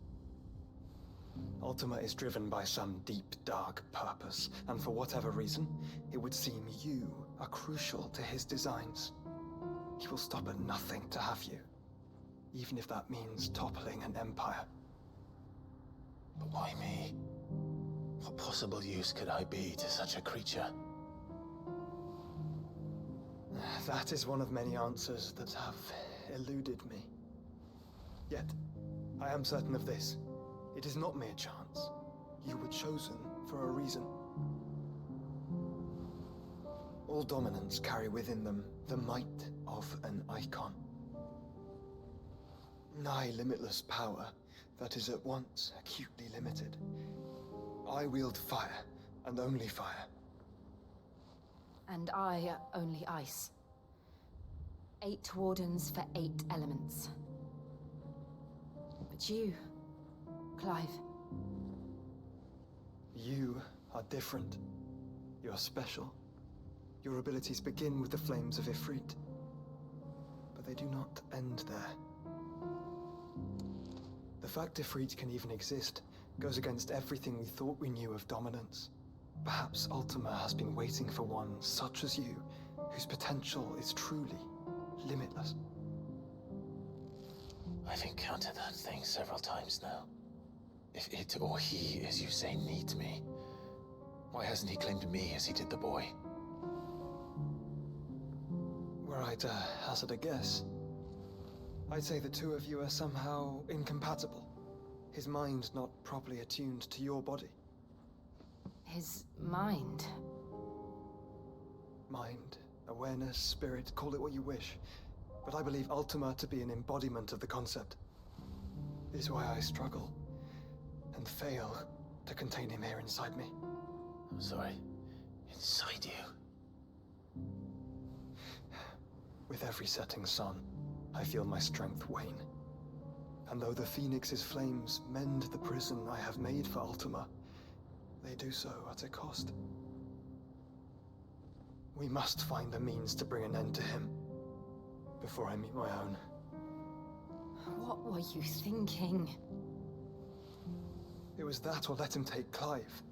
Ultima is driven by some deep, dark purpose, and for whatever reason, it would seem you are crucial to his designs. He will stop at nothing to have you, even if that means toppling an empire. But why me? What possible use could I be to such a creature? That is one of many answers that have eluded me. Yet, I am certain of this. It is not mere chance. You were chosen for a reason. All dominants carry within them the might of an icon. Nigh limitless power that is at once acutely limited. I wield fire, and only fire. And I only ice. 8 wardens for 8 elements. But you, Clive. You are different. You're special. Your abilities begin with the flames of Ifrit. But they do not end there. The fact Ifrit can even exist goes against everything we thought we knew of dominance. Perhaps Ultima has been waiting for one such as you, whose potential is truly limitless. I've encountered that thing several times now. If it or he, as you say, needs me, why hasn't he claimed me as he did the boy? Were I to hazard a guess, I'd say the two of you are somehow incompatible. His mind not properly attuned to your body. His mind? Mind, awareness, spirit, call it what you wish. But I believe Ultima to be an embodiment of the concept. This is why I struggle and fail to contain him here inside me. I'm sorry. Inside you? With every setting sun, I feel my strength wane. And though the Phoenix's flames mend the prison I have made for Ultima, they do so at a cost. We must find a means to bring an end to him before I meet my own. What were you thinking? It was that or let him take Clive.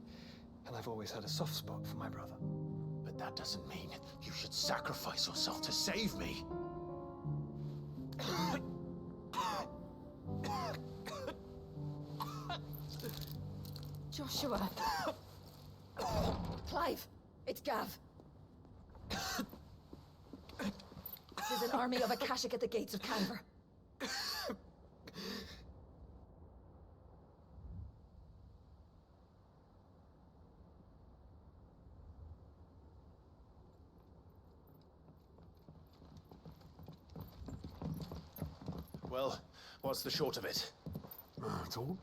And I've always had a soft spot for my brother. But that doesn't mean you should sacrifice yourself to save me. Joshua! Clive! It's Gav! There's an army of Akashic at the gates of Canver. Well, what's the short of it?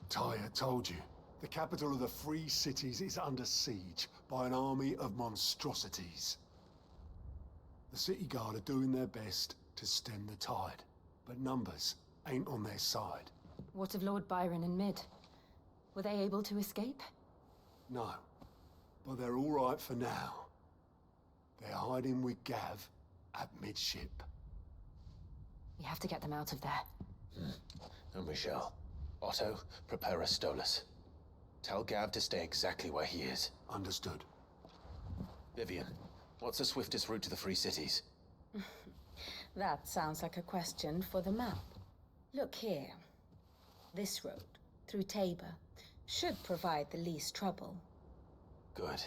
Tyre told you. The capital of the Free Cities is under siege by an army of monstrosities. The city guard are doing their best to stem the tide, but numbers ain't on their side. What of Lord Byron and Mid? Were they able to escape? No, but they're all right for now. They're hiding with Gav at midship. We have to get them out of there. And we shall. Otto, prepare a Stolas. Tell Gav to stay exactly where he is. Understood. Vivian, what's the swiftest route to the Free Cities? That sounds like a question for the map. Look here. This road, through Tabor, should provide the least trouble. Good.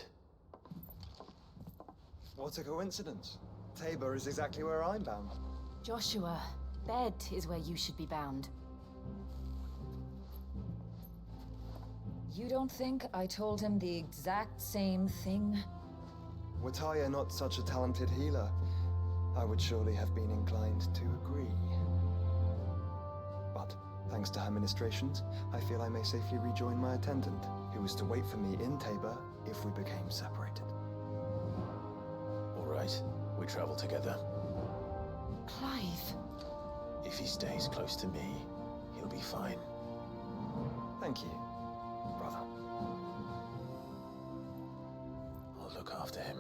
What a coincidence. Tabor is exactly where I'm bound. Joshua, bed is where you should be bound. You don't think I told him the exact same thing? Were Tyre not such a talented healer, I would surely have been inclined to agree. But, thanks to her ministrations, I feel I may safely rejoin my attendant, who was to wait for me in Tabor if we became separated. All right, we travel together. Clive. If he stays close to me, he'll be fine. Thank you, brother. I'll look after him.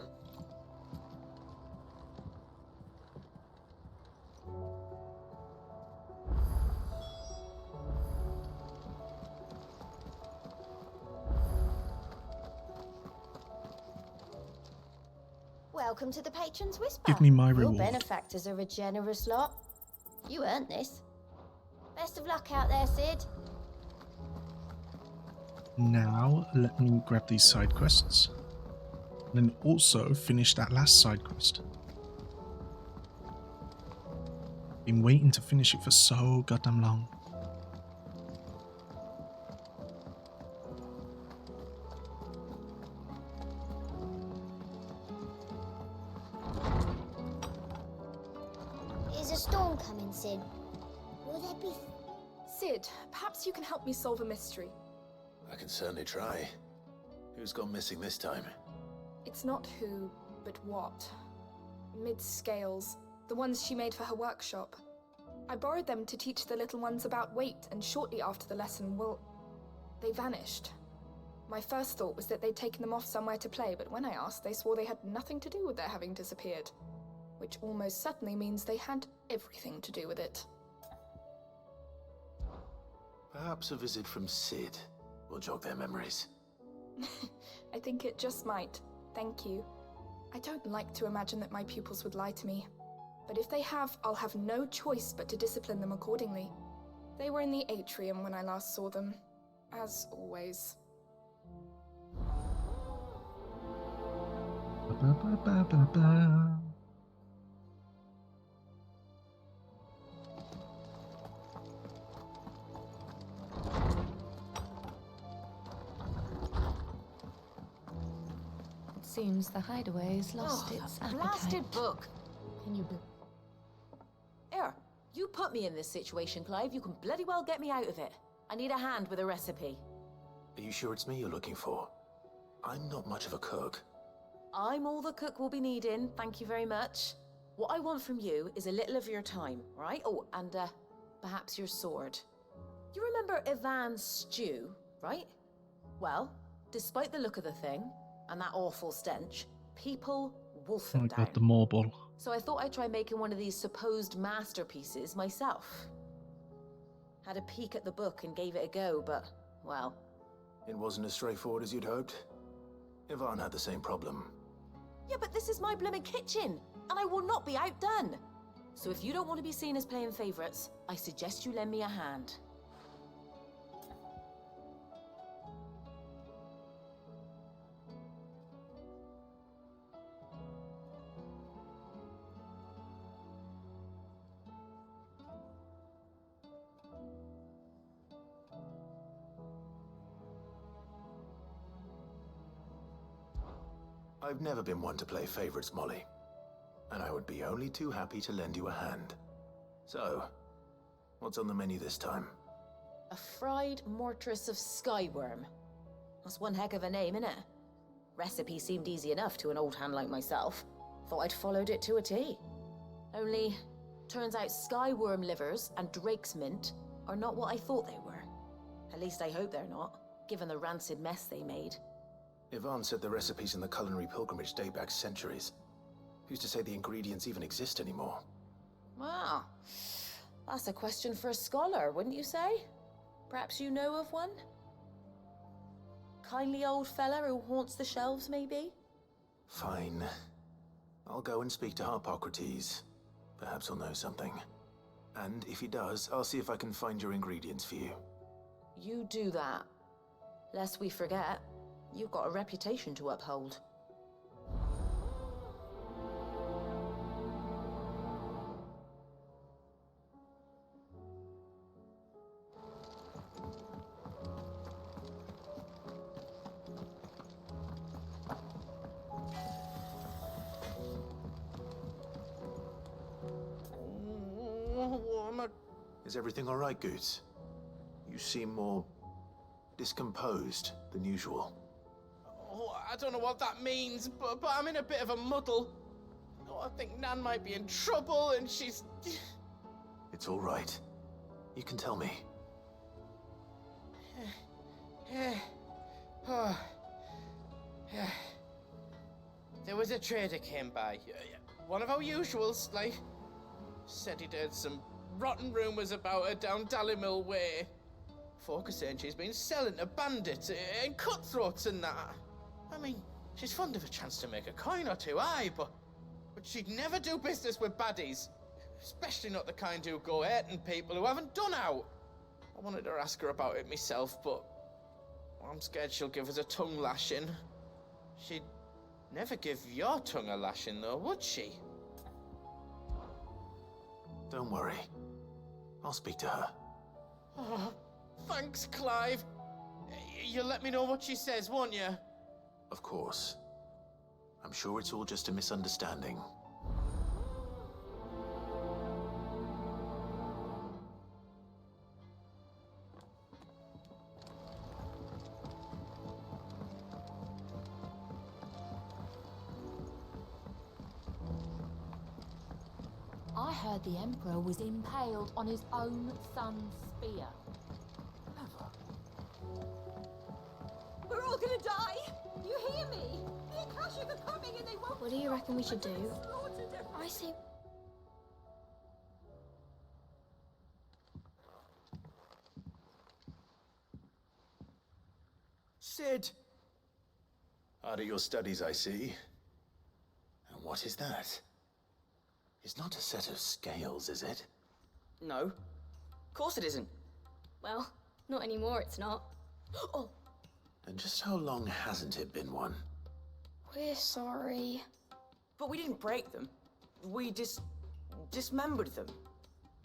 Welcome to the Patron's Whisper. Give me my Your reward. benefactors are a generous lot. You earned this. Best of luck out there, Sid. Now, let me grab these side quests. And then also finish that last side quest. Been waiting to finish it for so goddamn long. Is a storm coming, Sid? Will there be... Sid, perhaps you can help me solve a mystery. I can certainly try. Who's gone missing this time? It's not who, but what. Mid-scales, the ones she made for her workshop. I borrowed them to teach the little ones about weight, and shortly after the lesson, well, they vanished. My first thought was that they'd taken them off somewhere to play, but when I asked, they swore they had nothing to do with their having disappeared. Which almost certainly means they had everything to do with it. Perhaps a visit from Sid will jog their memories. I think it just might. Thank you. I don't like to imagine that my pupils would lie to me. But if they have, I'll have no choice but to discipline them accordingly. They were in the atrium when I last saw them, as always. Ba-ba-ba-ba-ba. It seems the hideaway's lost its appetite. Blasted book! Can you Here, you put me in this situation, Clive. You can bloody well get me out of it. I need a hand with a recipe. Are you sure it's me you're looking for? I'm not much of a cook. I'm all the cook will be needing, thank you very much. What I want from you is a little of your time, right? Oh, and perhaps your sword. You remember Ivan's stew, right? Well, despite the look of the thing, and that awful stench, people wolf Oh them my down. god, the marble. So I thought I'd try making one of these supposed masterpieces myself. Had a peek at the book and gave it a go, but, well... It wasn't as straightforward as you'd hoped. Ivan had the same problem. Yeah, but this is my blooming kitchen, and I will not be outdone. So if you don't want to be seen as playing favorites, I suggest you lend me a hand. I've never been one to play favorites, Molly. And I would be only too happy to lend you a hand. So, what's on the menu this time? A fried mortress of skyworm. That's one heck of a name, innit? Recipe seemed easy enough to an old hand like myself. Thought I'd followed it to a T. Only, turns out skyworm livers and drake's mint are not what I thought they were. At least I hope they're not, given the rancid mess they made. Ivan said the recipes in the culinary pilgrimage date back centuries. Who's to say the ingredients even exist anymore? Wow. That's a question for a scholar, wouldn't you say? Perhaps you know of one? Kindly old fella who haunts the shelves, maybe? Fine. I'll go and speak to Harpocrates. Perhaps he'll know something. And if he does, I'll see if I can find your ingredients for you. You do that. Lest we forget, you've got a reputation to uphold. Is everything all right, Goots? You seem more discomposed than usual. Oh, I don't know what that means, but I'm in a bit of a muddle. Oh, I think Nan might be in trouble, and she's... It's all right. You can tell me. There was a trader came by. One of our usuals, like. Said he'd heard some rotten rumours about her down Dallymill Way. Folk are saying she's been selling to bandits and cutthroats and that. I mean, she's fond of a chance to make a coin or two, aye, but she'd never do business with baddies. Especially not the kind who go hurting people who haven't done out. I wanted to ask her about it myself, but I'm scared she'll give us a tongue lashing. She'd never give your tongue a lashing, though, would she? Don't worry. I'll speak to her. Oh, thanks, Clive. You'll let me know what she says, won't you? Of course. I'm sure it's all just a misunderstanding. I heard the Emperor was impaled on his own son's spear. We're all gonna die! You hear me? The Akashic are coming and they won't. What do you reckon we should do? I say. Sid! Out of your studies, I see. And what is that? It's not a set of scales, is it? No. Of course it isn't. Well, not anymore, it's not. Oh, And just how long hasn't it been one? we're sorry. But we didn't break them. We dismembered them.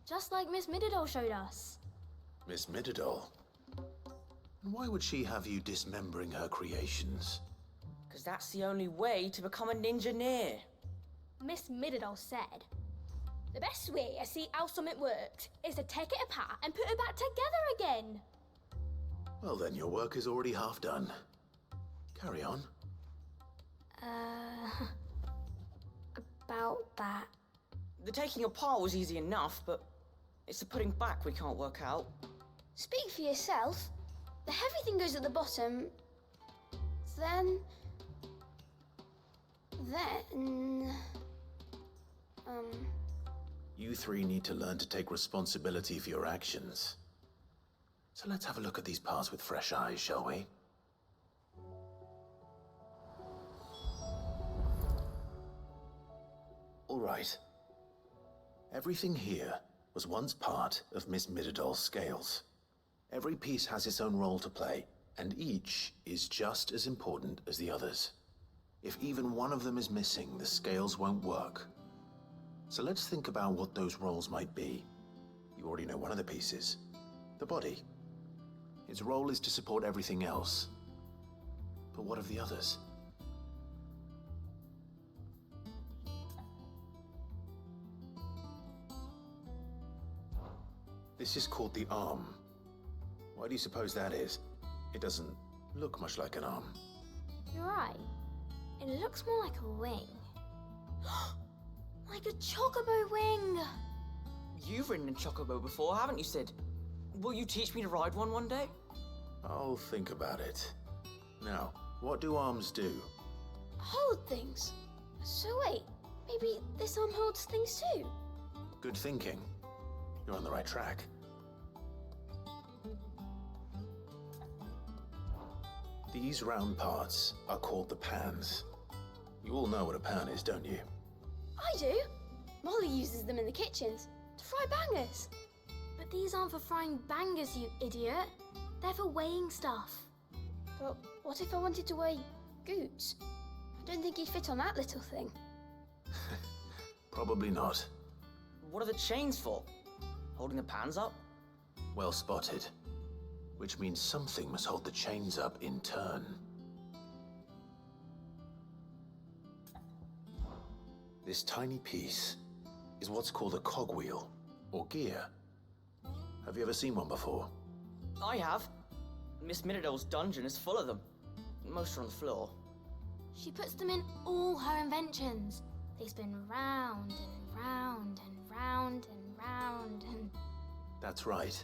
Just like Miss Mididol showed us. Miss Mididol? And why would she have you dismembering her creations? Because that's the only way to become a ninja-neer. Miss Mididol said, the best way to see how something works is to take it apart and put it back together again. Well then, your work is already half done. Carry on. About that. The taking apart was easy enough, but it's the putting back we can't work out. Speak for yourself. The heavy thing goes at the bottom. Then... You three need to learn to take responsibility for your actions. So let's have a look at these parts with fresh eyes, shall we? All right. Everything here was once part of Miss Mididol's scales. Every piece has its own role to play, and each is just as important as the others. If even one of them is missing, the scales won't work. So let's think about what those roles might be. You already know one of the pieces. The body. Its role is to support everything else. But what of the others? This is called the arm. Why do you suppose that is? It doesn't look much like an arm. You're right. It looks more like a wing. Like a chocobo wing! You've ridden a chocobo before, haven't you, Sid? Will you teach me to ride one day? I'll think about it. Now, what do arms do? Hold things. So wait, maybe this arm holds things too? Good thinking. You're on the right track. These round parts are called the pans. You all know what a pan is, don't you? I do. Molly uses them in the kitchens to fry bangers. But these aren't for frying bangers, you idiot. They're for weighing stuff. But what if I wanted to weigh Goots? I don't think he'd fit on that little thing. Probably not. What are the chains for? Holding the pans up? Well spotted. Which means something must hold the chains up in turn. This tiny piece is what's called a cogwheel, or gear. Have you ever seen one before? I have. Miss Mididol's dungeon is full of them. Most are on the floor. She puts them in all her inventions. They spin round and round and round and round and... That's right.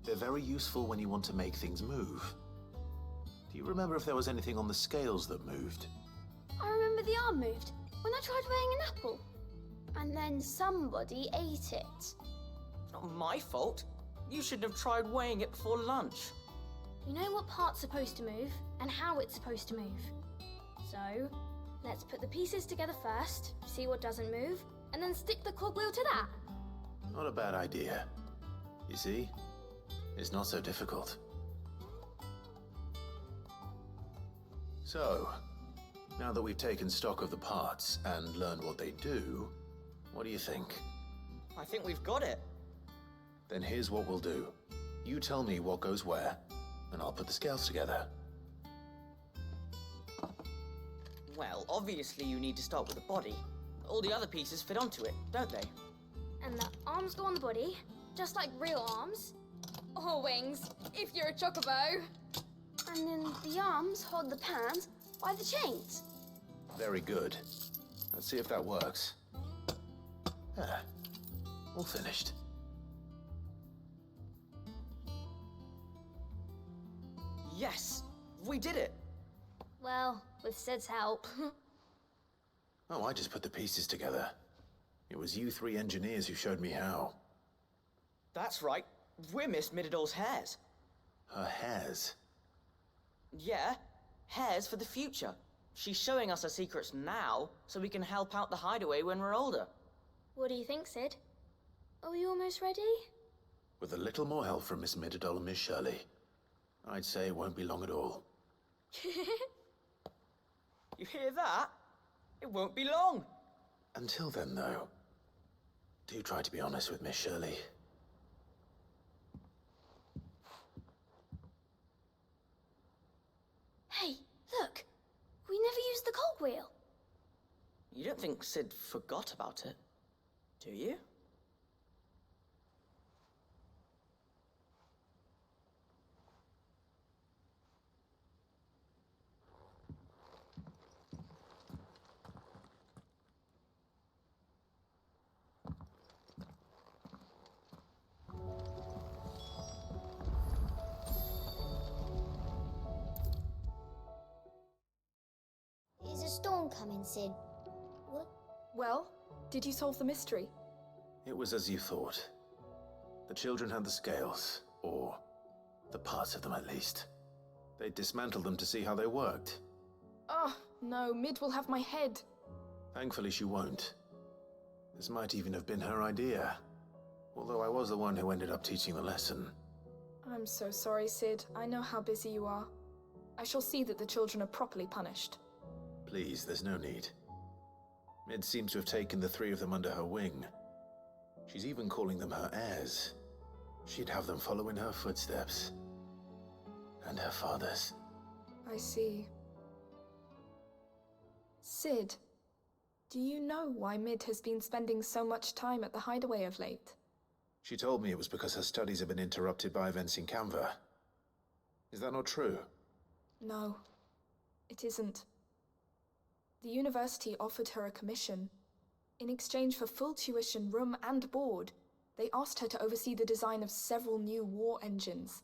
They're very useful when you want to make things move. Do you remember if there was anything on the scales that moved? I remember the arm moved when I tried weighing an apple. And then somebody ate it. It's not my fault. You shouldn't have tried weighing it before lunch. You know what part's supposed to move and how it's supposed to move. So, let's put the pieces together first, see what doesn't move, and then stick the cogwheel to that. Not a bad idea. You see? It's not so difficult. So, now that we've taken stock of the parts and learned what they do, what do you think? I think we've got it. Then here's what we'll do. You tell me what goes where, and I'll put the scales together. Well, obviously you need to start with the body. All the other pieces fit onto it, don't they? And the arms go on the body, just like real arms. Or wings, if you're a chocobo. And then the arms hold the pans by the chains. Very good. Let's see if that works. Ah, all finished. Yes, we did it. Well, with Sid's help. Oh, I just put the pieces together. It was you three engineers who showed me how. That's right. We're Miss Mididol's hairs. Her hairs? Yeah, hairs for the future. She's showing us her secrets now, so we can help out the hideaway when we're older. What do you think, Sid? Are we almost ready? With a little more help from Miss Mididol and Miss Shirley, I'd say it won't be long at all. You hear that? It won't be long. Until then, though, do try to be honest with Miss Shirley. Hey, look! We never used the cogwheel. You don't think Sid forgot about it, do you? Is a storm coming, Sid? What? Well, did you solve the mystery? It was as you thought. The children had the scales, or the parts of them at least. They dismantled them to see how they worked. Oh, no, Mid will have my head. Thankfully she won't. This might even have been her idea. Although I was the one who ended up teaching the lesson. I'm so sorry, Sid. I know how busy you are. I shall see that the children are properly punished. Please, there's no need. Mid seems to have taken the three of them under her wing. She's even calling them her heirs. She'd have them follow in her footsteps. And her father's. I see. Sid, do you know why Mid has been spending so much time at the hideaway of late? She told me it was because her studies have been interrupted by events in Canva. Is that not true? No, it isn't. The university offered her a commission. In exchange for full tuition, room and board, they asked her to oversee the design of several new war engines.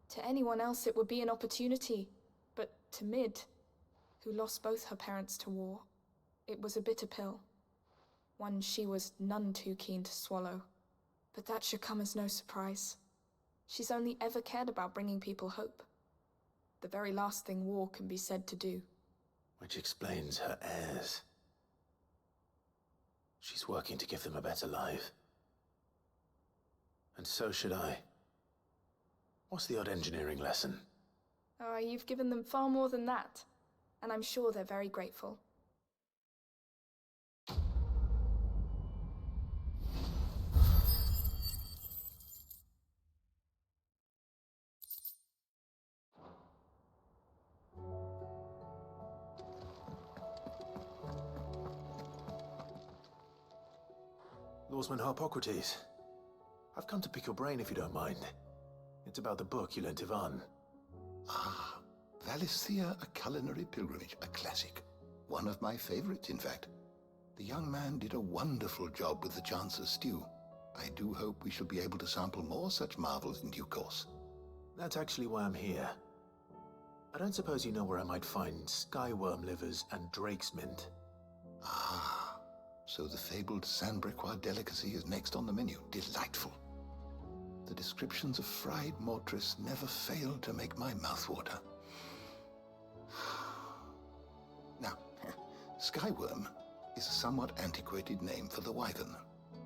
To anyone else it would be an opportunity, but to Mid, who lost both her parents to war, it was a bitter pill. One she was none too keen to swallow. But that should come as no surprise. She's only ever cared about bringing people hope. The very last thing war can be said to do. Which explains her heirs. She's working to give them a better life. And so should I. What's the odd engineering lesson? Oh, you've given them far more than that. And I'm sure they're very grateful. Lawsman Harpocrates. I've come to pick your brain if you don't mind. It's about the book you lent Ivan. Ah, Valisthea, A Culinary Pilgrimage, a classic. One of my favorites, in fact. The young man did a wonderful job with the Chance's stew. I do hope we shall be able to sample more such marvels in due course. That's actually why I'm here. I don't suppose you know where I might find skyworm livers and drake's mint. Ah, so the fabled Sandbrequois delicacy is next on the menu. Delightful. The descriptions of fried mortress never fail to make my mouth water. Now, skyworm is a somewhat antiquated name for the wyvern,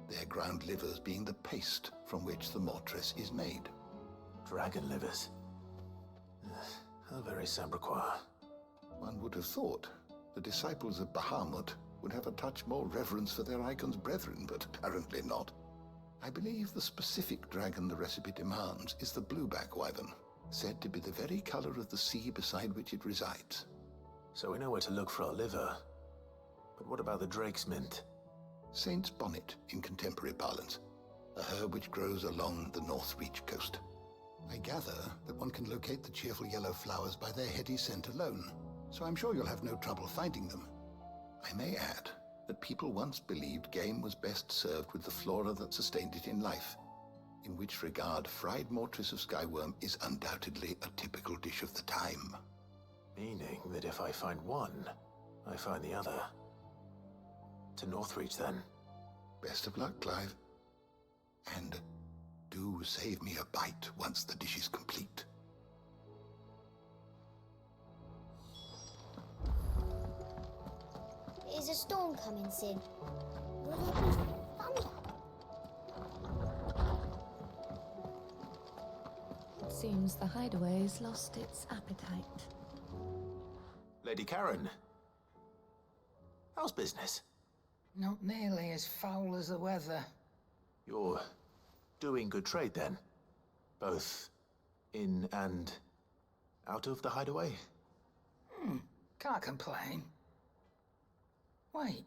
their ground livers being the paste from which the mortress is made. Dragon livers. How very Sandbrequois. One One would have thought the disciples of Bahamut would have a touch more reverence for their icon's brethren, but apparently not. I believe the specific dragon the recipe demands is the blueback wyvern, said to be the very color of the sea beside which it resides. So we know where to look for our liver. But what about the drake's mint? Saint's bonnet in contemporary parlance, a herb which grows along the North Reach coast. I gather that one can locate the cheerful yellow flowers by their heady scent alone, so I'm sure you'll have no trouble finding them. I may add that people once believed game was best served with the flora that sustained it in life, in which regard fried mortress of skyworm is undoubtedly a typical dish of the time. Meaning that if I find one, I find the other. To Northreach, then. Best of luck, Clive. And do save me a bite once the dish is complete. Is a storm coming soon? Will there be thunder? It seems the hideaway's lost its appetite. Lady Karen. How's business? Not nearly as foul as the weather. You're doing good trade, then? Both in and out of the hideaway? Can't complain. Wait,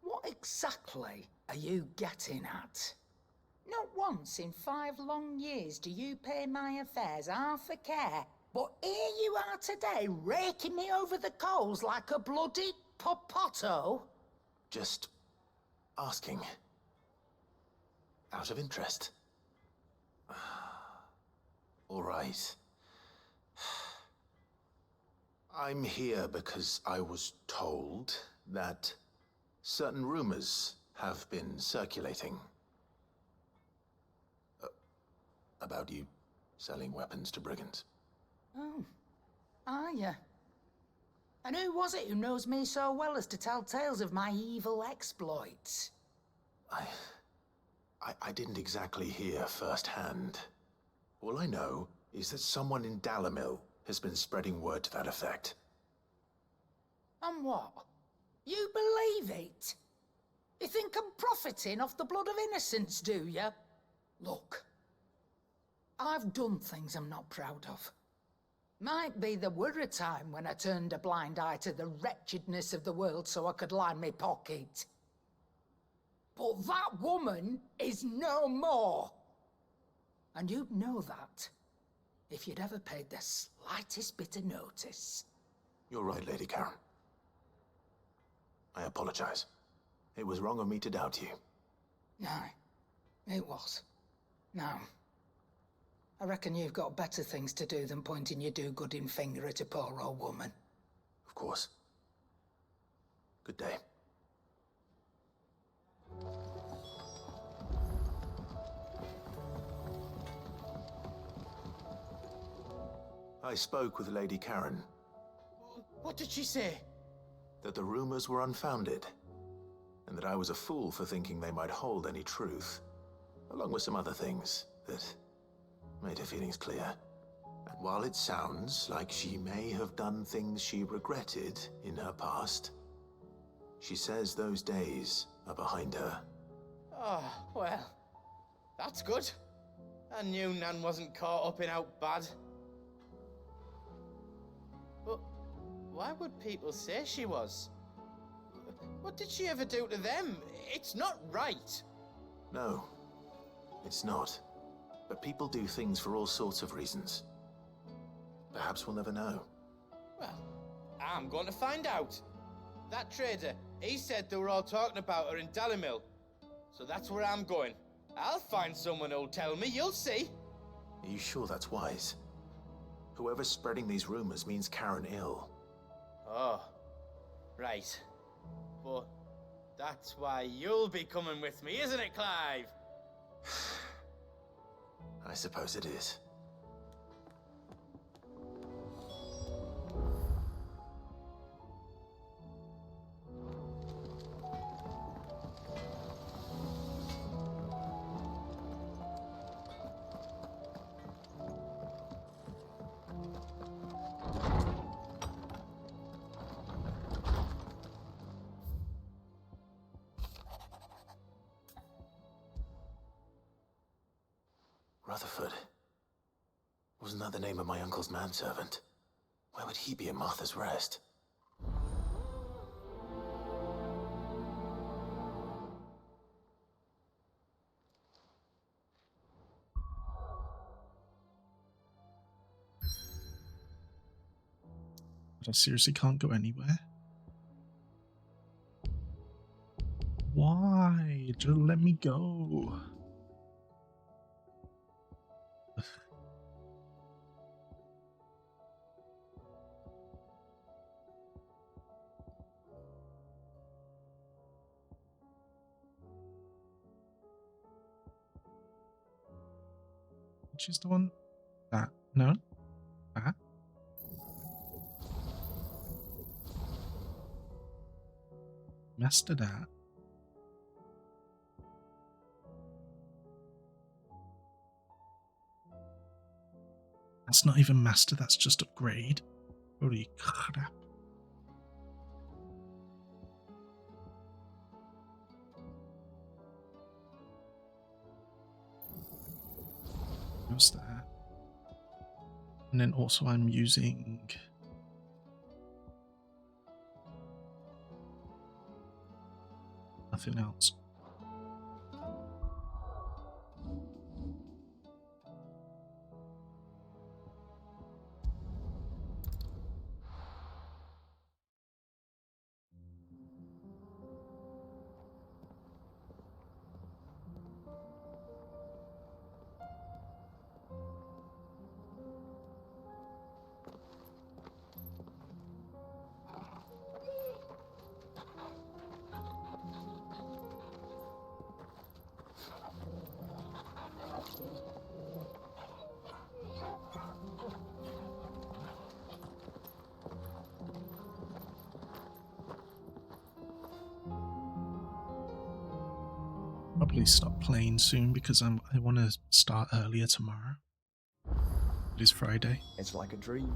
what exactly are you getting at? Not once in 5 long years do you pay my affairs half a care, but here you are today, raking me over the coals like a bloody popoto? Just asking. Out of interest. All right. I'm here because I was told that certain rumors have been circulating about you selling weapons to brigands. Oh, are ya? And who was it who knows me so well as to tell tales of my evil exploits? I didn't exactly hear firsthand. All I know is that someone in Dalimil has been spreading word to that effect. And what? You believe it? You think I'm profiting off the blood of innocents, do you? Look, I've done things I'm not proud of. Might be there were a time when I turned a blind eye to the wretchedness of the world so I could line my pocket. But that woman is no more. And you'd know that if you'd ever paid the slightest bit of notice. You're right, Lady Karen. I apologize. It was wrong of me to doubt you. Aye, it was. Now, I reckon you've got better things to do than pointing your do-gooding finger at a poor old woman. Of course. Good day. I spoke with Lady Karen. What did she say? That the rumors were unfounded, and that I was a fool for thinking they might hold any truth, along with some other things that made her feelings clear. And while it sounds like she may have done things she regretted in her past, she says those days are behind her. Oh, well, that's good. I knew Nan wasn't caught up in out bad. But why would people say she was? What did she ever do to them? It's not right. No, it's not. But people do things for all sorts of reasons. Perhaps we'll never know. Well, I'm going to find out. That trader, he said they were all talking about her in Dalimil. So that's where I'm going. I'll find someone who'll tell me, you'll see. Are you sure that's wise? Whoever's spreading these rumors means Karen ill. Oh, right. But that's why you'll be coming with me, isn't it, Clive? I suppose it is. Rutherford. Wasn't that the name of my uncle's manservant? Why would he be in Martha's Rest? But I seriously can't go anywhere. Why? Just let me go. Which is the one? That? No? That? Master that. That's not even master, that's just upgrade. Holy crap. What's that? And then also I'm using nothing else. Probably stop playing soon because I want to start earlier tomorrow. It is Friday. It's like a dream.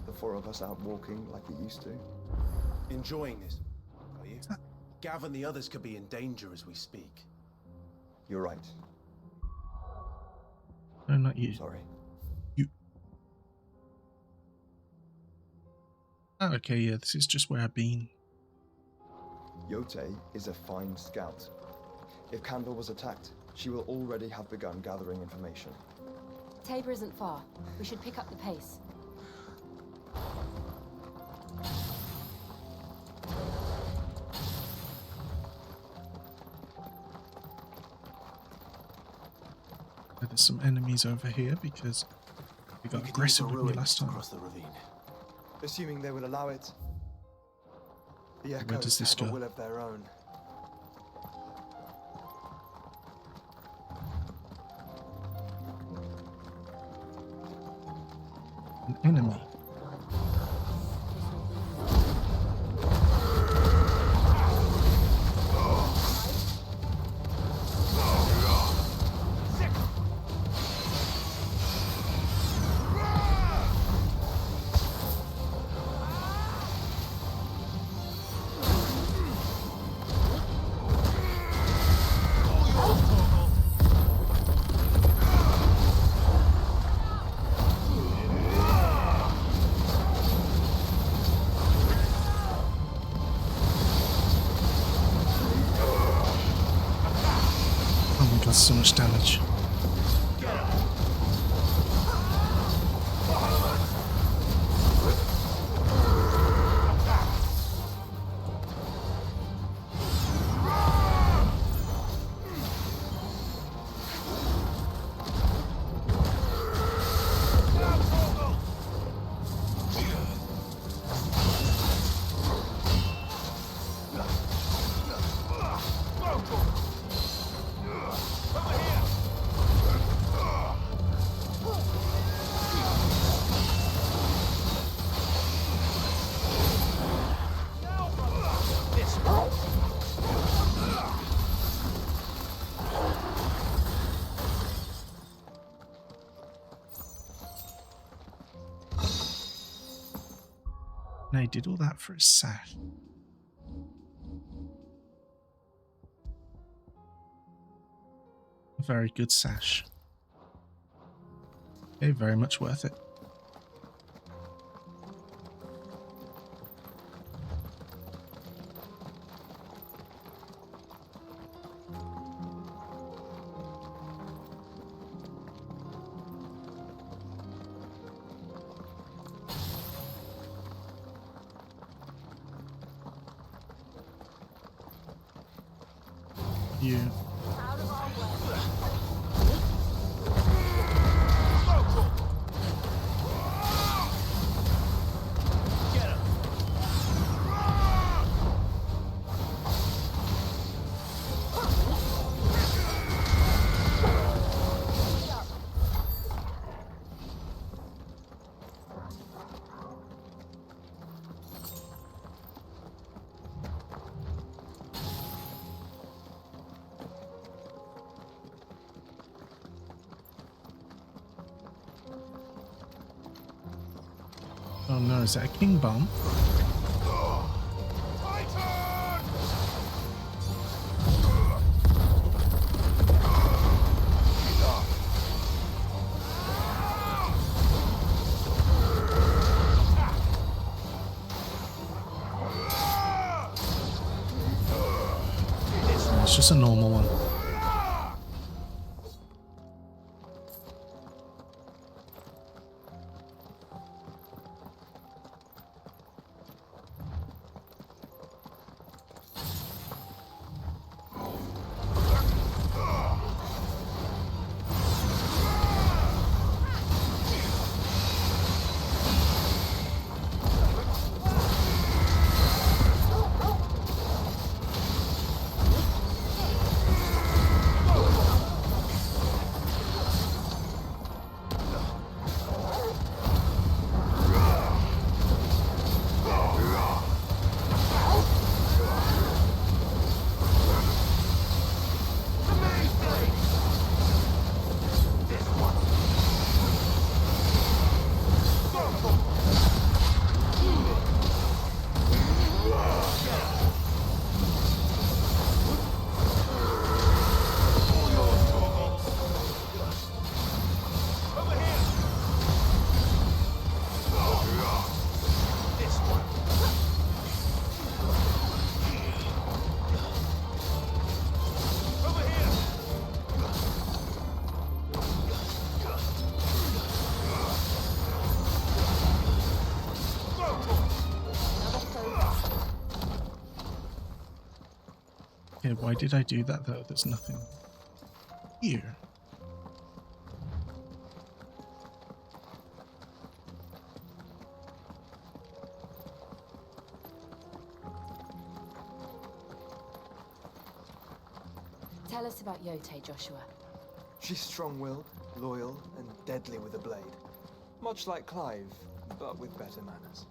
The four of us out walking like we used to. Enjoying this, are you? Gavin, the others could be in danger as we speak. You're right. No, not you. Sorry. You. Oh, okay, yeah, this is just where I've been. Yote is a fine scout. If Candle was attacked, she will already have begun gathering information. Tabor isn't far. We should pick up the pace. There's some enemies over here because they got aggressive with me last time. Across the ravine. Assuming they will allow it. The Where echoes does this have a go? will of their own. An enemy. Oh my god, so much damage. And I did all that for a sash. A very good sash. Okay, very much worth it. You. Oh no, is that a king bomb? It's just a normal one. Okay, why did I do that though? There's nothing here. Tell us about Yote, Joshua. She's strong-willed, loyal, and deadly with a blade. Much like Clive, but with better manners.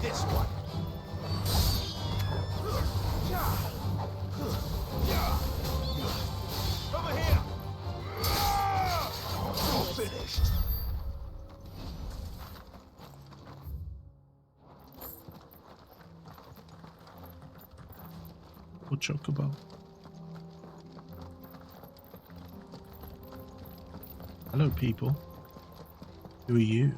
This one. Over here. You're finished. Or chocobo. Hello, people. Who are you?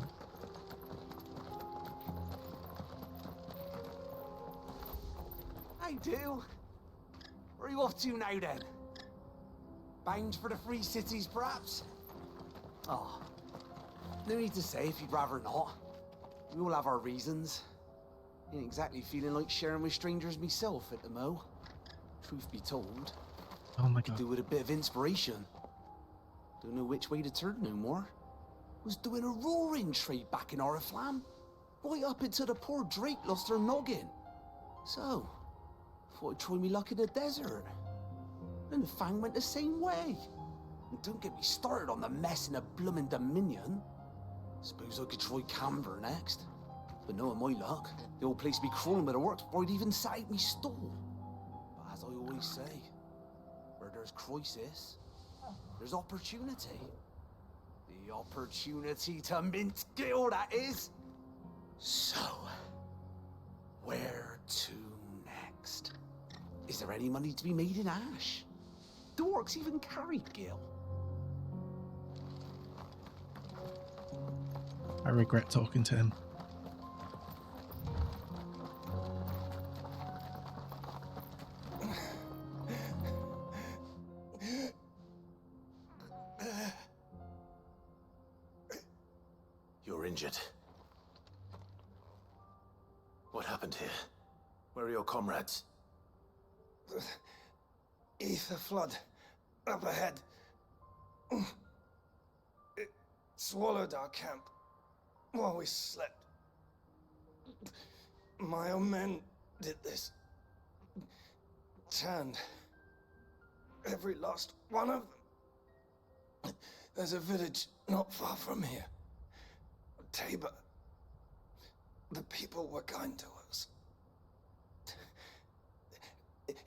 I do. Where are you off to now, then? Bound for the Free Cities, perhaps? Oh, no need to say if you'd rather not. We all have our reasons. Ain't exactly feeling like sharing with strangers myself at the mo. Truth be told, Oh my could god. do with a bit of inspiration. Don't know which way to turn no more. Was doing a roaring trade back in Oriflamme, right up until the poor Drake lost her noggin. So, thought I'd try me luck in the desert. And the Fang went the same way. And don't get me started on the mess in the bloomin' Dominion. Suppose I could try Camber next. But knowing my luck, the old place be crawling with the works before I'd even sat out me stall. But as I always say, where there's crisis, there's there's opportunity. The opportunity to mint Gil, that is. So, where to next? Is there any money to be made in Ash? Do orcs even carry Gil? I regret talking to him. You're injured. What happened here? Where are your comrades? The ether flood up ahead. It swallowed our camp while we slept. My own men did this. Turned every last one of them. There's a village not far from here. Tabor. The people were kind to us.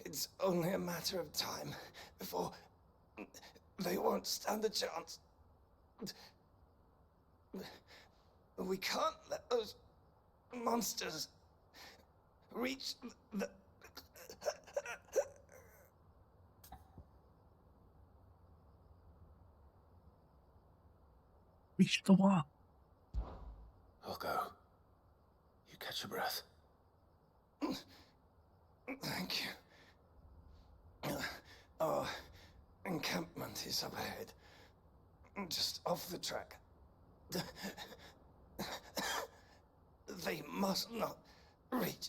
It's only a matter of time before they won't stand a chance. We can't let those monsters reach the... Reach the what? I'll go. You catch your breath. Thank you. Our encampment is up ahead. Just off the track. They must not reach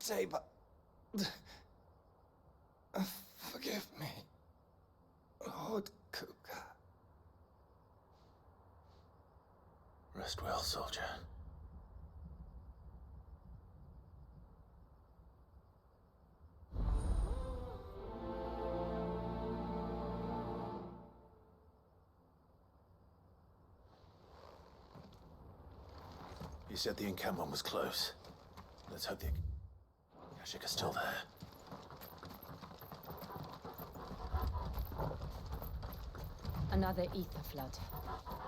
Tabor. Forgive me, Lord Kuka. Rest well, soldier. You said the encampment was close. Let's hope the Kashik is still there. Another ether flood.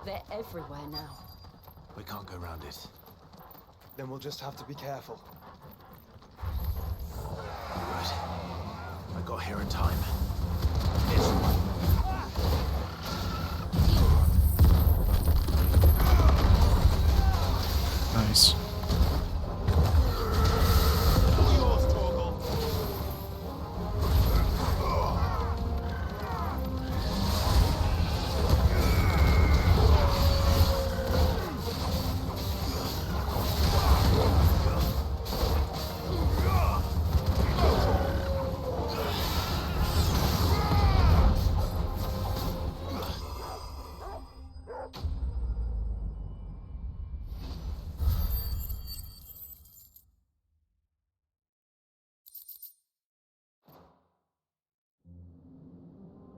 They're everywhere now. We can't go round it. Then we'll just have to be careful. Right. I got here in time. Nice.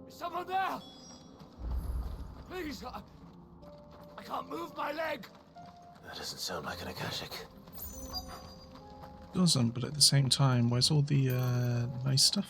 Is someone there? Please, I can't move my leg. That doesn't sound like an Akashic. Doesn't, but at the same time, where's all the nice stuff?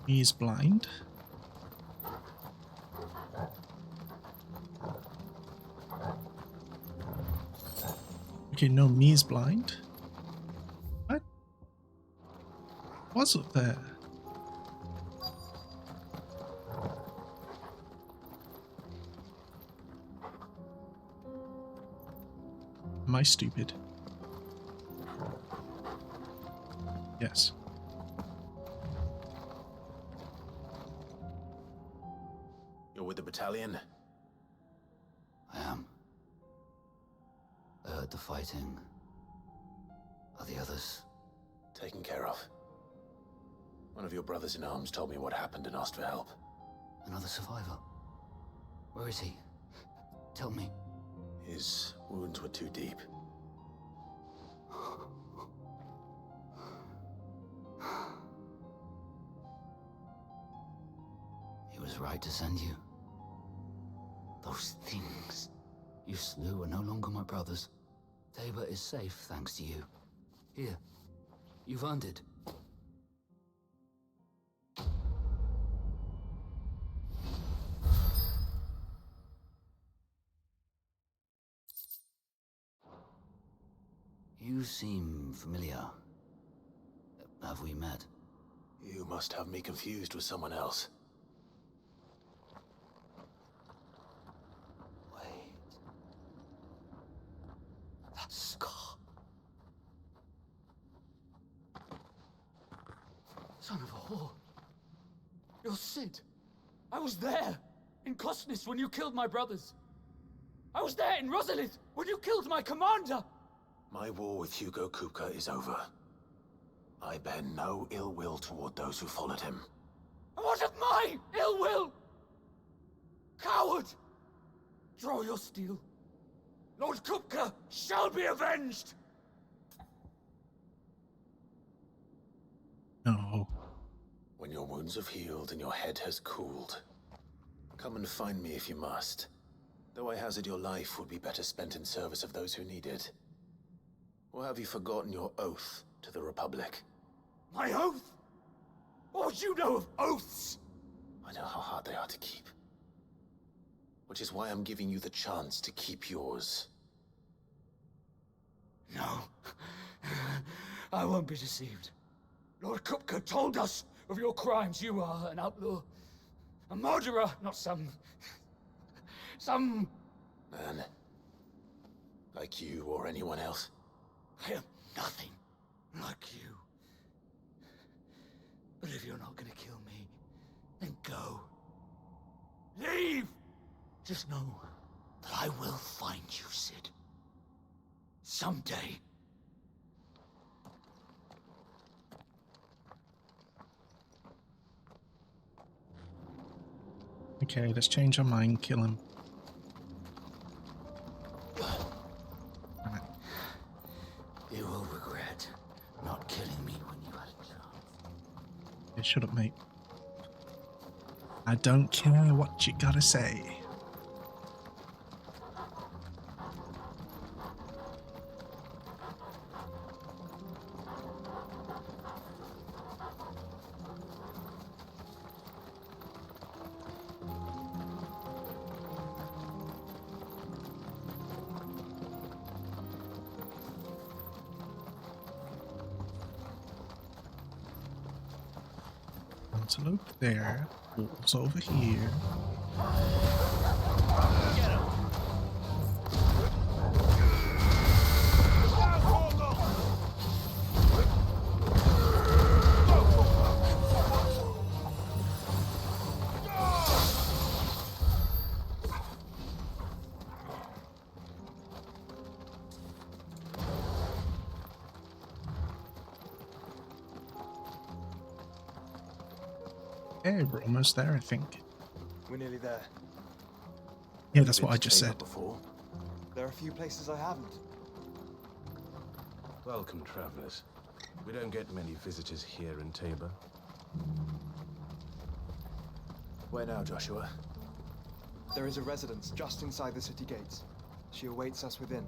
He's blind. Okay, no, me's blind. What? What's up there? Am I stupid? Yes. You're with the battalion? I am. I heard the fighting. Are the others? Taken care of. One of your brothers in arms told me what happened and asked for help. Another survivor? Where is he? Tell me. His wounds were too deep. He was right to send you. Those things you slew are no longer my brothers. Tabor is safe thanks to you. Here, you've earned it. You seem familiar. Have we met? You must have me confused with someone else. That scar. Son of a whore. You're Sid. I was there in Cosnis when you killed my brothers. I was there in Rosalith when you killed my commander. My war with Hugo Kupka is over. I bear no ill will toward those who followed him. And what of my ill will? Coward! Draw your steel. Lord Kupka shall be avenged! No. When your wounds have healed and your head has cooled, come and find me if you must. Though I hazard your life would be better spent in service of those who need it. Or have you forgotten your oath to the Republic? My oath? What would you know of oaths? I know how hard they are to keep. Which is why I'm giving you the chance to keep yours. No. I won't be deceived. Lord Kupka told us of your crimes. You are an outlaw. A murderer, not some... Man. Like you or anyone else. I am nothing like you. But if you're not gonna kill me, then go. Leave! Just know that I will find you, Sid. Someday. Okay, let's change our mind, kill him. You will regret not killing me when you had a chance. Hey, shut up, mate. I don't care what you gotta say. Antelope there, wolves over here. Okay, we're almost there, I think. We're nearly there. Yeah, that's what I just said. Before. There are a few places I haven't. Welcome, travelers. We don't get many visitors here in Tabor. Where now, Joshua? There is a residence just inside the city gates. She awaits us within.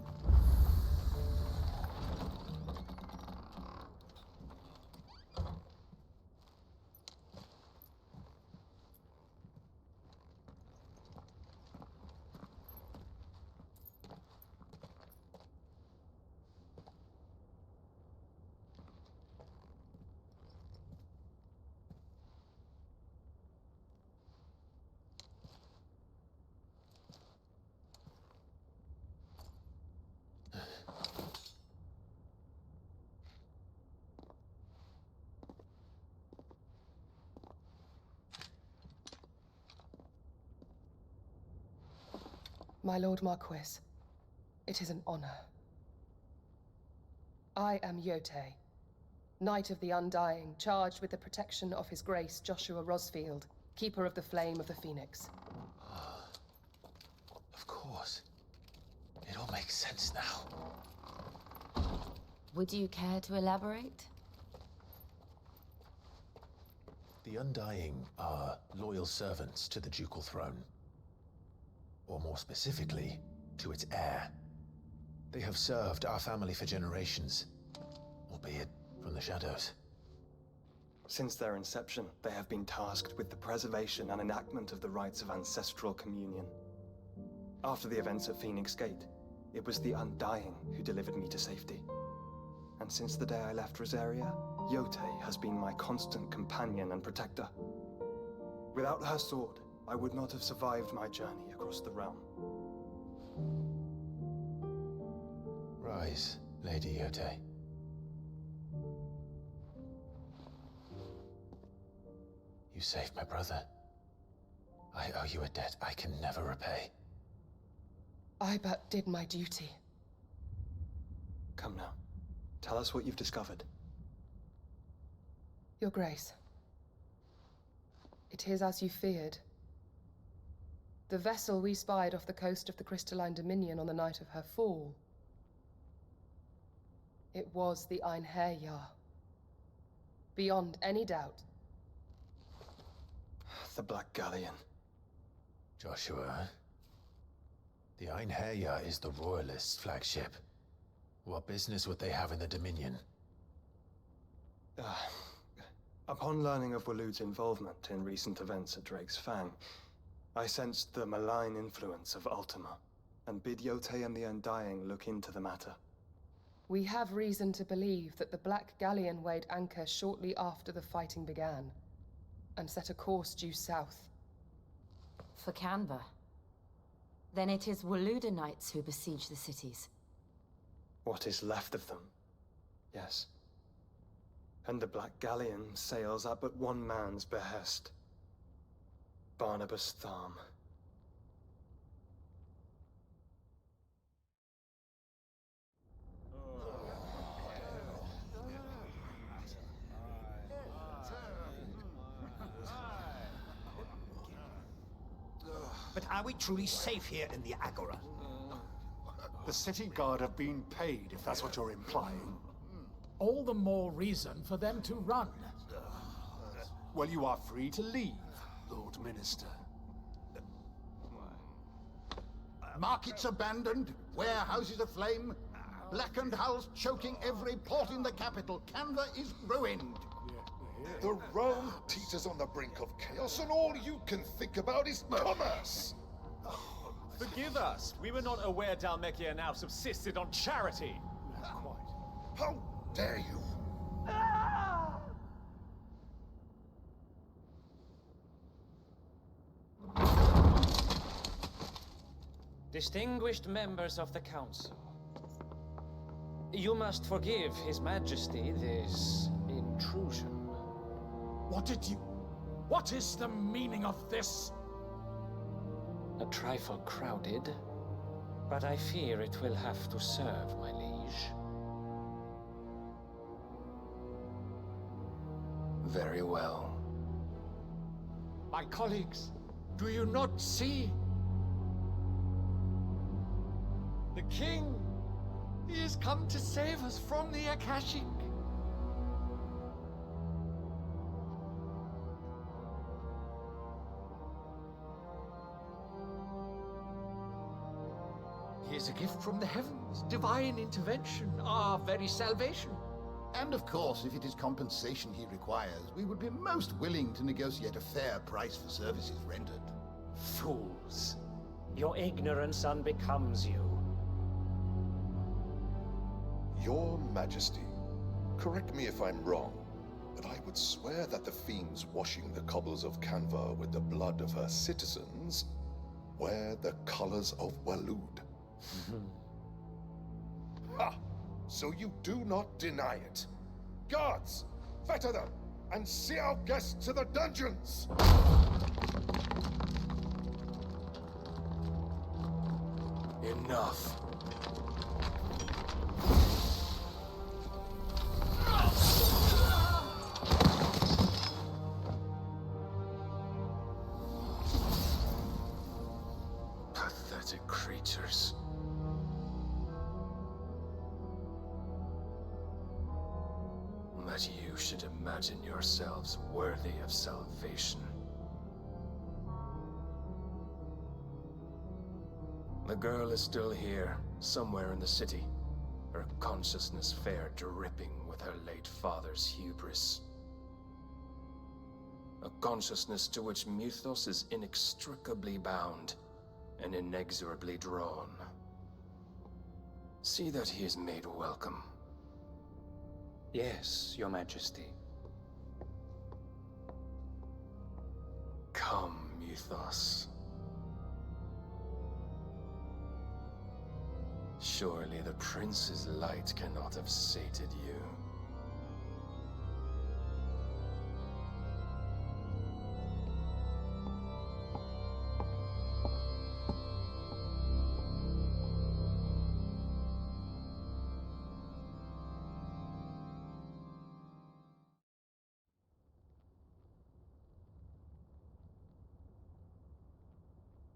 My Lord Marquis, it is an honor. I am Yotei, Knight of the Undying, charged with the protection of His Grace Joshua Rosfield, Keeper of the Flame of the Phoenix. sense now. Would you care to elaborate? The Undying are loyal servants to the ducal throne. Or more specifically, to its heir. They have served our family for generations, albeit from the shadows. Since their inception, they have been tasked with the preservation and enactment of the rites of ancestral communion. After the events at Phoenix Gate, it was the Undying who delivered me to safety. And since the day I left Rosaria, Yotei has been my constant companion and protector. Without her sword, I would not have survived my journey across the realm. Rise, Lady Yotei. You saved my brother. I owe you a debt I can never repay. I but did my duty. Come now. Tell us what you've discovered. Your Grace. It is as you feared. The vessel we spied off the coast of the Crystalline Dominion on the night of her fall. It was the Einherjar. Beyond any doubt. The Black Galleon. Joshua, the Einherjar is the Royalists' flagship. What business would they have in the Dominion? Upon learning of Waloed's involvement in recent events at Drake's Fang, I sensed the malign influence of Ultima, and bid Yotei and the Undying look into the matter. We have reason to believe that the Black Galleon weighed anchor shortly after the fighting began, and set a course due south. For Canva. Then it is Waloeda Knights who besiege the cities. What is left of them, yes. And the Black Galleon sails at but one man's behest. Barnabas Tharm. But are we truly safe here in the Agora? The city guard have been paid, if that's what you're implying. All the more reason for them to run. Well, you are free to leave, Lord Minister. Markets abandoned, warehouses aflame, blackened hulls choking every port in the capital. Canva is ruined. The realm teeters on the brink of chaos, and all you can think about is commerce! Forgive us. We were not aware Dhalmekia now subsisted on charity. How dare you? Distinguished members of the Council, you must forgive His Majesty this intrusion. What is the meaning of this? A trifle crowded, but I fear it will have to serve, my liege. Very well. My colleagues, do you not see? The king! He has come to save us from the Akashic. He is a gift from the heavens, divine intervention, our very salvation. And of course, if it is compensation he requires, we would be most willing to negotiate a fair price for services rendered. Fools. Your ignorance unbecomes you. Your Majesty, correct me if I'm wrong, but I would swear that the fiends washing the cobbles of Canva with the blood of her citizens wear the colors of Waloed. Ha! So you do not deny it. Guards, fetter them, and see our guests to the dungeons! Enough. Pathetic creatures. that you should imagine yourselves worthy of salvation. The girl is still here, somewhere in the city, her consciousness fair dripping with her late father's hubris. A consciousness to which Mythos is inextricably bound and inexorably drawn. See that he is made welcome. Yes, Your Majesty. Come, Mythos. Surely the prince's light cannot have sated you.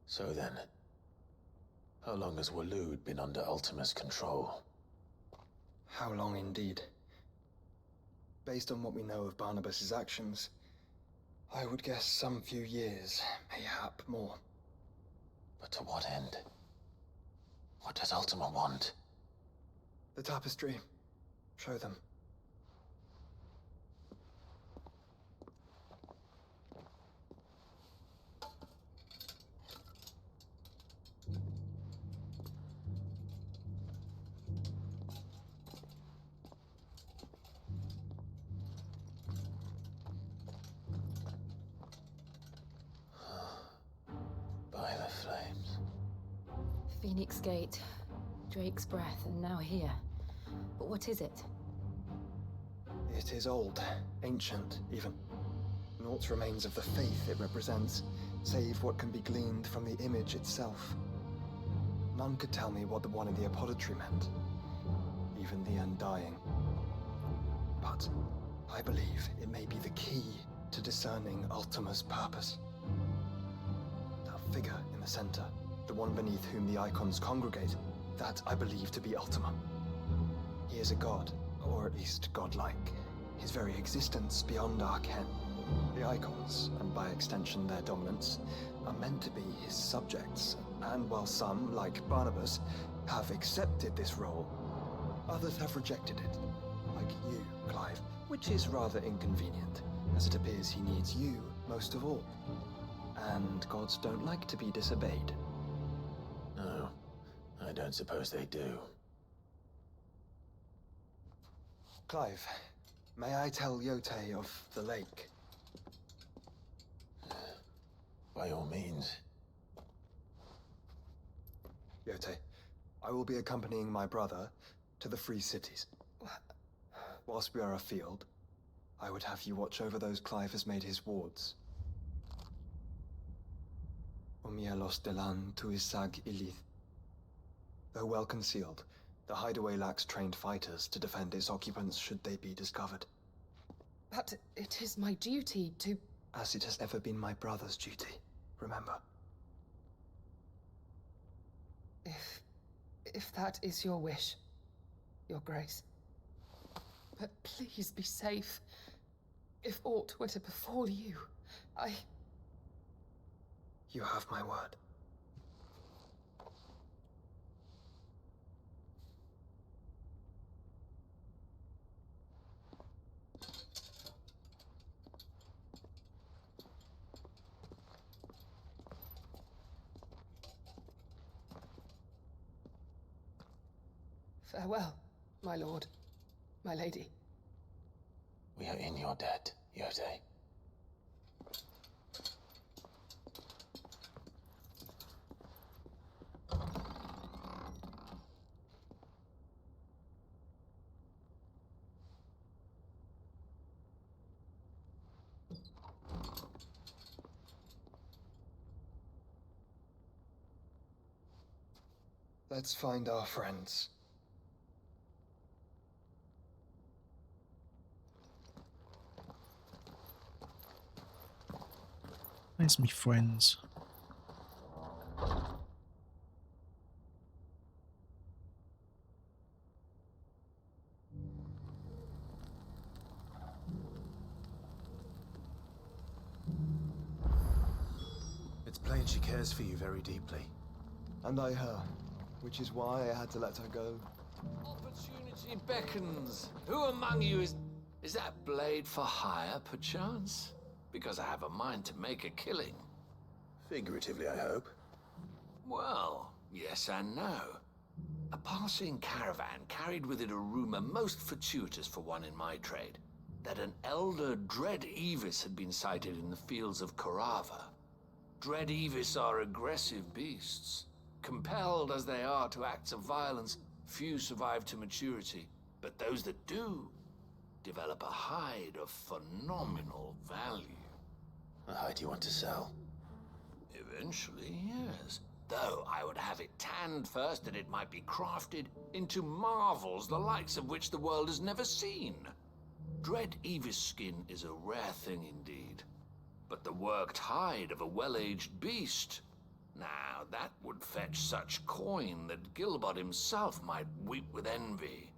So then, how long has Waloed been under Ultima's control? How long indeed? Based on what we know of Barnabas's actions, I would guess some few years, mayhap more. But to what end? What does Ultima want? The tapestry. Show them. By the flames. Phoenix Gate, Drake's Breath, and now here. But what is it? It is old, ancient, even. Naught remains of the faith it represents, save what can be gleaned from the image itself. None could tell me what the one in the apothecary meant, even the Undying. But I believe it may be the key to discerning Ultima's purpose. That figure in the center, the one beneath whom the icons congregate, that I believe to be Ultima. He is a god, or at least godlike. His very existence beyond our ken. The icons, and by extension their dominance, are meant to be his subjects, and while some, like Barnabas, have accepted this role, others have rejected it, like you, Clive, which is rather inconvenient, as it appears he needs you most of all. And gods don't like to be disobeyed. No, I don't suppose they do. Clive, may I tell Yote of the lake? By all means. Yote, I will be accompanying my brother to the Free Cities. Whilst we are afield, I would have you watch over those Clive has made his wards. Omielos delan tuisag ilith. Though well concealed, the hideaway lacks trained fighters to defend its occupants should they be discovered. But it is my duty to... As it has ever been my brother's duty, remember. If that is your wish, Your Grace. But please be safe. If aught were to befall you, You have my word. Farewell, my lord, my lady. We are in your debt, Yote. Let's find our friends. Where's me friends? Plain she cares for you very deeply. And I her, which is why I had to let her go. Opportunity beckons. Who among you is... Is that blade for hire, perchance? Because I have a mind to make a killing. Figuratively, I hope. Well, yes and no. A passing caravan carried with it a rumor most fortuitous for one in my trade, that an elder Dread Evis had been sighted in the fields of Korava. Dread Evis are aggressive beasts. Compelled as they are to acts of violence, few survive to maturity, but those that do develop a hide of phenomenal value. A hide you want to sell? Eventually, yes. Though I would have it tanned first that it might be crafted into marvels the likes of which the world has never seen. Dread Evis skin is a rare thing indeed. But the worked hide of a well-aged beast, now that would fetch such coin that Gilbert himself might weep with envy.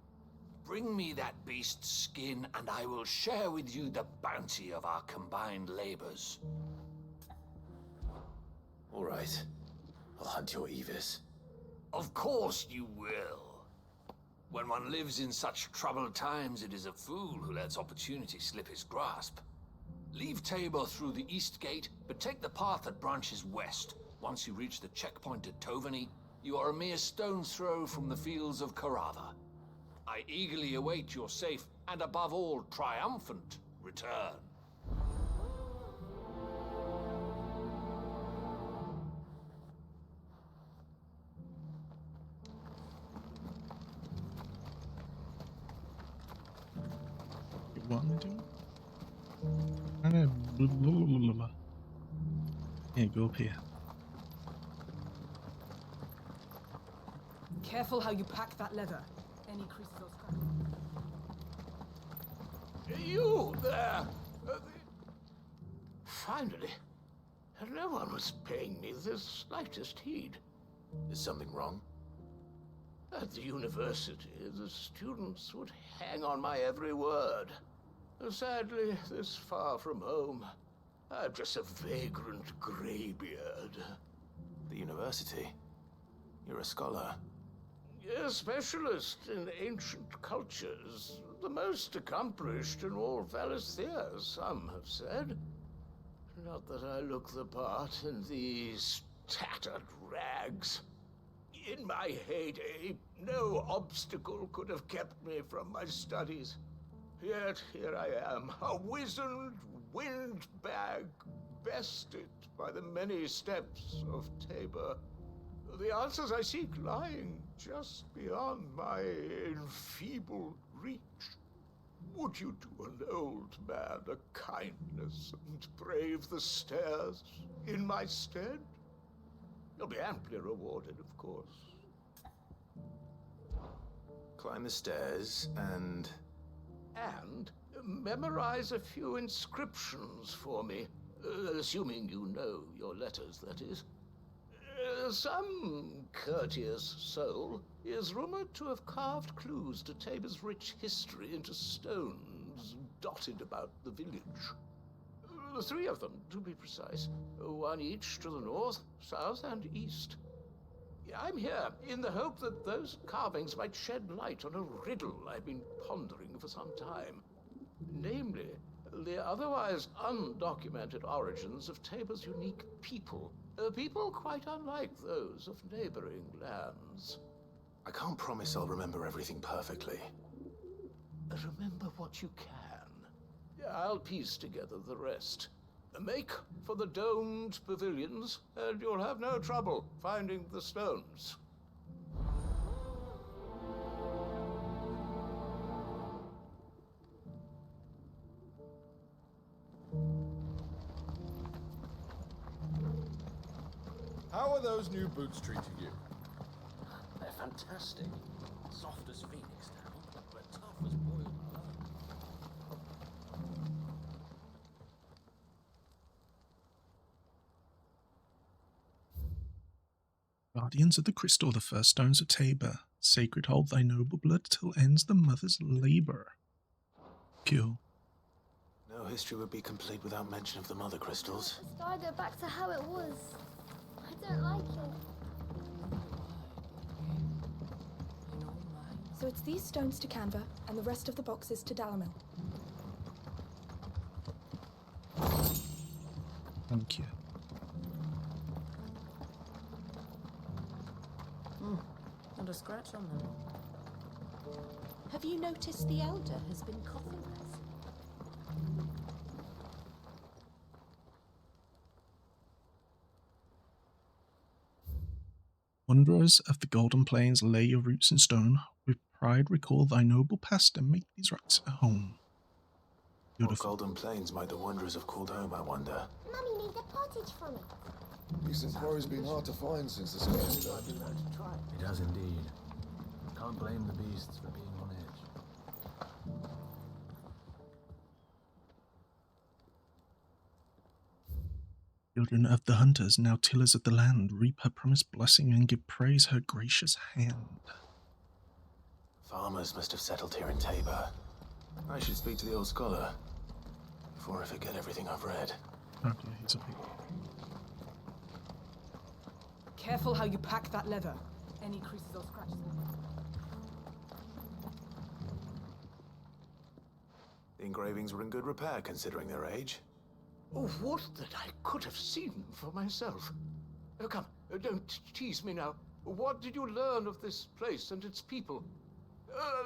Bring me that beast's skin, and I will share with you the bounty of our combined labors. All right. I'll hunt your Evis. Of course you will. When one lives in such troubled times, it is a fool who lets opportunity slip his grasp. Leave Tabor through the east gate, but take the path that branches west. Once you reach the checkpoint at Tovany, you are a mere stone's throw from the fields of Korava. I eagerly await your safe, and above all, triumphant return. You want to do? Blah, blah, blah, blah. Yeah, go up here. Careful how you pack that leather. Any crystals You there! Finally. No one was paying me the slightest heed. Is something wrong? At the university, the students would hang on my every word. Sadly, this far from home, I'm just a vagrant graybeard. The university? You're a scholar. A specialist in ancient cultures. The most accomplished in all Valisthea, some have said. Not that I look the part in these tattered rags. In my heyday, no obstacle could have kept me from my studies. Yet here I am, a wizened windbag, bested by the many steps of Tabor. The answers I seek lying just beyond my enfeebled reach. Would you do an old man a kindness and brave the stairs in my stead? You'll be amply rewarded, of course. Climb the stairs and... And memorize a few inscriptions for me, assuming you know your letters, that is. Some courteous soul is rumored to have carved clues to Tabor's rich history into stones dotted about the village. 3 of them, to be precise. 1 each to the north, south, and east. I'm here in the hope that those carvings might shed light on a riddle I've been pondering for some time. Namely, the otherwise undocumented origins of Tabor's unique people. People quite unlike those of neighboring lands. I can't promise I'll remember everything perfectly. Remember what you can. I'll piece together the rest. Make for the domed pavilions, and you'll have no trouble finding the stones. How are those new boots treating you? They're fantastic. Soft as phoenix down, but tough as boiled mallow. Guardians of the Crystal, the first stones of Tabor. Sacred hold thy noble blood till ends the mother's labor. Cool. No history would be complete without mention of the mother crystals. The sky go back to how it was. don't like it. So it's these stones to Canva, and the rest of the boxes to Dalamil. Thank you. Not a scratch on them. Have you noticed the Elder has been coughing less? Wanderers of the Golden Plains, lay your roots in stone. With pride recall thy noble past and make these rocks a home. Beautiful. What Golden Plains might the wanderers have called home, I wonder? Mummy made a pottage from it. Decent quarry's been hard to find since the Scots left. It has indeed. Can't blame the beasts for being on edge. Children of the hunters, now tillers of the land, reap her promised blessing and give praise her gracious hand. Farmers must have settled here in Tabor. I should speak to the old scholar before I forget everything I've read. Oh dear, he's a big... Careful how you pack that leather. Any creases or scratches will... The engravings were in good repair considering their age. Oh, would that I could have seen them for myself. Oh, come, don't tease me now. What did you learn of this place and its people?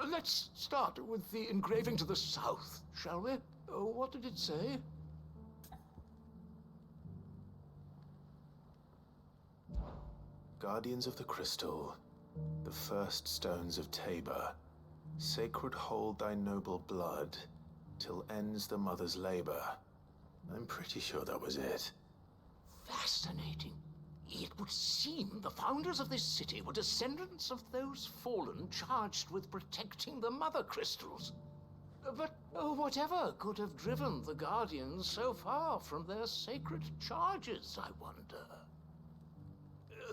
Let's start with the engraving to the south, shall we? What did it say? Guardians of the Crystal, the first stones of Tabor, sacred hold thy noble blood, till ends the mother's labor. I'm pretty sure that was it. Fascinating. It would seem the founders of this city were descendants of those fallen charged with protecting the mother crystals. But whatever could have driven the Guardians so far from their sacred charges, I wonder?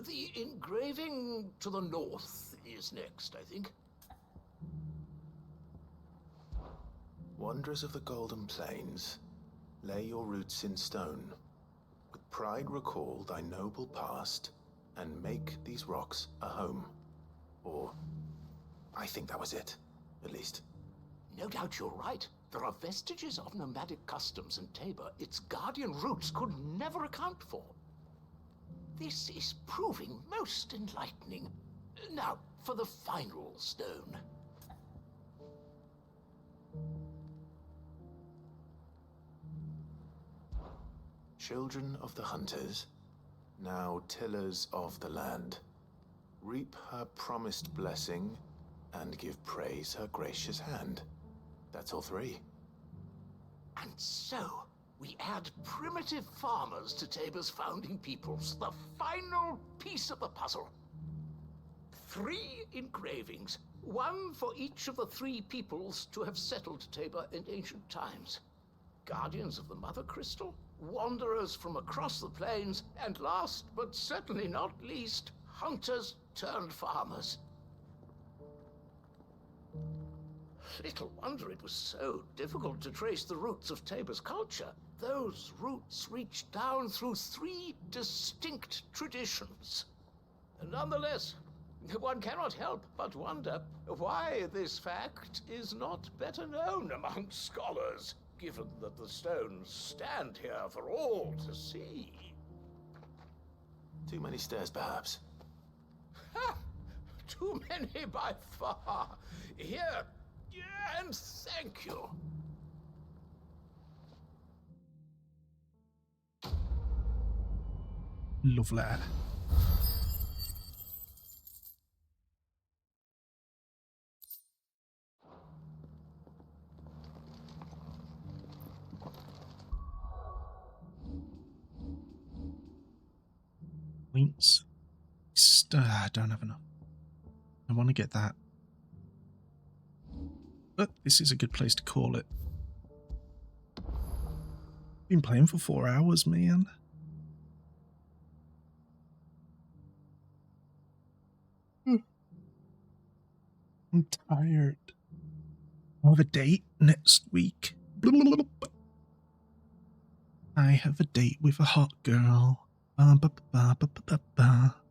The engraving to the north is next, I think. Wanderers of the Golden Plains, lay your roots in stone. With pride recall thy noble past, and make these rocks a home. Or, I think that was it, at least. No doubt you're right. There are vestiges of nomadic customs in Tabor its guardian roots could never account for. This is proving most enlightening. Now, for the final stone. Children of the hunters, now tillers of the land, reap her promised blessing and give praise her gracious hand. That's all three. And so, we add primitive farmers to Tabor's founding peoples, the final piece of the puzzle. 3 engravings, one for each of the 3 peoples to have settled Tabor in ancient times. Guardians of the Mother Crystal, wanderers from across the plains, and last but certainly not least, hunters turned farmers. Little wonder it was so difficult to trace the roots of Tabor's culture. Those roots reach down through 3 distinct traditions. Nonetheless, one cannot help but wonder why this fact is not better known among scholars, given that the stones stand here for all to see. Too many stairs, perhaps. Ha! Too many by far. Here, and thank you. Lovely. Points. I don't have enough. I want to get that. But this is a good place to call it. Been playing for 4 hours, man. I'm tired. I have a date next week. I have a date with a hot girl. Ba, ba, ba, ba, ba, ba, ba.